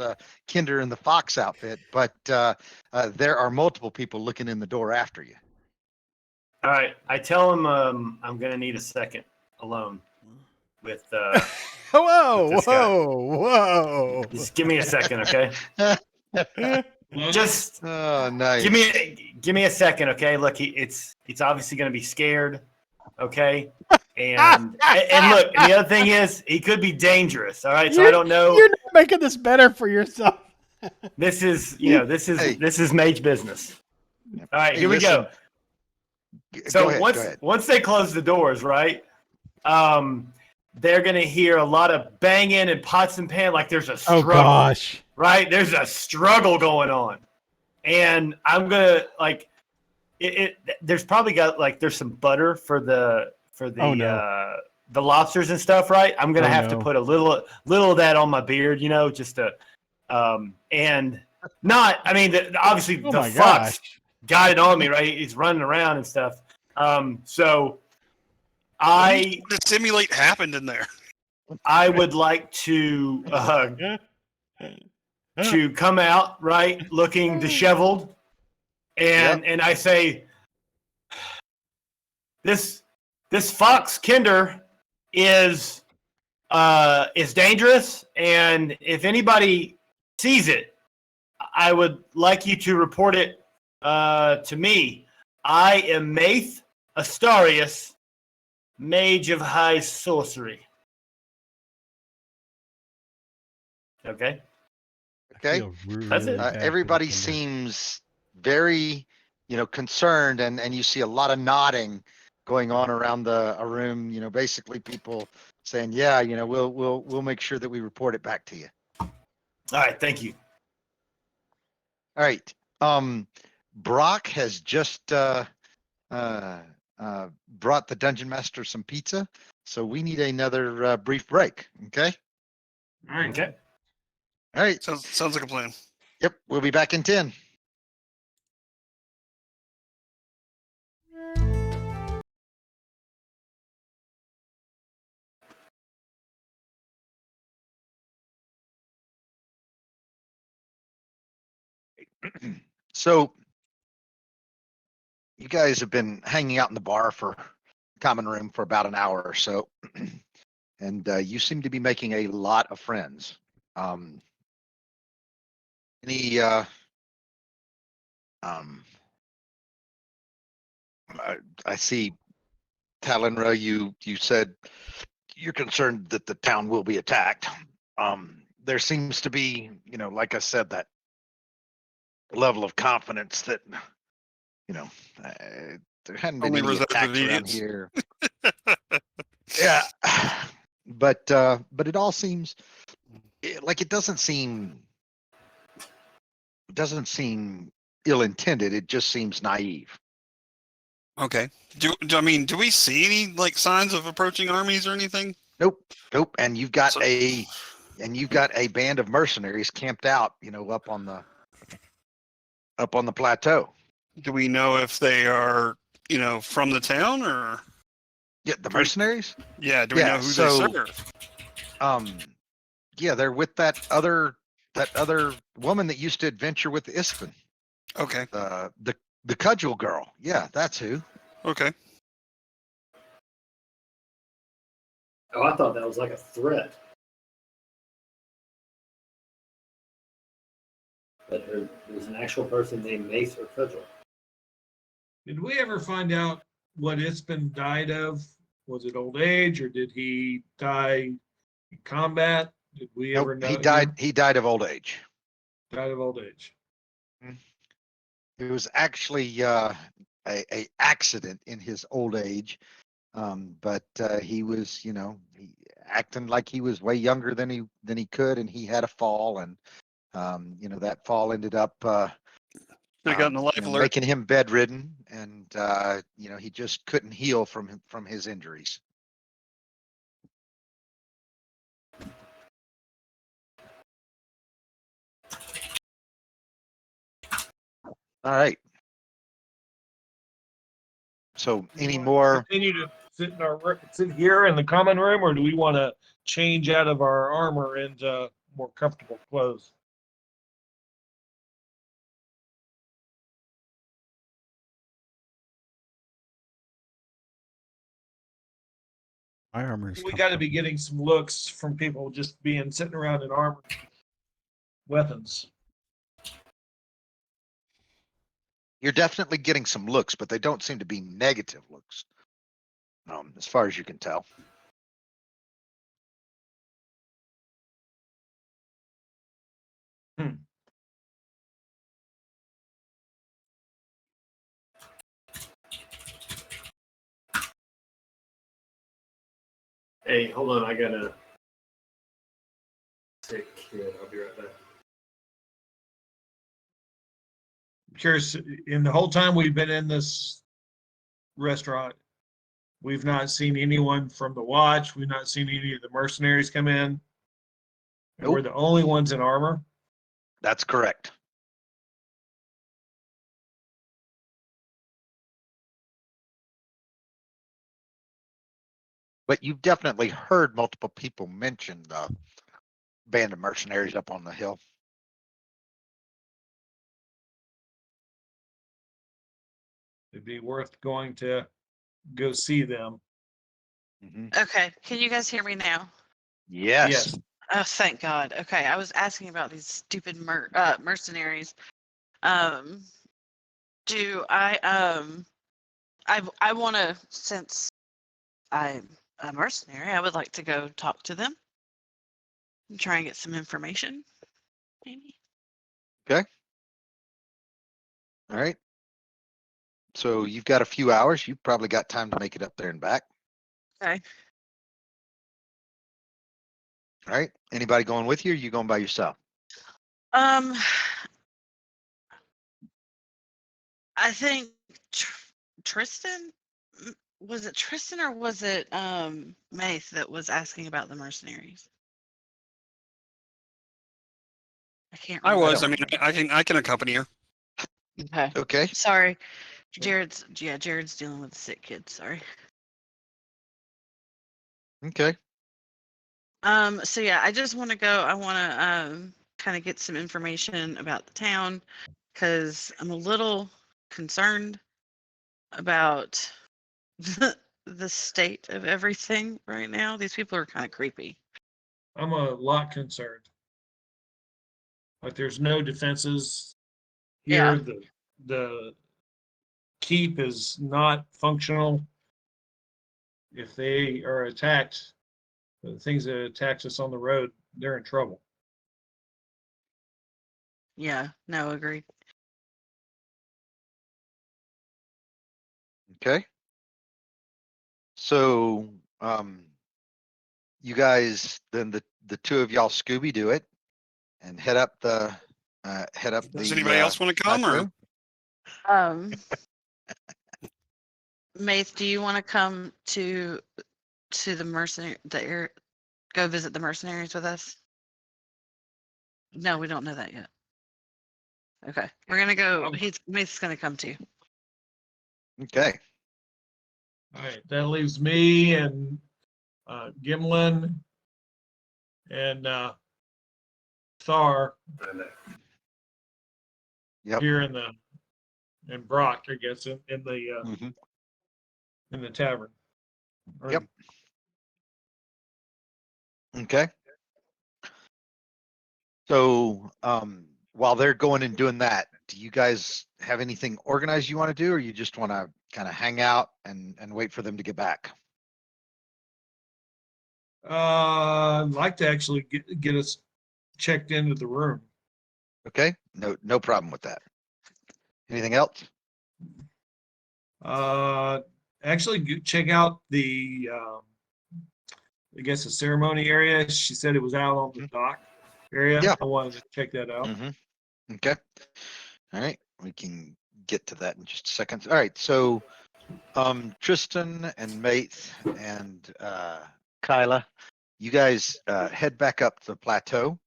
Kinder in the Fox outfit, but there are multiple people looking in the door after you. All right, I tell him I'm gonna need a second alone with. Whoa! Just give me a second, okay? Just Oh, nice. give me a second, okay? Look, it's obviously gonna be scared, okay? And look, and the other thing is he could be dangerous. All right, so I don't know. You're not making this better for yourself. This is mage business. All right, here we go. So Go ahead. once they close the doors, right? They're gonna hear a lot of banging and pots and pans, like there's a struggle. Oh gosh! Right? There's a struggle going on, and I'm gonna like it. There's probably there's some butter for the lobsters and stuff, right? I'm gonna have to put a little of that on my beard, just to and not. I mean, obviously the fox got it on me, right? He's running around and stuff. So The simulate happened in there. I would like to come out, right, looking disheveled, and I say, this fox Kinder is dangerous, and if anybody sees it, I would like you to report it to me. I am Maith Astarius, Mage of High Sorcery. Okay. That's it. Everybody seems very, concerned, and you see a lot of nodding going on around a room. Basically people saying, "Yeah, we'll make sure that we report it back to you." All right, thank you. All right. Brock has just brought the dungeon master some pizza, so we need another brief break. Okay. All right. Okay. All right. Sounds like a plan. Yep. We'll be back in 10. So you guys have been hanging out in the bar for common room for about an hour or so, and you seem to be making a lot of friends. Any I see, Talinra, you said you're concerned that the town will be attacked. There seems to be, like I said, that level of confidence that, uh, there hadn't been Only any reserved attacks with around idiots. here. Yeah, but it all seems like it doesn't seem ill-intended. It just seems naive. Okay. Do we see any like signs of approaching armies or anything? Nope. And you've got So- a band of mercenaries camped out, up on the plateau. Do we know if they are, from the town or? Yeah, the Do we- mercenaries. Yeah. Do we know who they serve? Yeah, they're with that other woman that used to adventure with Ispen, Okay. the cudgel girl. Yeah, that's who. Okay. Oh, I thought that was like a threat. But there's an actual person named Mace or Cudgel. Did we ever find out what Ispen died of? Was it old age, or did he die in combat? Did we ever Nope, know? he died. He died of old age. Died of old age. It was actually a accident in his old age, but he was, acting like he was way younger than he could, and he had a fall, and that fall ended up They got in the life alert. making him bedridden, and he just couldn't heal from his injuries. All right. So any more? Continue to sit here in the common room, or do we want to change out of our armor into more comfortable clothes? My armor is We got to be getting some looks from people just sitting around in armor, weapons. You're definitely getting some looks, but they don't seem to be negative looks, as far as you can tell. Hey, hold on. I gotta take kid. I'll be right back. Curious, in the whole time we've been in this restaurant, we've not seen anyone from the watch. We've not seen any of the mercenaries come in. And we're the only ones in armor. That's correct. But you've definitely heard multiple people mention the band of mercenaries up on the hill. It'd be worth going to go see them. Okay, can you guys hear me now? Yes. Oh, thank God. Okay, I was asking about these stupid mercenaries. Do I want to, since I'm a mercenary, I would like to go talk to them and try and get some information, maybe. Okay. All right. So you've got a few hours. You've probably got time to make it up there and back. Okay. All right. Anybody going with you, or you going by yourself? I think Tristan, was it Tristan or was it Mace that was asking about the mercenaries? I can't I remember. was. I mean, I can accompany her. Okay. Okay. Sorry. Jared's dealing with a sick kid. Sorry. Okay. So yeah, I just want to go. I want to kind of get some information about the town because I'm a little concerned about the state of everything right now? These people are kind of creepy. I'm a lot concerned. Like there's no defenses here. Yeah. The keep is not functional. If they are attacked, the things that attacked us on the road, they're in trouble. Yeah. No, agreed. Okay. So, you guys, then the two of y'all Scooby do it and head up the Does anybody else want to come, or plateau. Mace, do you want to come to the mercenary go visit the mercenaries with us? No, we don't know that yet. Okay. We're gonna go. Mace is gonna come too. Okay. All right, that leaves me and Gimlin and Thar Yep. here and Brock, I guess, in Mhm. the tavern. Yep. Okay. So, while they're going and doing that, do you guys have anything organized you want to do, or you just want to kind of hang out and wait for them to get back? I'd like to actually get us checked into the room. Okay. No problem with that. Anything else? Actually check out the I guess the ceremony area. She said it was out on the dock area. Yeah. I wanted to check that out. Okay. All right. We can get to that in just a second. All right. So, Tristan and Maith and Kyla, you guys head back up the plateau,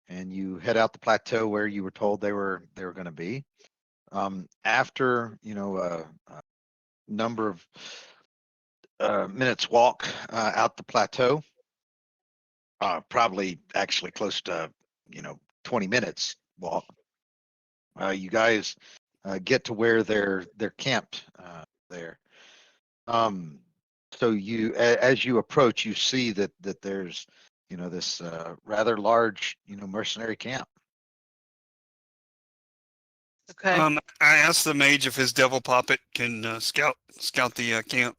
and you head out the plateau where you were told they were going to be. After a number of minutes walk out the plateau, probably actually close to 20 minutes walk, you guys get to where they're camped there. So as you approach, you see that there's this rather large mercenary camp. Okay. I asked the mage if his devil puppet can scout the camp.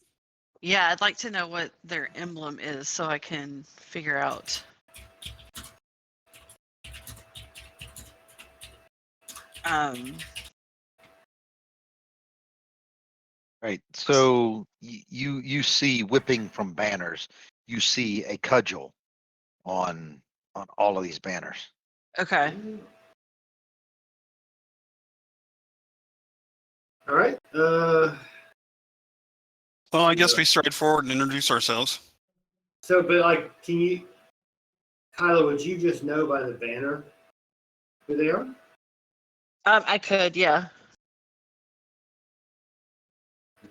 Yeah, I'd like to know what their emblem is so I can figure out. Right. So you see whipping from banners. You see a cudgel on all of these banners. Okay. All right. Well, I guess we stride forward and introduce ourselves. So, but like, can you, Kyla, would you just know by the banner who they are? I could, yeah.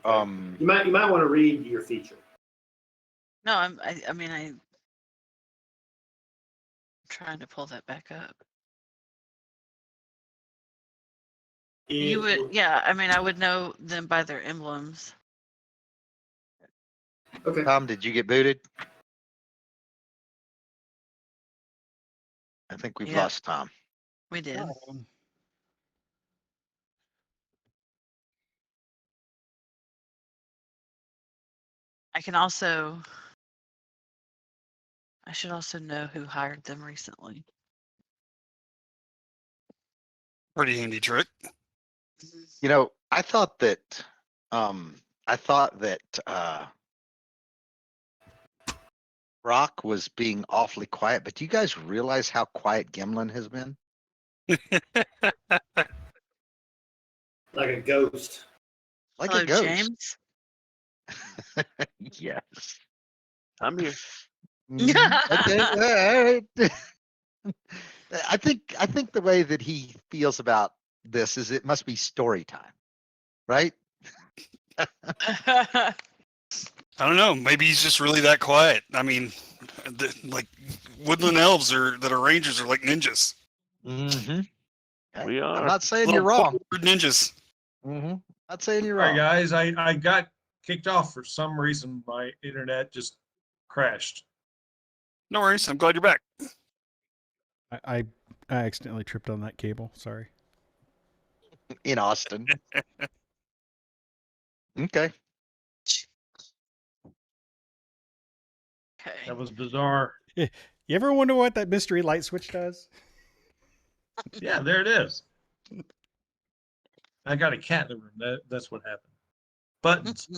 You might want to read your feature. No, I'm trying to pull that back up. You would, yeah. I mean, I would know them by their emblems. Okay. Tom, did you get booted? I think we've Yeah. lost Tom. We did. I should also know who hired them recently. Pretty handy trick. I thought that Brock was being awfully quiet, but do you guys realize how quiet Gimlin has been? Like a ghost. Like Hello, a ghost. James. Yes. I'm here. Okay. All right. I think the way that he feels about this is it must be story time, right? I don't know. Maybe he's just really that quiet. I mean, like woodland elves that are rangers are like ninjas. Mm-hmm. We are. I'm not saying you're wrong. Ninjas. Mm-hmm. Not saying you're All right, wrong. guys, I got kicked off for some reason. My internet just crashed. No worries. I'm glad you're back. I accidentally tripped on that cable. Sorry. In Austin. Okay. Okay. That was bizarre. You ever wonder what that mystery light switch does? Yeah, there it is. I got a cat in the room. That's what happened. Buttons.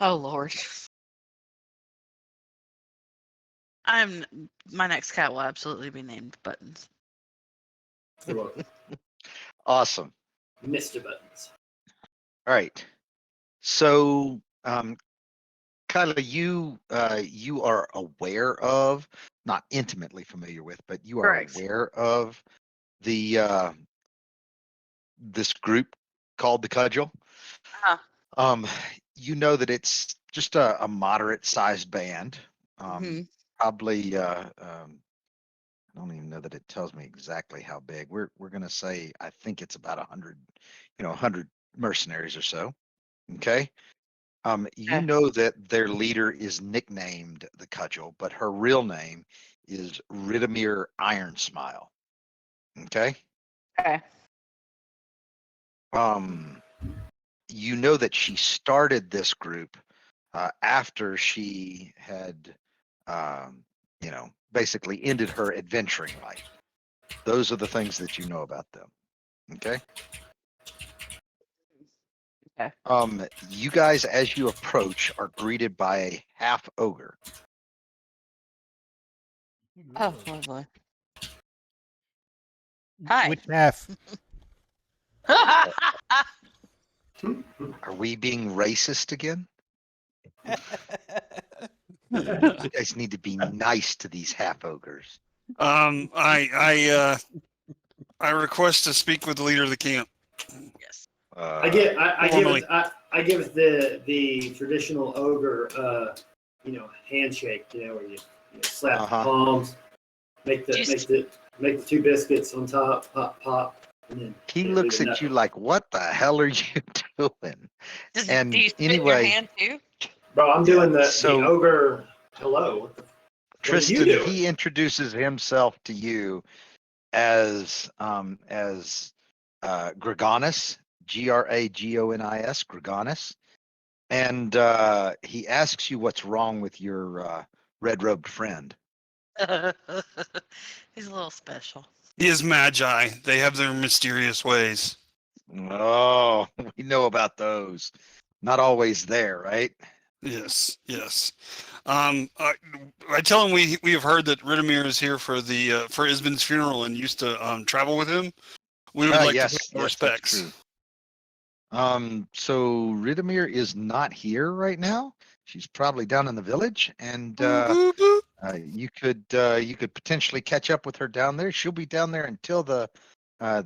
Oh Lord. My next cat will absolutely be named Buttons. You're welcome. Awesome. Mr. Buttons. All right. So, Kyla, you are aware of, not intimately familiar with, but you are Correct. aware of the this group called the Cudgel. Uh-huh. You know that it's just a moderate sized band. Mhm. Probably I don't even know that it tells me exactly how big. We're gonna say I think it's about 100, 100 mercenaries or so. Okay. You Okay. know that their leader is nicknamed the Cudgel, but her real name is Ridamir Ironsmile. Okay. Okay. You know that she started this group after she had, basically ended her adventuring life. Those are the things that you know about them. Okay. Okay. You guys, as you approach, are greeted by a half ogre. Oh, lovely. Hi. Which half? Are we being racist again? You guys need to be nice to these half ogres. I request to speak with the leader of the camp. Yes. I give formally. I give the traditional ogre handshake, where you slap Uh-huh. the palms, make the Just- make the two biscuits on top, pop pop, and then He leave looks the at you knuckle. like, "What the hell are you doing?" do And you spit in your anyway, hand too? Bro, I'm Yeah, doing the so- ogre hello. What are you Tristan, doing? he introduces himself to you as Gregonis, Gragonis, Gregonis, and he asks you what's wrong with your red-robed friend. He's a little special. He is magi. They have their mysterious ways. Oh, we know about those. Not always there, right? Yes, yes. I tell him we have heard that Ridamir is here for the for Isbin's funeral and used to travel with him. We would like Yes, to pay our yes, that's respects. true. So Ridamir is not here right now. She's probably down in the village, and Boop, boop, boop. you could potentially catch up with her down there. She'll be down there until the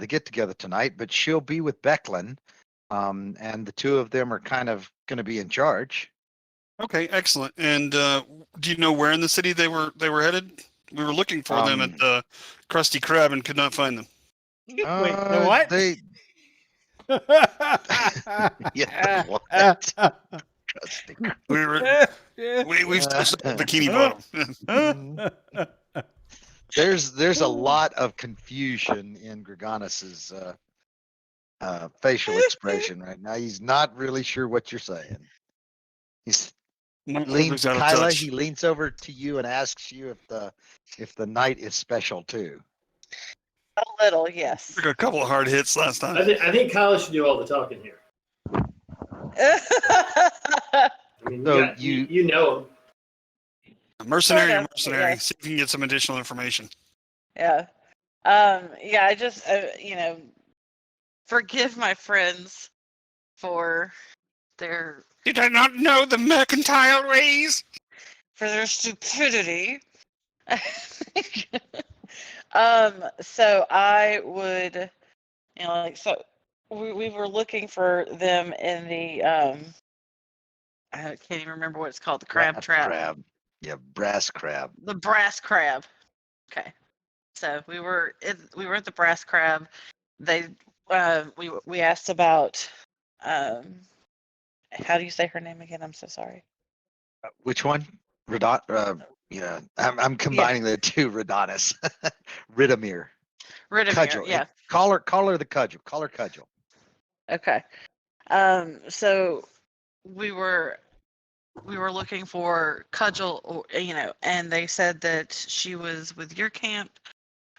get together tonight, but she'll be with Becklin, and the two of them are kind of going to be in charge. Okay, excellent. And do you know where in the city they were headed? We were looking for them at the Krusty Krab and could not find them. Wait, the what? They yeah, what? Trusty Krab. We were we've still sold Bikini Bottom. There's a lot of confusion in Gregonis's facial expression right now. He's not really sure what you're saying. He's My ogre's out of Kyla, touch. he leans over to you and asks you if the night is special too. A little, yes. Took a couple of hard hits last time. I think Kyle should do all the talking here. I mean, So you know him. A mercenary, Sort a of, mercenary. yeah. See if you can get some additional information. Yeah. Yeah, I just, forgive my friends for their Did I not know the mercantile ways? stupidity. So I would, so we were looking for them in the, I can't even remember what it's called, the crab trap. Crab. Yeah, brass crab. The brass crab. Okay. So we were at the brass crab. They we asked about How do you say her name again? I'm so sorry. Which one? Radon. Yeah, I'm combining the two. Radonis. Ridomir. Ridimir. Cudgel. Yeah. Call her the cudgel. Call her cudgel. Okay. So we were looking for Cudgel, and they said that she was with your camp.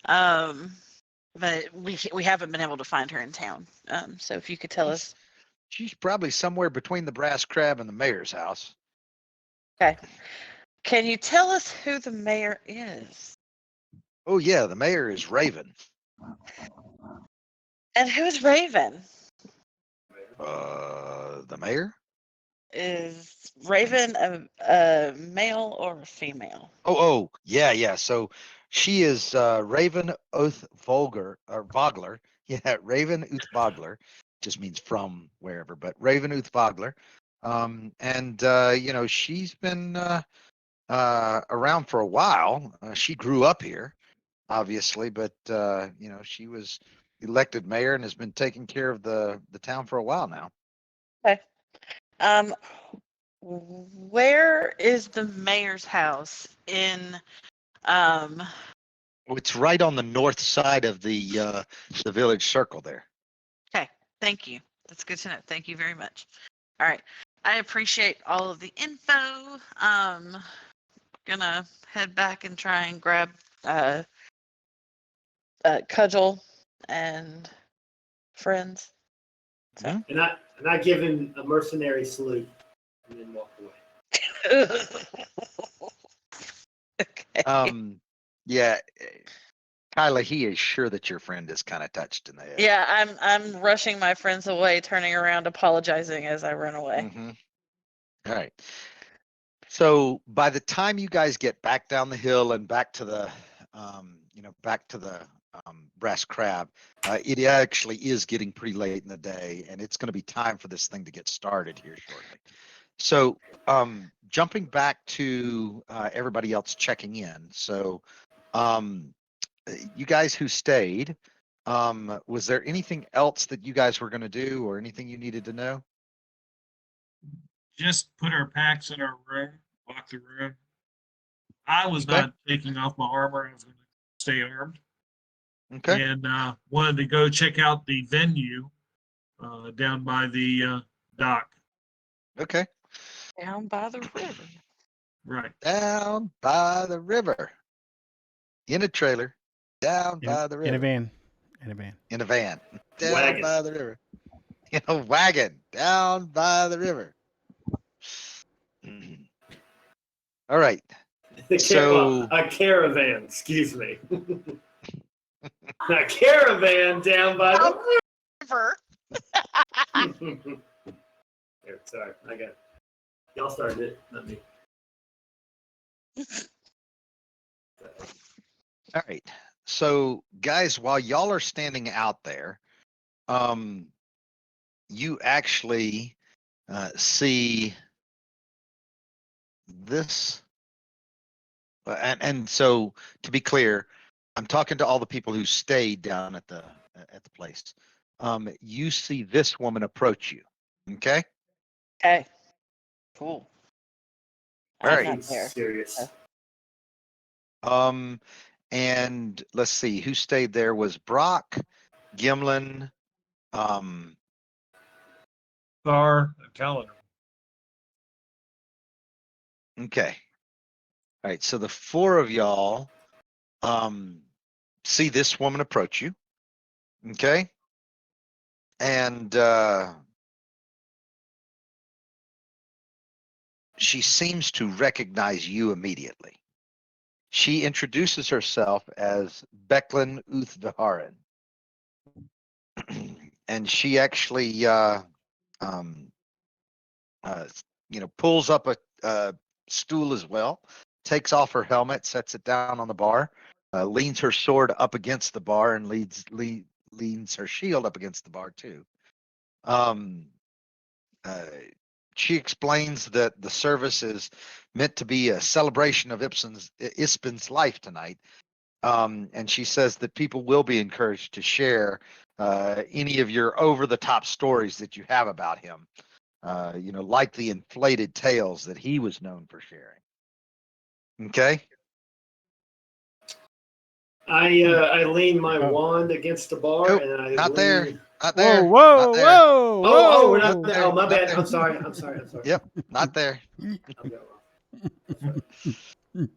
But we haven't been able to find her in town. So if you could tell us. She's probably somewhere between the brass crab and the mayor's house. Okay. Can you tell us who the mayor is? Oh yeah, the mayor is Raven. And who's Raven? The mayor? Is Raven a male or a female? Oh, yeah. So she is Raven Uth Vogler. Yeah, Raven Uth Vogler. Just means from wherever, but Raven Uth Vogler. And she's been around for a while. She grew up here, obviously, but she was elected mayor and has been taking care of the town for a while now. Okay. Where is the mayor's house in It's right on the north side of the village circle there. Okay, thank you. That's good to know. Thank you very much. All right. I appreciate all of the info. Gonna head back and try and grab Cudgel and friends. So. And I give him a mercenary salute and then walk away. Okay. Yeah, Kyla, he is sure that your friend is kind of touched in the head. Yeah, I'm rushing my friends away, turning around, apologizing as I run away. Mm-hmm. All right. So by the time you guys get back down the hill and back to the brass crab, it actually is getting pretty late in the day, and it's going to be time for this thing to get started here shortly. So jumping back to everybody else checking in. So you guys who stayed, was there anything else that you guys were going to do or anything you needed to know? Just put our packs in our room, lock the room. I was Okay. not taking off my armor. I was going to stay armed. Okay. And wanted to go check out the venue down by the dock. Okay. Down by the river. Right. Down by the river. In a trailer. Down by the river. In a van. In a van. Down Wagon. by the river. In a wagon. Down by the river. All right. So a caravan, excuse me. A caravan down by the River. Here, sorry, I got it. Y'all started it, not me. all right. So guys, while y'all are standing out there, you actually see this. And so to be clear, I'm talking to all the people who stayed down at the place. You see this woman approach you. Okay. Okay. Cool. All I'm right. not there. Serious. And let's see who stayed there was Brock, Gimlin, Thar and calendar. okay. All right, so the four of y'all see this woman approach you. Okay. And she seems to recognize you immediately. She introduces herself as Becklin Uthviharin. And she actually pulls up a stool as well, takes off her helmet, sets it down on the bar, leans her sword up against the bar, and leans her shield up against the bar too. She explains that the service is meant to be a celebration of Ispin's life tonight. And she says that people will be encouraged to share any of your over-the-top stories that you have about him. like the inflated tales that he was known for sharing. Okay. I lean my wand against the bar Nope, and I not lean. there. Not Whoa, there. whoa, Not there. whoa, Oh, we're whoa! not there. Oh, my Not bad. there. I'm sorry. Yep, not there. We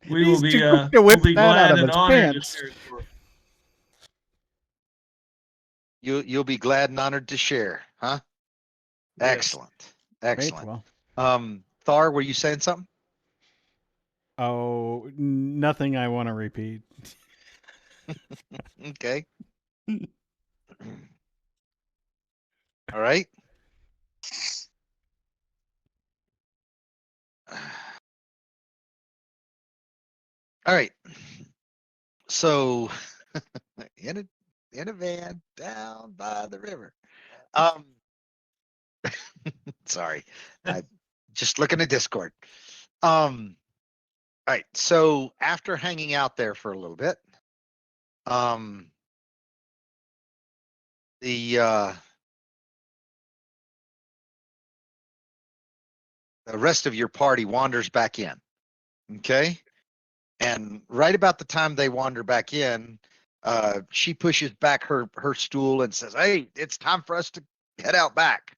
will He's be too quick to whip we'll be that out glad of and his honored to pants. share it for. You'll be glad and honored to share, huh? Yes. Excellent. Excellent. Well, Thar, were you saying something? oh, nothing I want to repeat. Okay. All right. All right. So in a van down by the river. Sorry. I just looking at Discord. All right. So after hanging out there for a little bit, the rest of your party wanders back in. Okay. And right about the time they wander back in, she pushes back her stool and says, "Hey, it's time for us to head out back."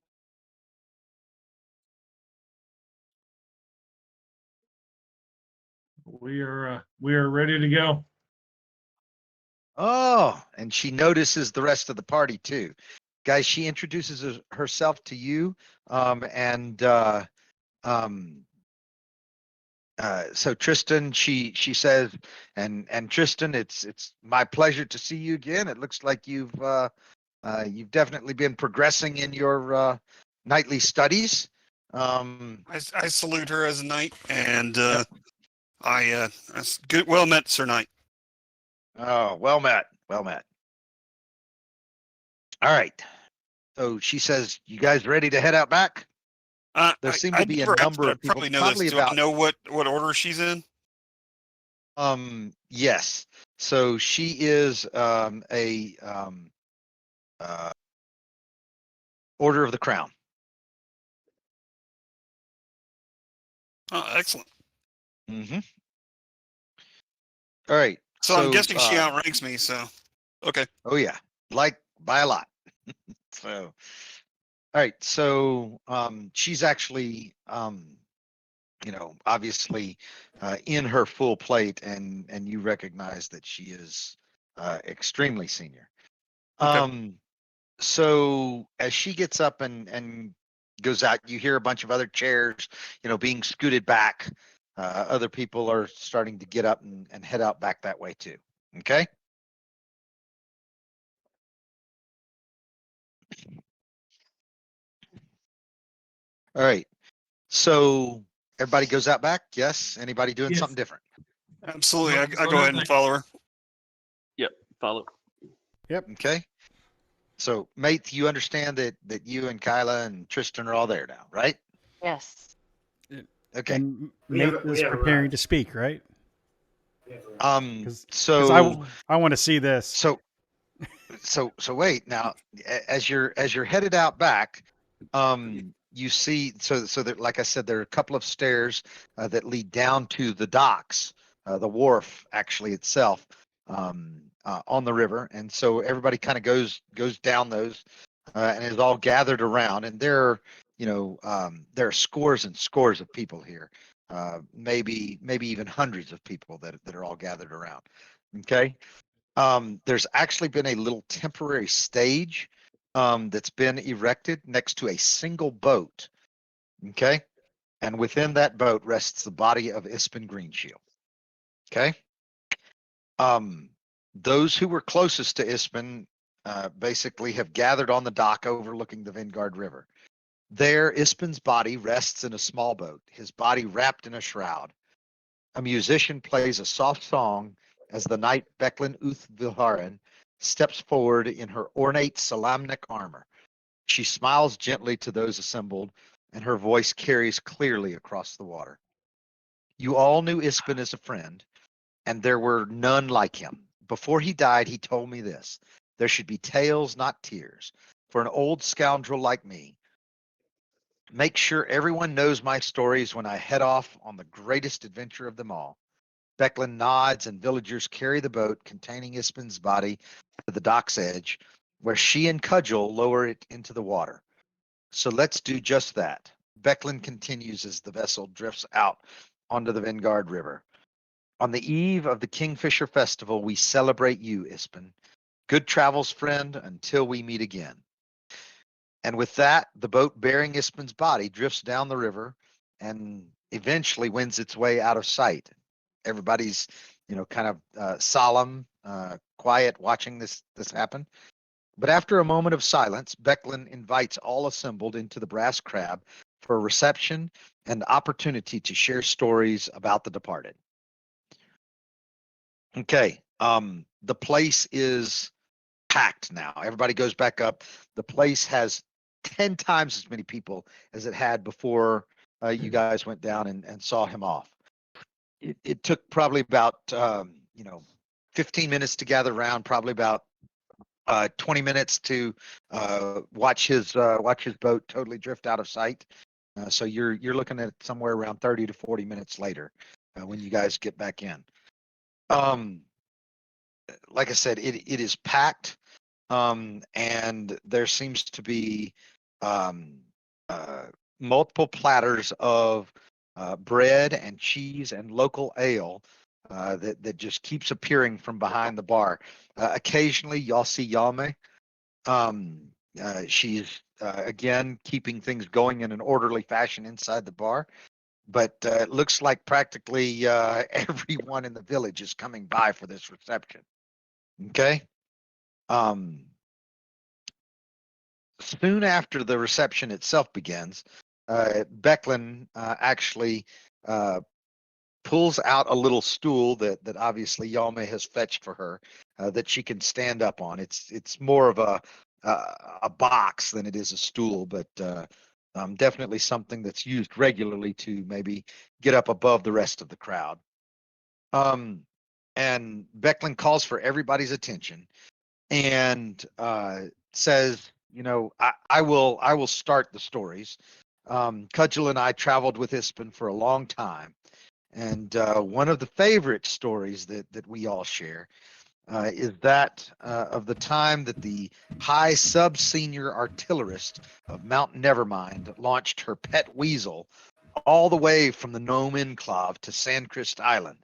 We are ready to go. Oh, and she notices the rest of the party too. Guys, she introduces herself to you, and so Tristan, she says, and Tristan, it's my pleasure to see you again. It looks like you've definitely been progressing in your nightly studies. I salute her as a knight, and Yep. that's good. Well met, Sir Knight. Oh, well met, well met. All right. So she says, "You guys ready to head out back?" There seem to I be a never asked, number but I of people, probably know probably this. Do I about know what order she's in? Yes. So she is a uh, Order of the Crown. Oh, excellent. Mm-hmm. All right. So I'm guessing she outranks me. So, okay. Oh yeah, like by a lot. So, all right. So she's actually obviously in her full plate, and you recognize that she is extremely senior. Okay. So as she gets up and goes out, you hear a bunch of other chairs, being scooted back. Other people are starting to get up and head out back that way too. Okay. All right. So everybody goes out back. Yes. Anybody doing Yes. something different? Absolutely. No, I go ahead and follow her. Yep, follow. Okay. So, mate, you understand that you and Kyla and Tristan are all there now, right? Yes. Okay. And We have- Nate we is have preparing arrived. to speak, right? Because So I want to see this. so wait now. As you're headed out back, you see so that, like I said, there are a couple of stairs that lead down to the docks, the wharf actually itself, on the river, and so everybody kind of goes down those, and is all gathered around, and there are scores and scores of people here, maybe even hundreds of people that are all gathered around. Okay. There's actually been a little temporary stage that's been erected next to a single boat. Okay. And within that boat rests the body of Ispin Greenshield. Okay. Those who were closest to Ispin basically have gathered on the dock overlooking the Vanguard River. There, Ispin's body rests in a small boat, his body wrapped in a shroud. A musician plays a soft song as the knight Becklin Uthvilharen steps forward in her ornate Salamnic armor. She smiles gently to those assembled, and her voice carries clearly across the water. You all knew Ispin as a friend, and there were none like him. Before he died, he told me this: there should be tales, not tears. For an old scoundrel like me, Make sure everyone knows my stories when I head off on the greatest adventure of them all. Becklin nods, and villagers carry the boat containing Ispin's body to the dock's edge, where she and Cudgel lower it into the water. So let's do just that. Becklin continues as the vessel drifts out onto the Vanguard River. On the eve of the Kingfisher Festival, we celebrate you, Ispin. Good travels, friend, until we meet again. And with that, the boat bearing Ispin's body drifts down the river and eventually wins its way out of sight. Everybody's, kind of solemn, quiet, watching this happen. But after a moment of silence, Becklin invites all assembled into the Brass Crab for a reception and opportunity to share stories about the departed. Okay, the place is packed now. Everybody goes back up. The place has 10 times as many people as it had before you guys went down and saw him off. It took probably about 15 minutes to gather around, probably about 20 minutes to watch his boat totally drift out of sight. So you're looking at somewhere around 30 to 40 minutes later when you guys get back in. Like I said, it is packed, and there seems to be um, multiple platters of bread and cheese and local ale that just keeps appearing from behind the bar. Occasionally, y'all see Yame. She's again keeping things going in an orderly fashion inside the bar, but it looks like practically everyone in the village is coming by for this reception. Okay. Um, Soon after the reception itself begins, Becklin actually uh, pulls out a little stool that obviously Yalme has fetched for her that she can stand up on. It's more of a box than it is a stool, but definitely something that's used regularly to maybe get up above the rest of the crowd. And Becklin calls for everybody's attention and says, I will start the stories. Cudgel and I traveled with Ispin for a long time, and one of the favorite stories that we all share is that of the time that the high sub-senior artillerist of Mount Nevermind launched her pet weasel all the way from the Gnome Enclave to Sandcrest Island,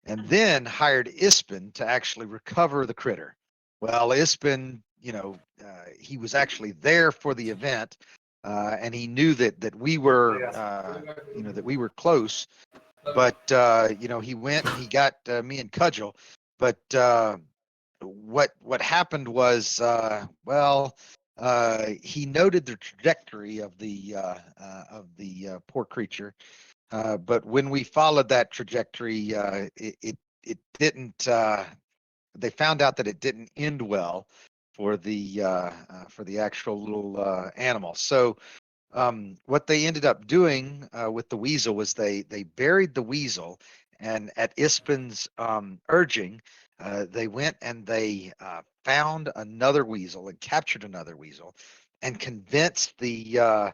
and then hired Ispin to actually recover the critter. Well, Ispin, he was actually there for the event, and he knew that we were, that we were close. But he went and he got me and Cudgel. But what happened was, he noted the trajectory of the poor creature. But when we followed that trajectory, it didn't. They found out that it didn't end well for the actual little animal. So what they ended up doing with the weasel was they buried the weasel, and at Ispin's urging, they went and they found another weasel and captured another weasel, and convinced the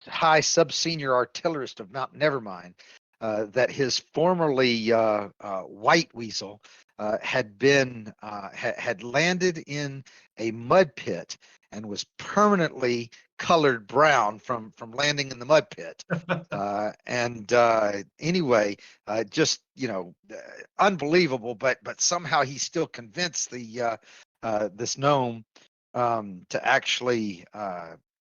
high sub-senior artillerist of Mount Nevermind that his formerly white weasel had landed in a mud pit and was permanently colored brown from landing in the mud pit. And anyway, just unbelievable, but somehow he still convinced the this gnome to actually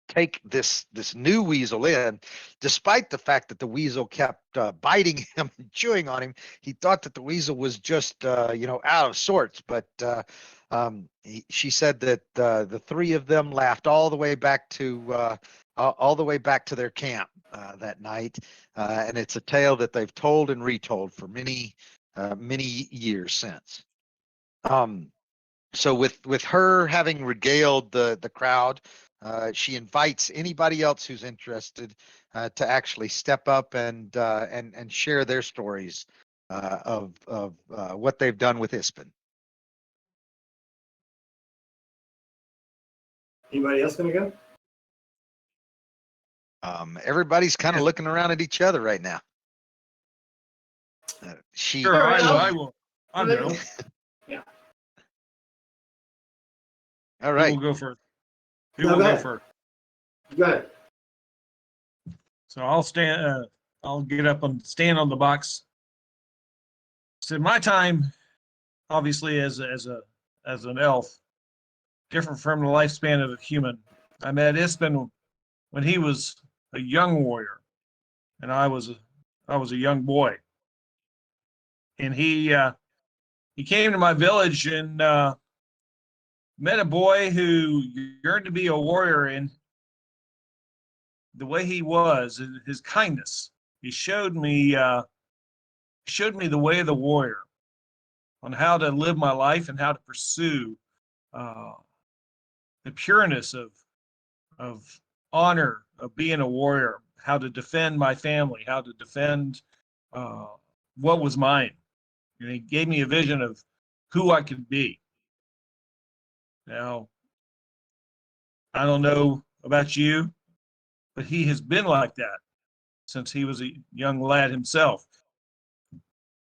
take this new weasel in, despite the fact that the weasel kept biting him and chewing on him. He thought that the weasel was just out of sorts, but she said that the three of them laughed all the way back to their camp that night, and it's a tale that they've told and retold for many years since. So with her having regaled the crowd, she invites anybody else who's interested to actually step up and share their stories of what they've done with Ispin. Anybody else gonna go? Everybody's kind of looking around at each other right now. She. Sure, I Alright, will. I'll go. All Who right. will go first? Who No, will go go ahead. first? Go ahead. So I'll stand. I'll get up and stand on the box. So my time, obviously, as an elf, different from the lifespan of a human. I met Ispen when he was a young warrior, and I was a young boy. And he came to my village and met a boy who yearned to be a warrior. And the way he was, his kindness, he showed me the way of the warrior, on how to live my life and how to pursue the pureness of honor, of being a warrior, how to defend my family, how to defend what was mine. And he gave me a vision of who I could be. Now, I don't know about you, but he has been like that since he was a young lad himself.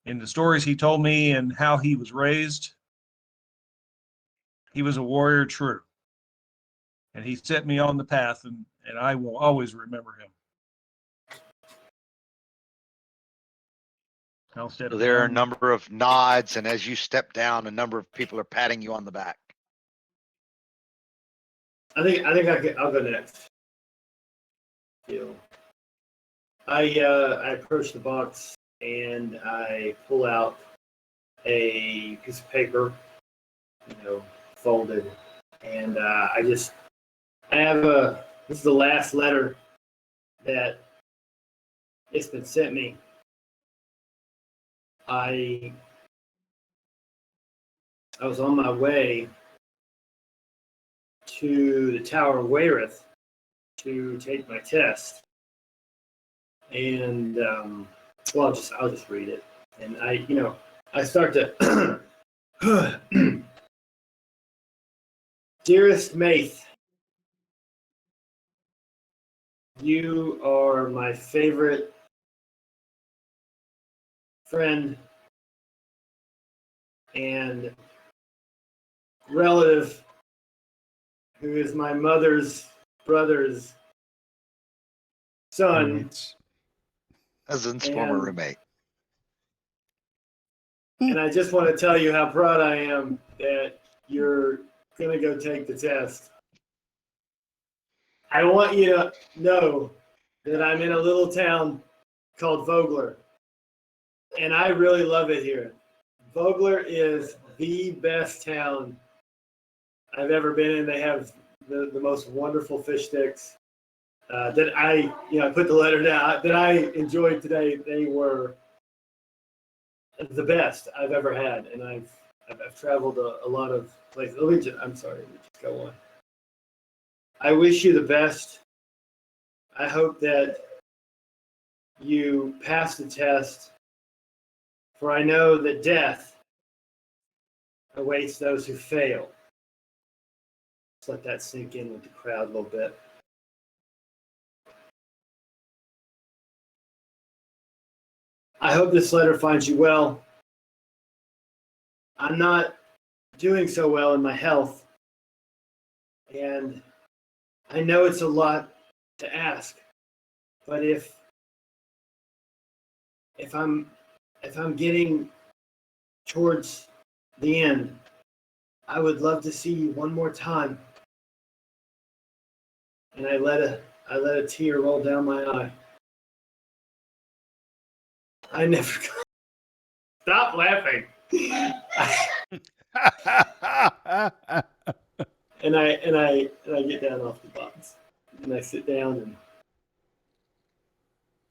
In the stories he told me and how he was raised, he was a warrior true. And he set me on the path, and I will always remember him. I'll step So there are a down. number of nods, and as you step down, a number of people are patting you on the back. I'll go next. Deal. I approach the box and I pull out a piece of paper, folded, and this is the last letter that it's been sent me. I was on my way to the Tower of Wayreth to take my test, and I'll just read it, and I start to dearest Maith, you are my favorite friend and relative, who is my mother's brother's son. Roommates. Cousin's former And- roommate. And I just want to tell you how proud I am that you're going to go take the test. I want you to know that I'm in a little town called Vogler, and I really love it here. Vogler is the best town I've ever been in. They have the most wonderful fish sticks that I put the letter down that I enjoyed today. They were the best I've ever had, and I've traveled a lot of places. I'm sorry, let me just go on. I wish you the best. I hope that you pass the test, for I know that death awaits those who fail. Let's let that sink in with the crowd a little bit. I hope this letter finds you well. I'm not doing so well in my health, and I know it's a lot to ask, but if I'm getting towards the end, I would love to see you one more time. And I let a tear roll down my eye. I never stop laughing. And I get down off the box, and I sit down and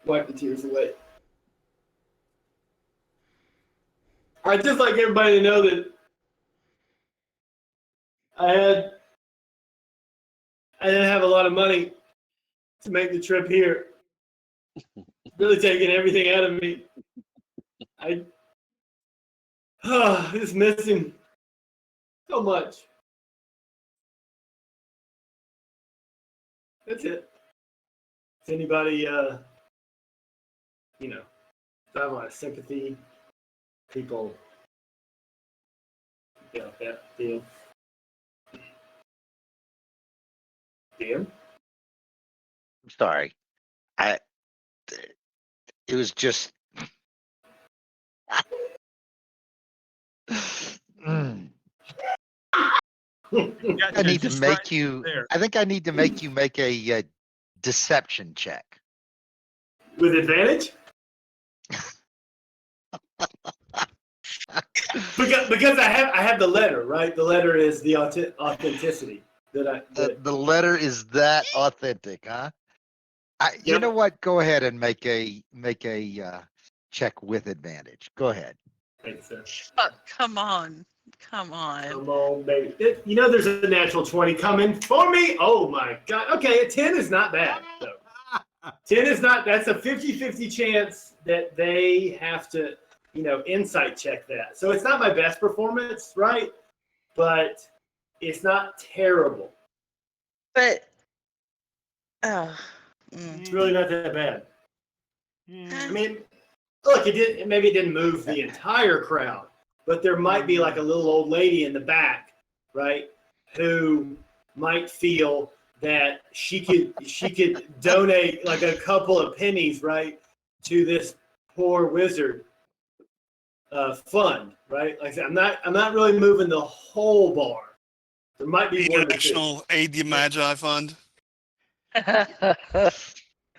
wipe the tears away. I'd just like everybody to know that I didn't have a lot of money to make the trip here. It's really taking everything out of me. I just miss him so much. That's it. Does anybody, you know, I have a lot of sympathy. People, that deal. Dan? I'm sorry. It was just. Mm. I need to make you. there. I think I need to make you make a deception check. With advantage? because I have the letter, right? The letter is the authenticity The letter is that authentic, huh? You Yep. know what? Go ahead and make a check with advantage. Go ahead. Thanks, sir. Oh, come on. Come on. Come on, baby. There's a natural 20 coming for me. Oh my God. Okay, a 10 is not bad. So 10 is not. That's a 50-50 chance that they have to, insight check that. So it's not my best performance, right? But it's not terrible. But, It's really not that bad. I mean, look, maybe it didn't move the entire crowd, but there might be like a little old lady in the back, right, who might feel that she could donate like a couple of pennies, right, to this poor wizard fund, right? Like I said, I'm not really moving the whole bar. There might be The one or two. National Aid the Magi Fund. All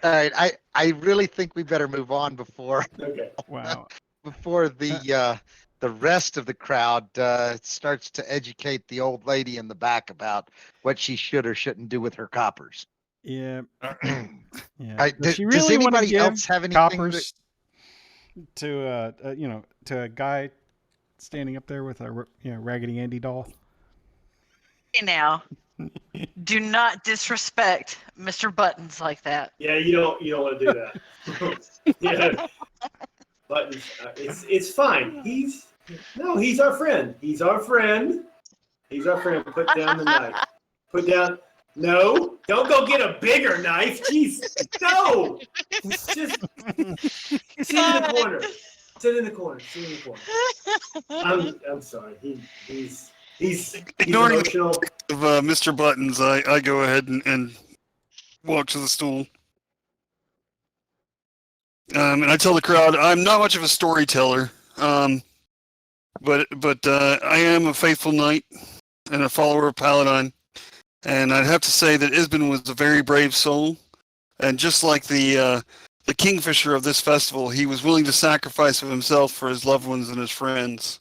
right, I really think we better move on before Okay. Wow. before the rest of the crowd starts to educate the old lady in the back about what she should or shouldn't do with her coppers. Yeah. Yeah. Does she really wanna anybody give else have anything? coppers to to a guy standing up there with a Raggedy Andy doll? Hey now, do not disrespect Mr. Buttons like that. Yeah, you don't want to do that. Yeah, but it's fine. He's our friend. He's our friend. He's our friend. Put down the knife. Put down. No, don't go get a bigger knife. Jeez, no. Just sit in the corner. Sit in the corner. Sit in the corner. I'm sorry. He's Ignoring emotional. of Mr. Buttons, I go ahead and walk to the stool. And I tell the crowd, I'm not much of a storyteller, but I am a faithful knight and a follower of Paladine. And I'd have to say that Isbin was a very brave soul. And just like the kingfisher of this festival, he was willing to sacrifice of himself for his loved ones and his friends.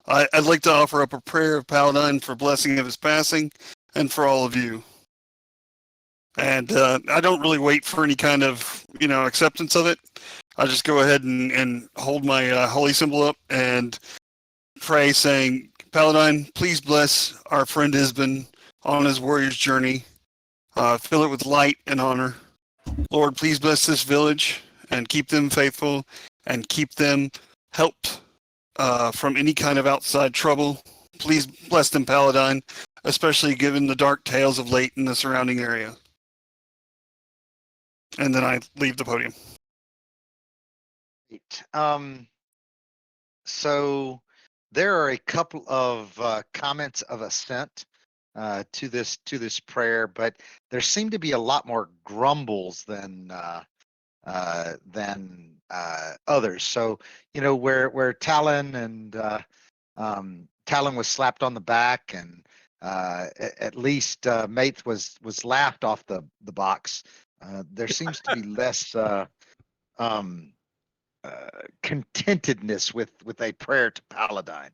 I'd like to offer up a prayer of Paladine for blessing of his passing and for all of you. And I don't really wait for any kind of, acceptance of it. I just go ahead and hold my holy symbol up and pray saying, Paladine, please bless our friend Isbin on his warrior's journey. Fill it with light and honor. Lord, please bless this village and keep them faithful and keep them helped from any kind of outside trouble. Please bless them, Paladine, especially given the dark tales of late in the surrounding area. And then I leave the podium. So there are a couple of comments of assent to this prayer, but there seem to be a lot more grumbles than others. So where Talon and Talon was slapped on the back, and at least Maith was laughed off the box. There seems to be less contentedness with a prayer to Paladine.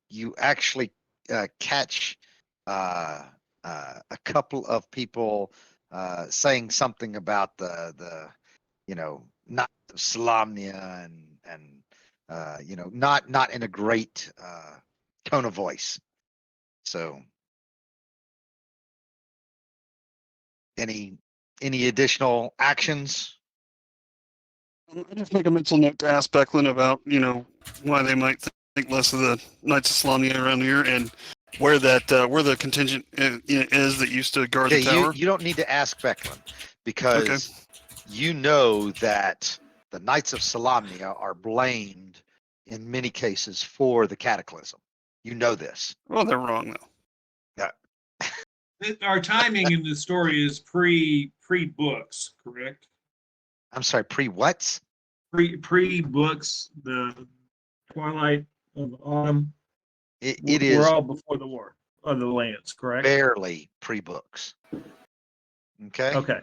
You actually catch a couple of people saying something about the not Salamnia and not in a great tone of voice. So any additional actions? I just make a mental note to ask Becklin about, why they might think less of the Knights of Salamnia around here, and where the contingent is that used to guard Okay, the tower? you don't need to ask Becklin Okay. because you know that the Knights of Solamnia are blamed in many cases for the cataclysm. You know this. Well, they're wrong though. Our timing in the story is pre books, correct? I'm sorry, pre-what? Pre books, the Twilight of Autumn. It We're is all before the War of the Lands, correct? barely pre-books. Okay. Okay.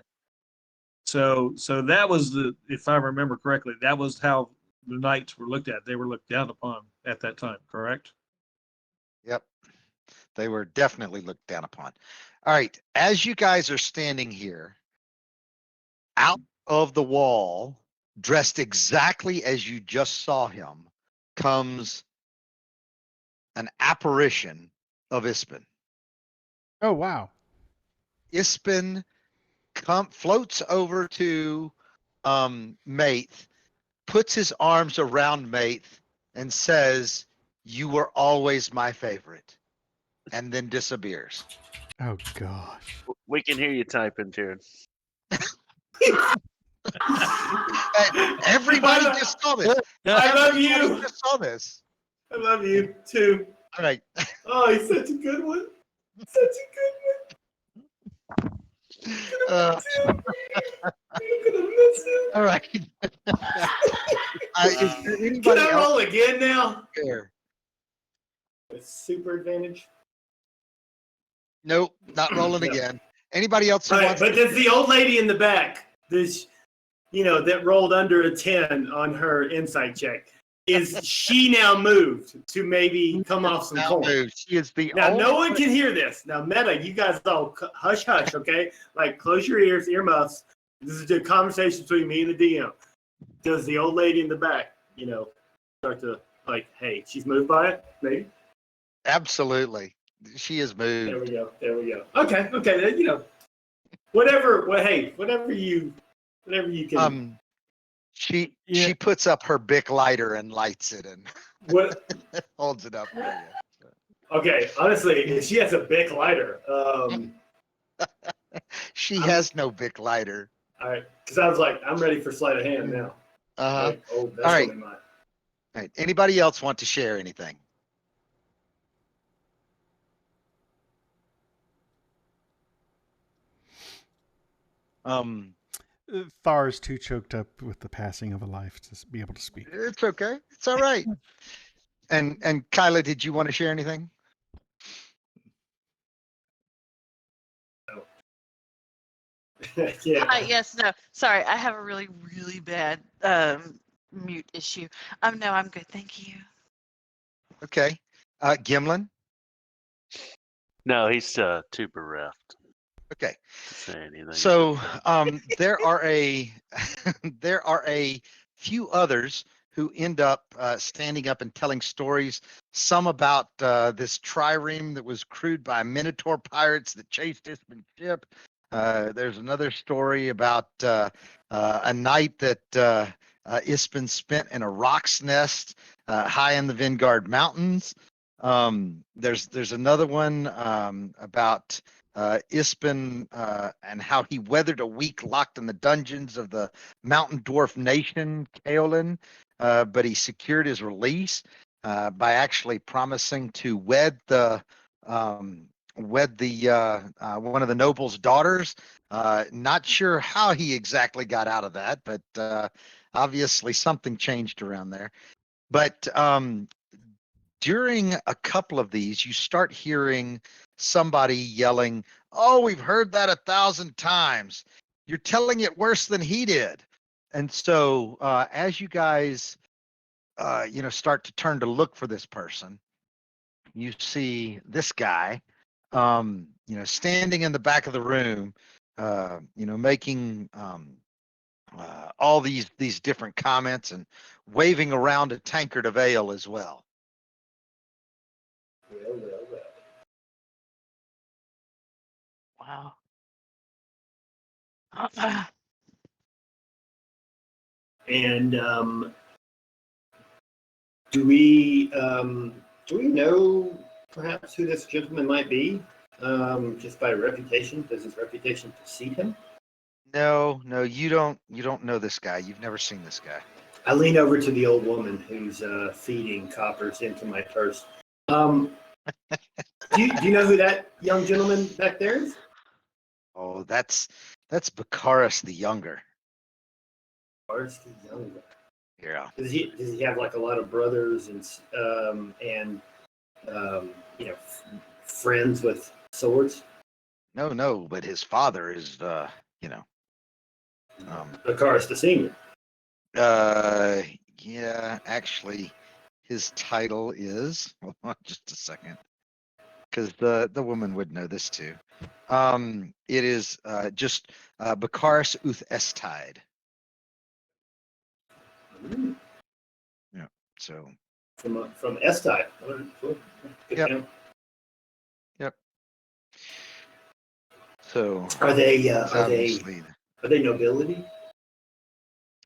So that was if I remember correctly, that was how the knights were looked at. They were looked down upon at that time, correct? Yep. They were definitely looked down upon. All right. As you guys are standing here, out of the wall, dressed exactly as you just saw him, comes an apparition of Ispin. Oh wow. Ispin floats over to Maith, puts his arms around Maith, and says, "You were always my favorite," and then disappears. Oh gosh. We can hear you typing, Jared. Everybody just saw this. I love Everybody you. just saw this. I love you too. All right. Oh, he's such a good one. Such a good Uh, one. I'm gonna miss him. all right. Is there Can anybody I else roll again now? there? With super advantage. Nope, not rolling No. again. Anybody else who Right, wants but to? there's the old lady in the back. This, that rolled under a 10 on her insight check. Is she now moved to maybe come off some Now coin? move. She is the Now, only no one can hear this. Now, Meta, you guys all hush, hush, okay? Like, close your ears, earmuffs. This is a conversation between me and the DM. Does the old lady in the back, start to, hey, she's moved by it? Maybe? Absolutely. She is There moved. we go. There we go. Okay. Whatever you can. She Yeah. puts up her Bic lighter and lights it and What? holds it up for you. Okay. Honestly, if she has a Bic lighter, She has no Bic lighter. all right. Because I was like, I'm ready for sleight of hand now. Uh-huh. Like, oh, that's All right. gonna be mine. All right. Anybody else want to share anything? Thar's too choked up with the passing of a life to be able to speak. It's okay. It's all right. And Kyla, did you want to share anything? Yeah. Yes, no. Sorry, I have a really, really bad mute issue. No, I'm good. Thank you. Okay. Gimlin? No, he's too bereft Okay. to say anything. So there are a there are a few others who end up standing up and telling stories. Some about this trireme that was crewed by Minotaur pirates that chased Ispin's ship. There's another story about a night that Ispin spent in a roc's nest high in the Vingard Mountains. There's another one about Ispin and how he weathered a week locked in the dungeons of the mountain dwarf nation, Kaolin, but he secured his release by actually promising to wed the one of the noble's daughters. Not sure how he exactly got out of that, but obviously something changed around there. But during a couple of these, you start hearing somebody yelling, "Oh, we've heard that 1,000 times. You're telling it worse than he did." And so as you guys, start to turn to look for this person, you see this guy, standing in the back of the room, making all these different comments and waving around a tankard of ale as well. Wow. And do we know perhaps who this gentleman might be, just by reputation? Does his reputation precede him? No, you don't know this guy. You've never seen this guy. I lean over to the old woman who's feeding coppers into my purse. Do you know who that young gentleman back there is? Oh, that's Baccharis the Younger. Where's the younger? Yeah. Does he have like a lot of brothers and friends with swords? No, but his father is Baccharis the senior. yeah, actually his title is, hold on just a second, because the woman would know this too. It is just Baccharis Uth Estide. Mm. Yeah. So From Estai. Cool. Good Yep. to know. Yep. So Are they it's obviously. are they nobility?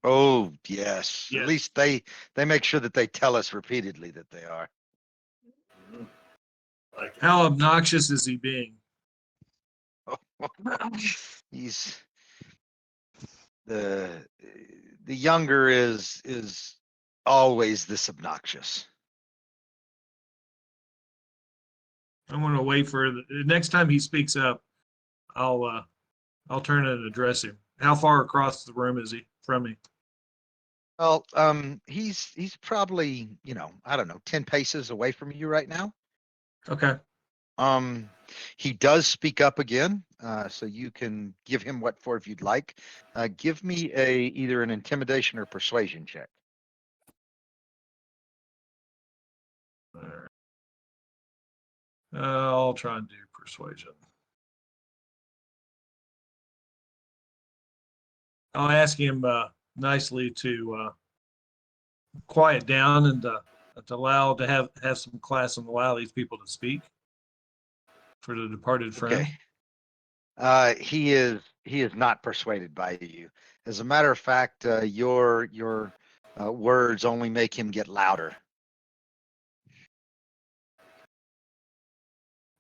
Oh yes. Yes. At least they make sure that they tell us repeatedly that they are. Mm. Like it. How obnoxious is he being? He's the younger is always this obnoxious. I'm going to wait for the next time he speaks up. I'll turn and address him. How far across the room is he from me? Well, he's probably, I don't know, 10 paces away from you right now. Okay. He does speak up again, so you can give him what for if you'd like. Give me either an intimidation or persuasion check. All right. I'll try and do persuasion. I'll ask him nicely to quiet down and to allow to have some class and allow these people to speak for the departed friend. Okay. He is not persuaded by you. As a matter of fact, your words only make him get louder.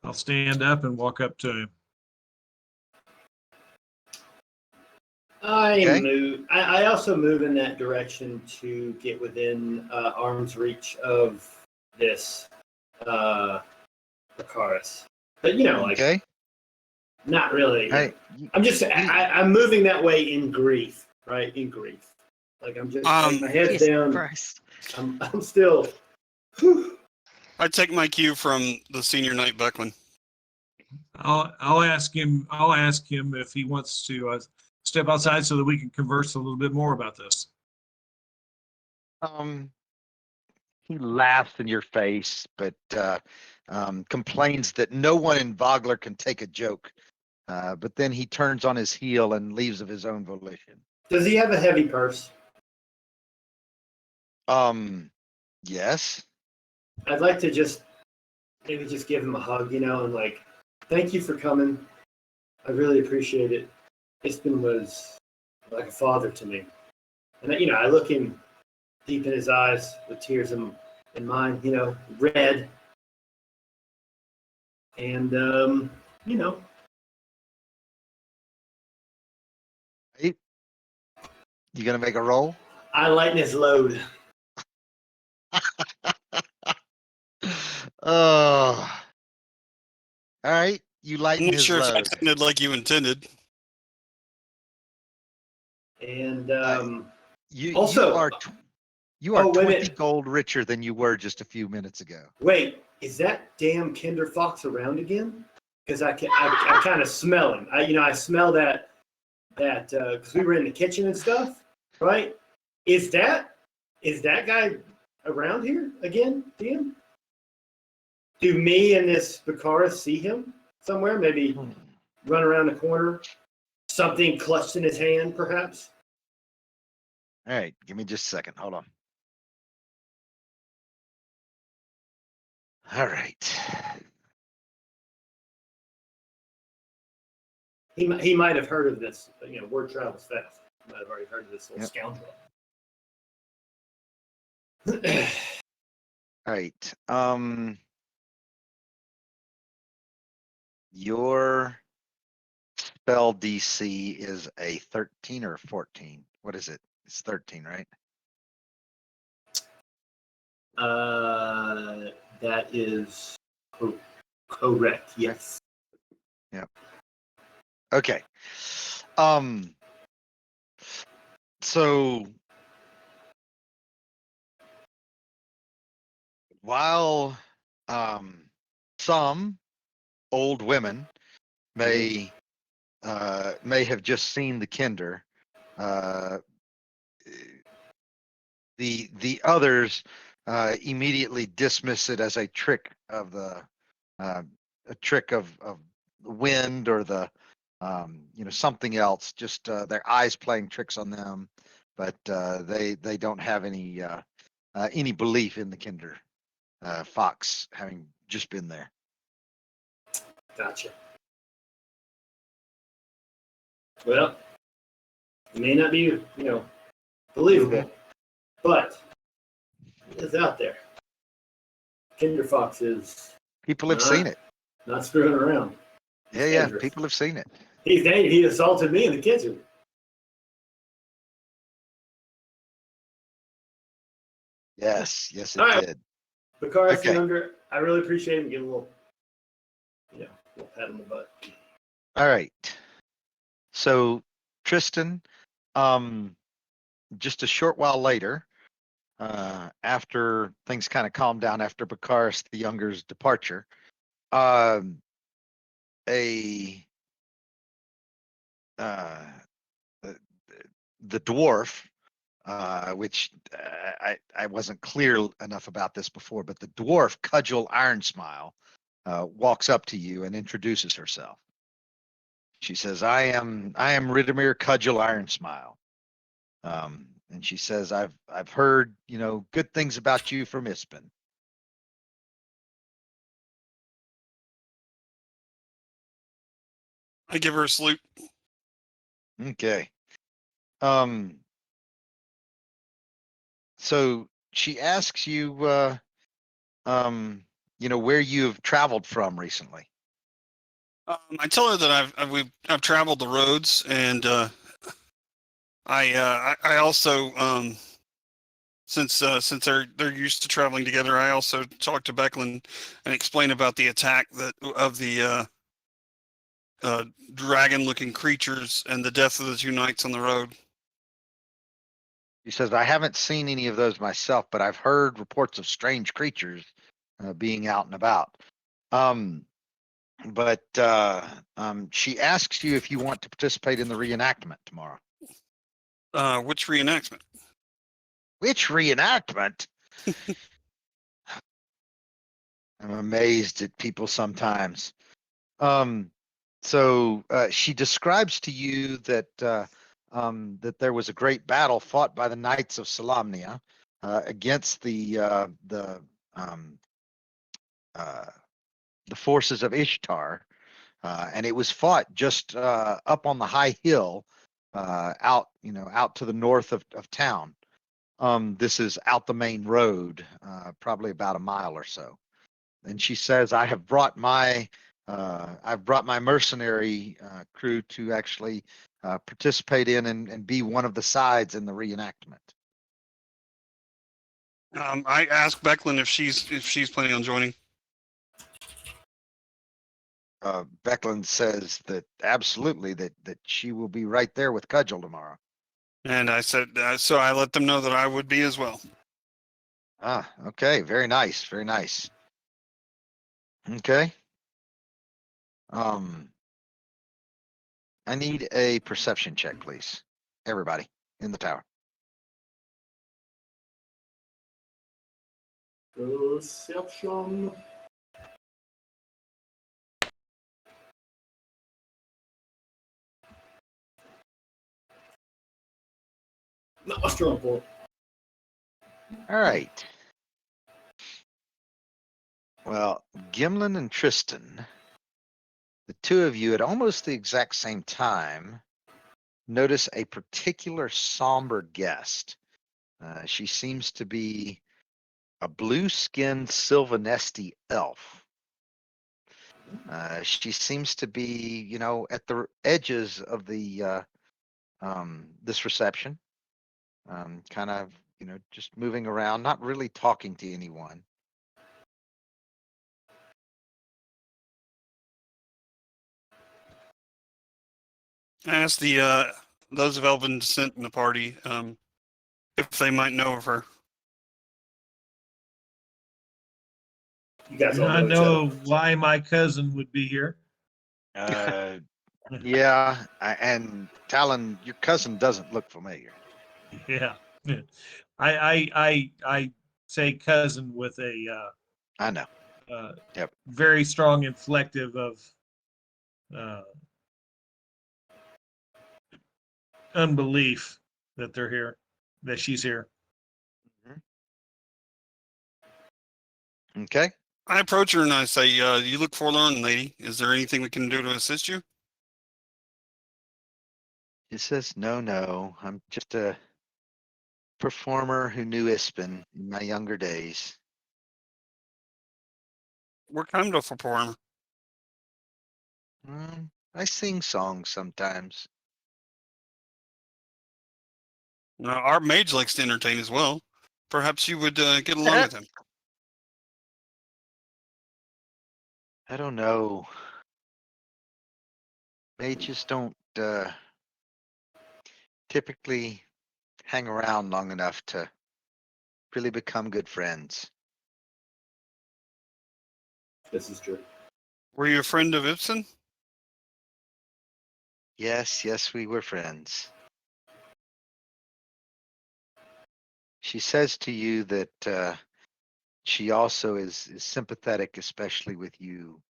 I'll stand up and walk up to him. I also move in that direction to get within arm's reach of this Baccharis. But Okay. not really. Hey, I'm just I'm moving that way in grief, right? In grief. Like I'm just like my head's Jesus down. Christ. I'm still. Whew. I take my cue from the senior knight Buckland. I'll ask him if he wants to step outside so that we can converse a little bit more about this. He laughs in your face, but complains that no one in Vogler can take a joke. But then he turns on his heel and leaves of his own volition. Does he have a heavy purse? Yes. I'd like to maybe just give him a hug, and like, thank you for coming. I really appreciate it. Easton was like a father to me. And, I look him deep in his eyes with tears in mine, red. And, Hey, you gonna make a roll? I lighten his load. Oh. All right. You lighten I'm not his sure if load. that sounded like you intended. And You also, are wait a 20 minute. gold richer than you were just a few minutes ago. Wait, is that damn Kinder Fox around again? Because I kind of smell him. I smell that because we were in the kitchen and stuff, right? Is that guy around here again, DM? Do me and this Baccharis see him somewhere? Maybe run around the corner, something clutched in his hand, perhaps? All right, give me just a second. Hold on. All right. He might have heard of this. Word travels fast. He might have already heard of this little Yep. scoundrel. All right. Your spell DC is a 13 or 14. What is it? It's 13, right? That is correct. Yes. Okay. So while some old women may have just seen the Kinder, the others immediately dismiss it as a trick of the wind or the something else. Just their eyes playing tricks on them, but they don't have any belief in the Kinder fox having just been there. Gotcha. Well, it may not be, believable, but it is out there. Kinder Fox is People have seen it. not screwing around. He's Yeah, dangerous. people have seen it. He's dangerous. He assaulted me in the kitchen. Yes, it All right. did. Bakaris Okay. the Younger, I really appreciate him. Give a little pat on the butt. All right. So Tristan, just a short while later, after things kind of calmed down after Bakaris the Younger's departure, a the dwarf, which I wasn't clear enough about this before, but the dwarf Cudgel Ironsmile walks up to you and introduces herself. She says, "I am Ridimir Cudgel Ironsmile." And she says, I've heard, good things about you from Ispin. I give her a salute. Okay. So she asks you, where you've traveled from recently. I tell her that I've traveled the roads, and I also since they're used to traveling together, I also talked to Becklin and explained about the attack of the dragon-looking creatures and the death of the two knights on the road. He says, I haven't seen any of those myself, but I've heard reports of strange creatures being out and about. But she asks you if you want to participate in the reenactment tomorrow. Which reenactment? Which reenactment? I'm amazed at people sometimes. So she describes to you that that there was a great battle fought by the Knights of Solamnia against the forces of Ishtar, and it was fought just up on the high hill out to the north of town. This is out the main road, probably about a mile or so. And she says, I've brought my mercenary crew to actually participate in and be one of the sides in the reenactment. I asked Becklin if she's planning on joining. Becklin says that absolutely that she will be right there with Cudgel tomorrow. And I said, so I let them know that I would be as well. Ah, okay, very nice, very nice. Okay. I need a perception check, please. Everybody in the tower. Perception. Not a strong point. All right. Well, Gimlin and Tristan, the two of you at almost the exact same time, notice a particular somber guest. She seems to be a blue-skinned Sylvanesti elf. She seems to be, at the edges of the this reception, kind of, just moving around, not really talking to anyone. I asked the those of elven descent in the party if they might know of her. You Do guys all not know each other. know why my cousin would be here. Yeah, and Talon, your cousin doesn't look familiar. Yeah. I say cousin with a I know. Yep. very strong inflective of uh, unbelief that they're here, that she's here. Okay. I approach her and I say, "You look forlorn, lady. Is there anything we can do to assist you?" She says, no, I'm just a performer who knew Ispin in my younger days. What kind of performer? I sing songs sometimes. Our mage likes to entertain as well. Perhaps you would get along with him. I don't know. Mages don't typically hang around long enough to really become good friends. This is true. Were you a friend of Ibsen? Yes, we were friends. She says to you that she also is sympathetic, especially with you,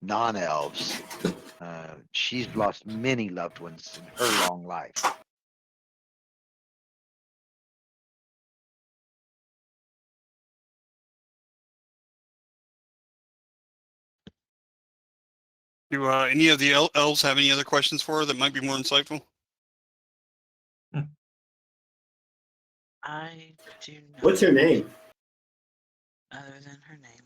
non-elves. She's lost many loved ones in her long life. Do any of the elves have any other questions for her that might be more insightful? I do not. What's her name? Other than her name.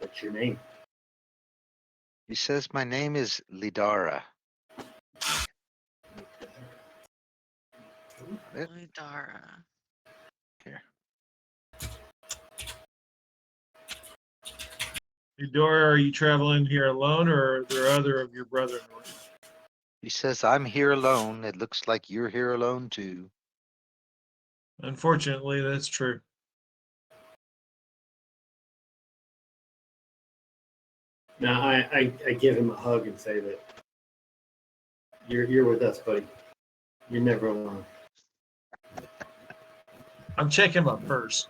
What's your name? He says, my name is Lidara. Lidara. Here. Eudora, are you traveling here alone, or are there other of your brethren with you? He says, I'm here alone. It looks like you're here alone too. Unfortunately, that's true. Now I give him a hug and say that you're with us, buddy. You're never alone. I'm checking my purse.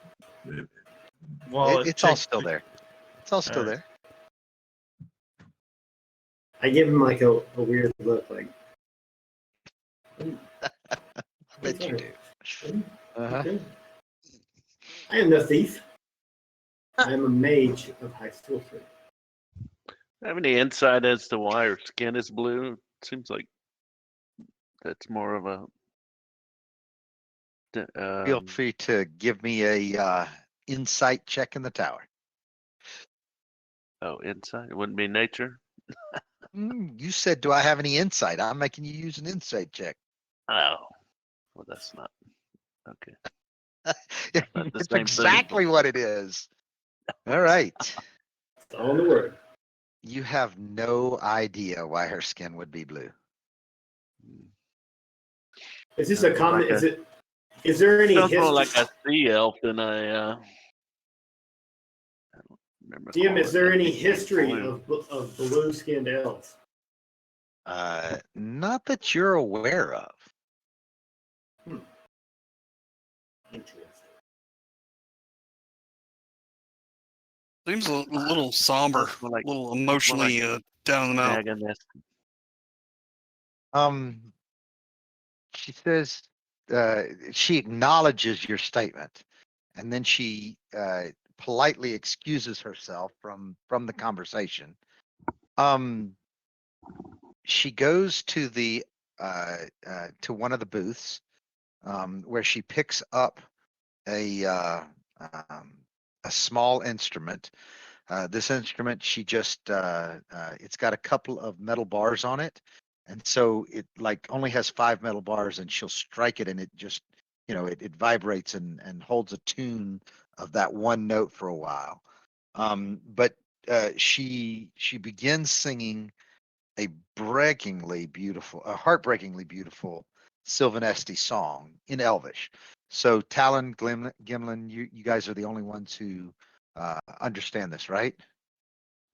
Wallet. It's all check- still there. It's all still All right. there. I give him like a weird look, like. I bet you do. Uh-huh. Okay. I am no thief. I am a mage of high sorcery. Have any insight as to why her skin is blue? Seems like that's more of a. Feel free to give me a insight check in the tower. Oh, insight. It wouldn't be nature. You said, do I have any insight? I'm making you use an insight check. Oh, well, that's not okay. Not the It's same exactly what it is. All right. It's all in the word. You have no idea why her skin would be blue. Is this a Sounds comment? like Is there any Sounds more history? like a sea elf than a. I don't remember. DM, calling is there it any anything history blue. of blue-skinned elves? Not that you're aware of. Interesting. Seems a little somber, Sounds more like a little emotionally down and out. antagonist. She says she acknowledges your statement, and then she politely excuses herself from the conversation. She goes to the to one of the booths where she picks up a a small instrument. This instrument, she just it's got a couple of metal bars on it, and so it like only has 5 metal bars, and she'll strike it, and it just it vibrates and holds a tune of that one note for a while. But she begins singing a heartbreakingly beautiful Sylvanesti song in Elvish. So Talon, Gimlin, you guys are the only ones who understand this, right?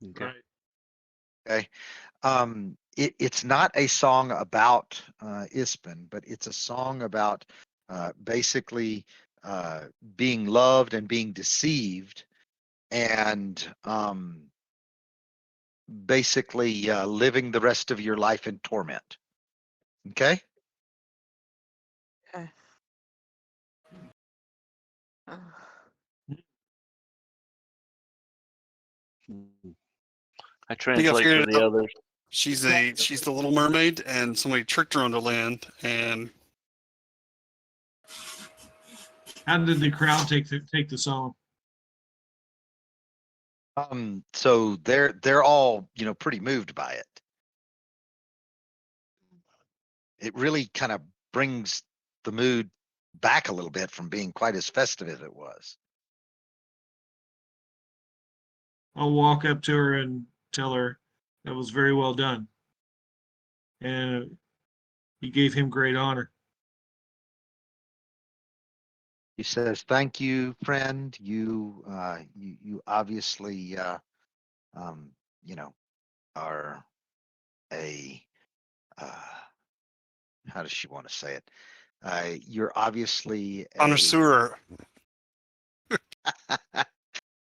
Okay. Right. Okay. It's not a song about Ispin, but it's a song about basically being loved and being deceived, and basically living the rest of your life in torment. Okay. Okay. Uh, I I think I translate figured for it the out. others. She's the Little Mermaid, and somebody tricked her onto land. And How did the crowd take the song? So they're all pretty moved by it. It really kind of brings the mood back a little bit from being quite as festive as it was. I'll walk up to her and tell her that was very well done, and you gave him great honor. He says, "Thank you, friend. You obviously you know are a how does she want to say it? You're obviously a connoisseur.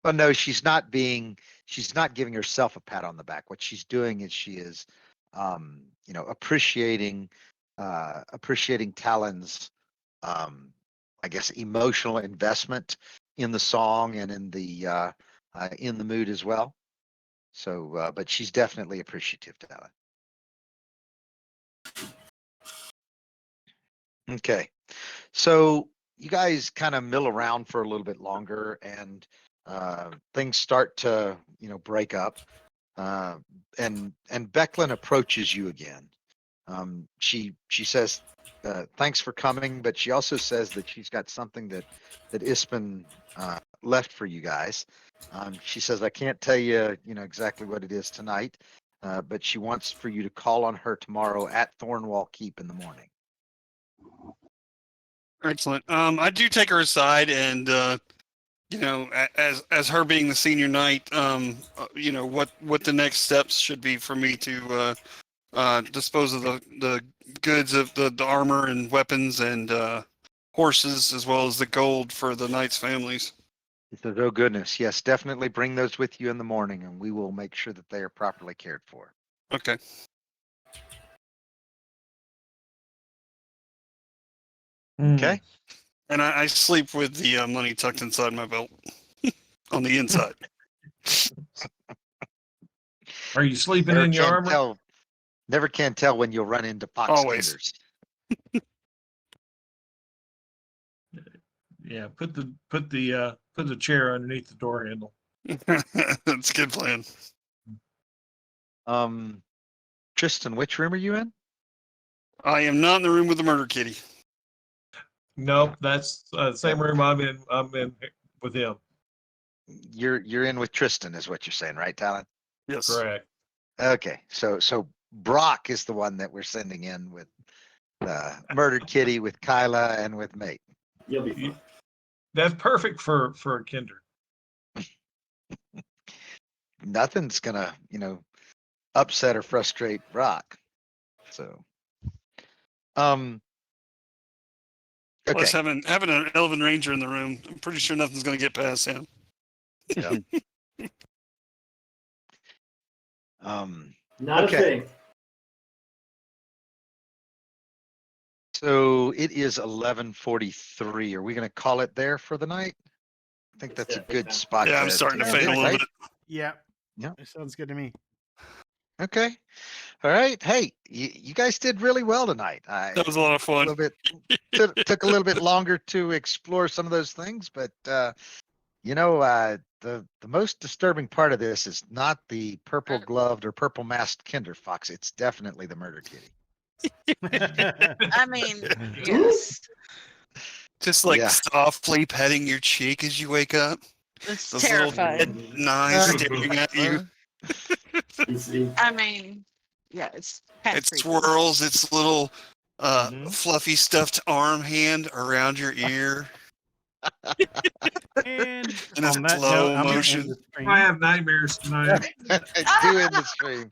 well, no, she's not giving herself a pat on the back. What she's doing is she is appreciating Talon's I guess emotional investment in the song and in the mood as well. So but she's definitely appreciative, Talon. Okay. So you guys kind of mill around for a little bit longer, and things start to break up. And Becklin approaches you again. She says, "Thanks for coming," but she also says that she's got something that Ispin left for you guys. She says, "I can't tell you exactly what it is tonight, but she wants for you to call on her tomorrow at Thornwall Keep in the morning." Excellent. I do take her aside, and as her being the senior knight, what the next steps should be for me to dispose of the goods of the armor and weapons and horses, as well as the gold for the knights' families. He says, "Oh goodness, yes, definitely bring those with you in the morning, and we will make sure that they are properly cared for." Okay. Okay. And I sleep with the money tucked inside my belt on the inside. Are you sleeping Never in your can armor? tell. Never can tell when you'll run into Fox Always. Tenders. Yeah, put the chair underneath the door handle. That's a good plan. Tristan, which room are you in? I am not in the room with the murder kitty. Nope, that's the same room I'm in. I'm in with him. You're in with Tristan, is what you're saying, right, Talon? Yes. Correct. Okay, so Brock is the one that we're sending in with Murdered Kitty, with Kyla, and with Mate. You'll be fine. That's perfect for a kinder. Nothing's gonna, upset or frustrate Brock. So, Plus, okay. having an elven ranger in the room, I'm pretty sure nothing's going to get past him. Not okay. a thing. So it is 11:43. Are we going to call it there for the night? I think that's a good spot. Yeah, I'm starting to end fade it, a little right? bit. Yeah. Yeah. That sounds good to me. Okay. All right. Hey, you guys did really well tonight. That was a lot of A fun. little bit took a little bit longer to explore some of those things, but The most disturbing part of this is not the purple gloved or purple masked Kinder Fox. It's definitely the murder kitty. I mean, yes, Just like Yeah. softly petting your cheek as you wake up. it's Those little terrifying. red eyes staring at you. I mean, yeah, it's kind of It creepy. swirls its little Mhm. fluffy stuffed arm hand around your ear And in a on that slow note, I'm going to motion. end the stream. I have nightmares tonight. Do in the stream.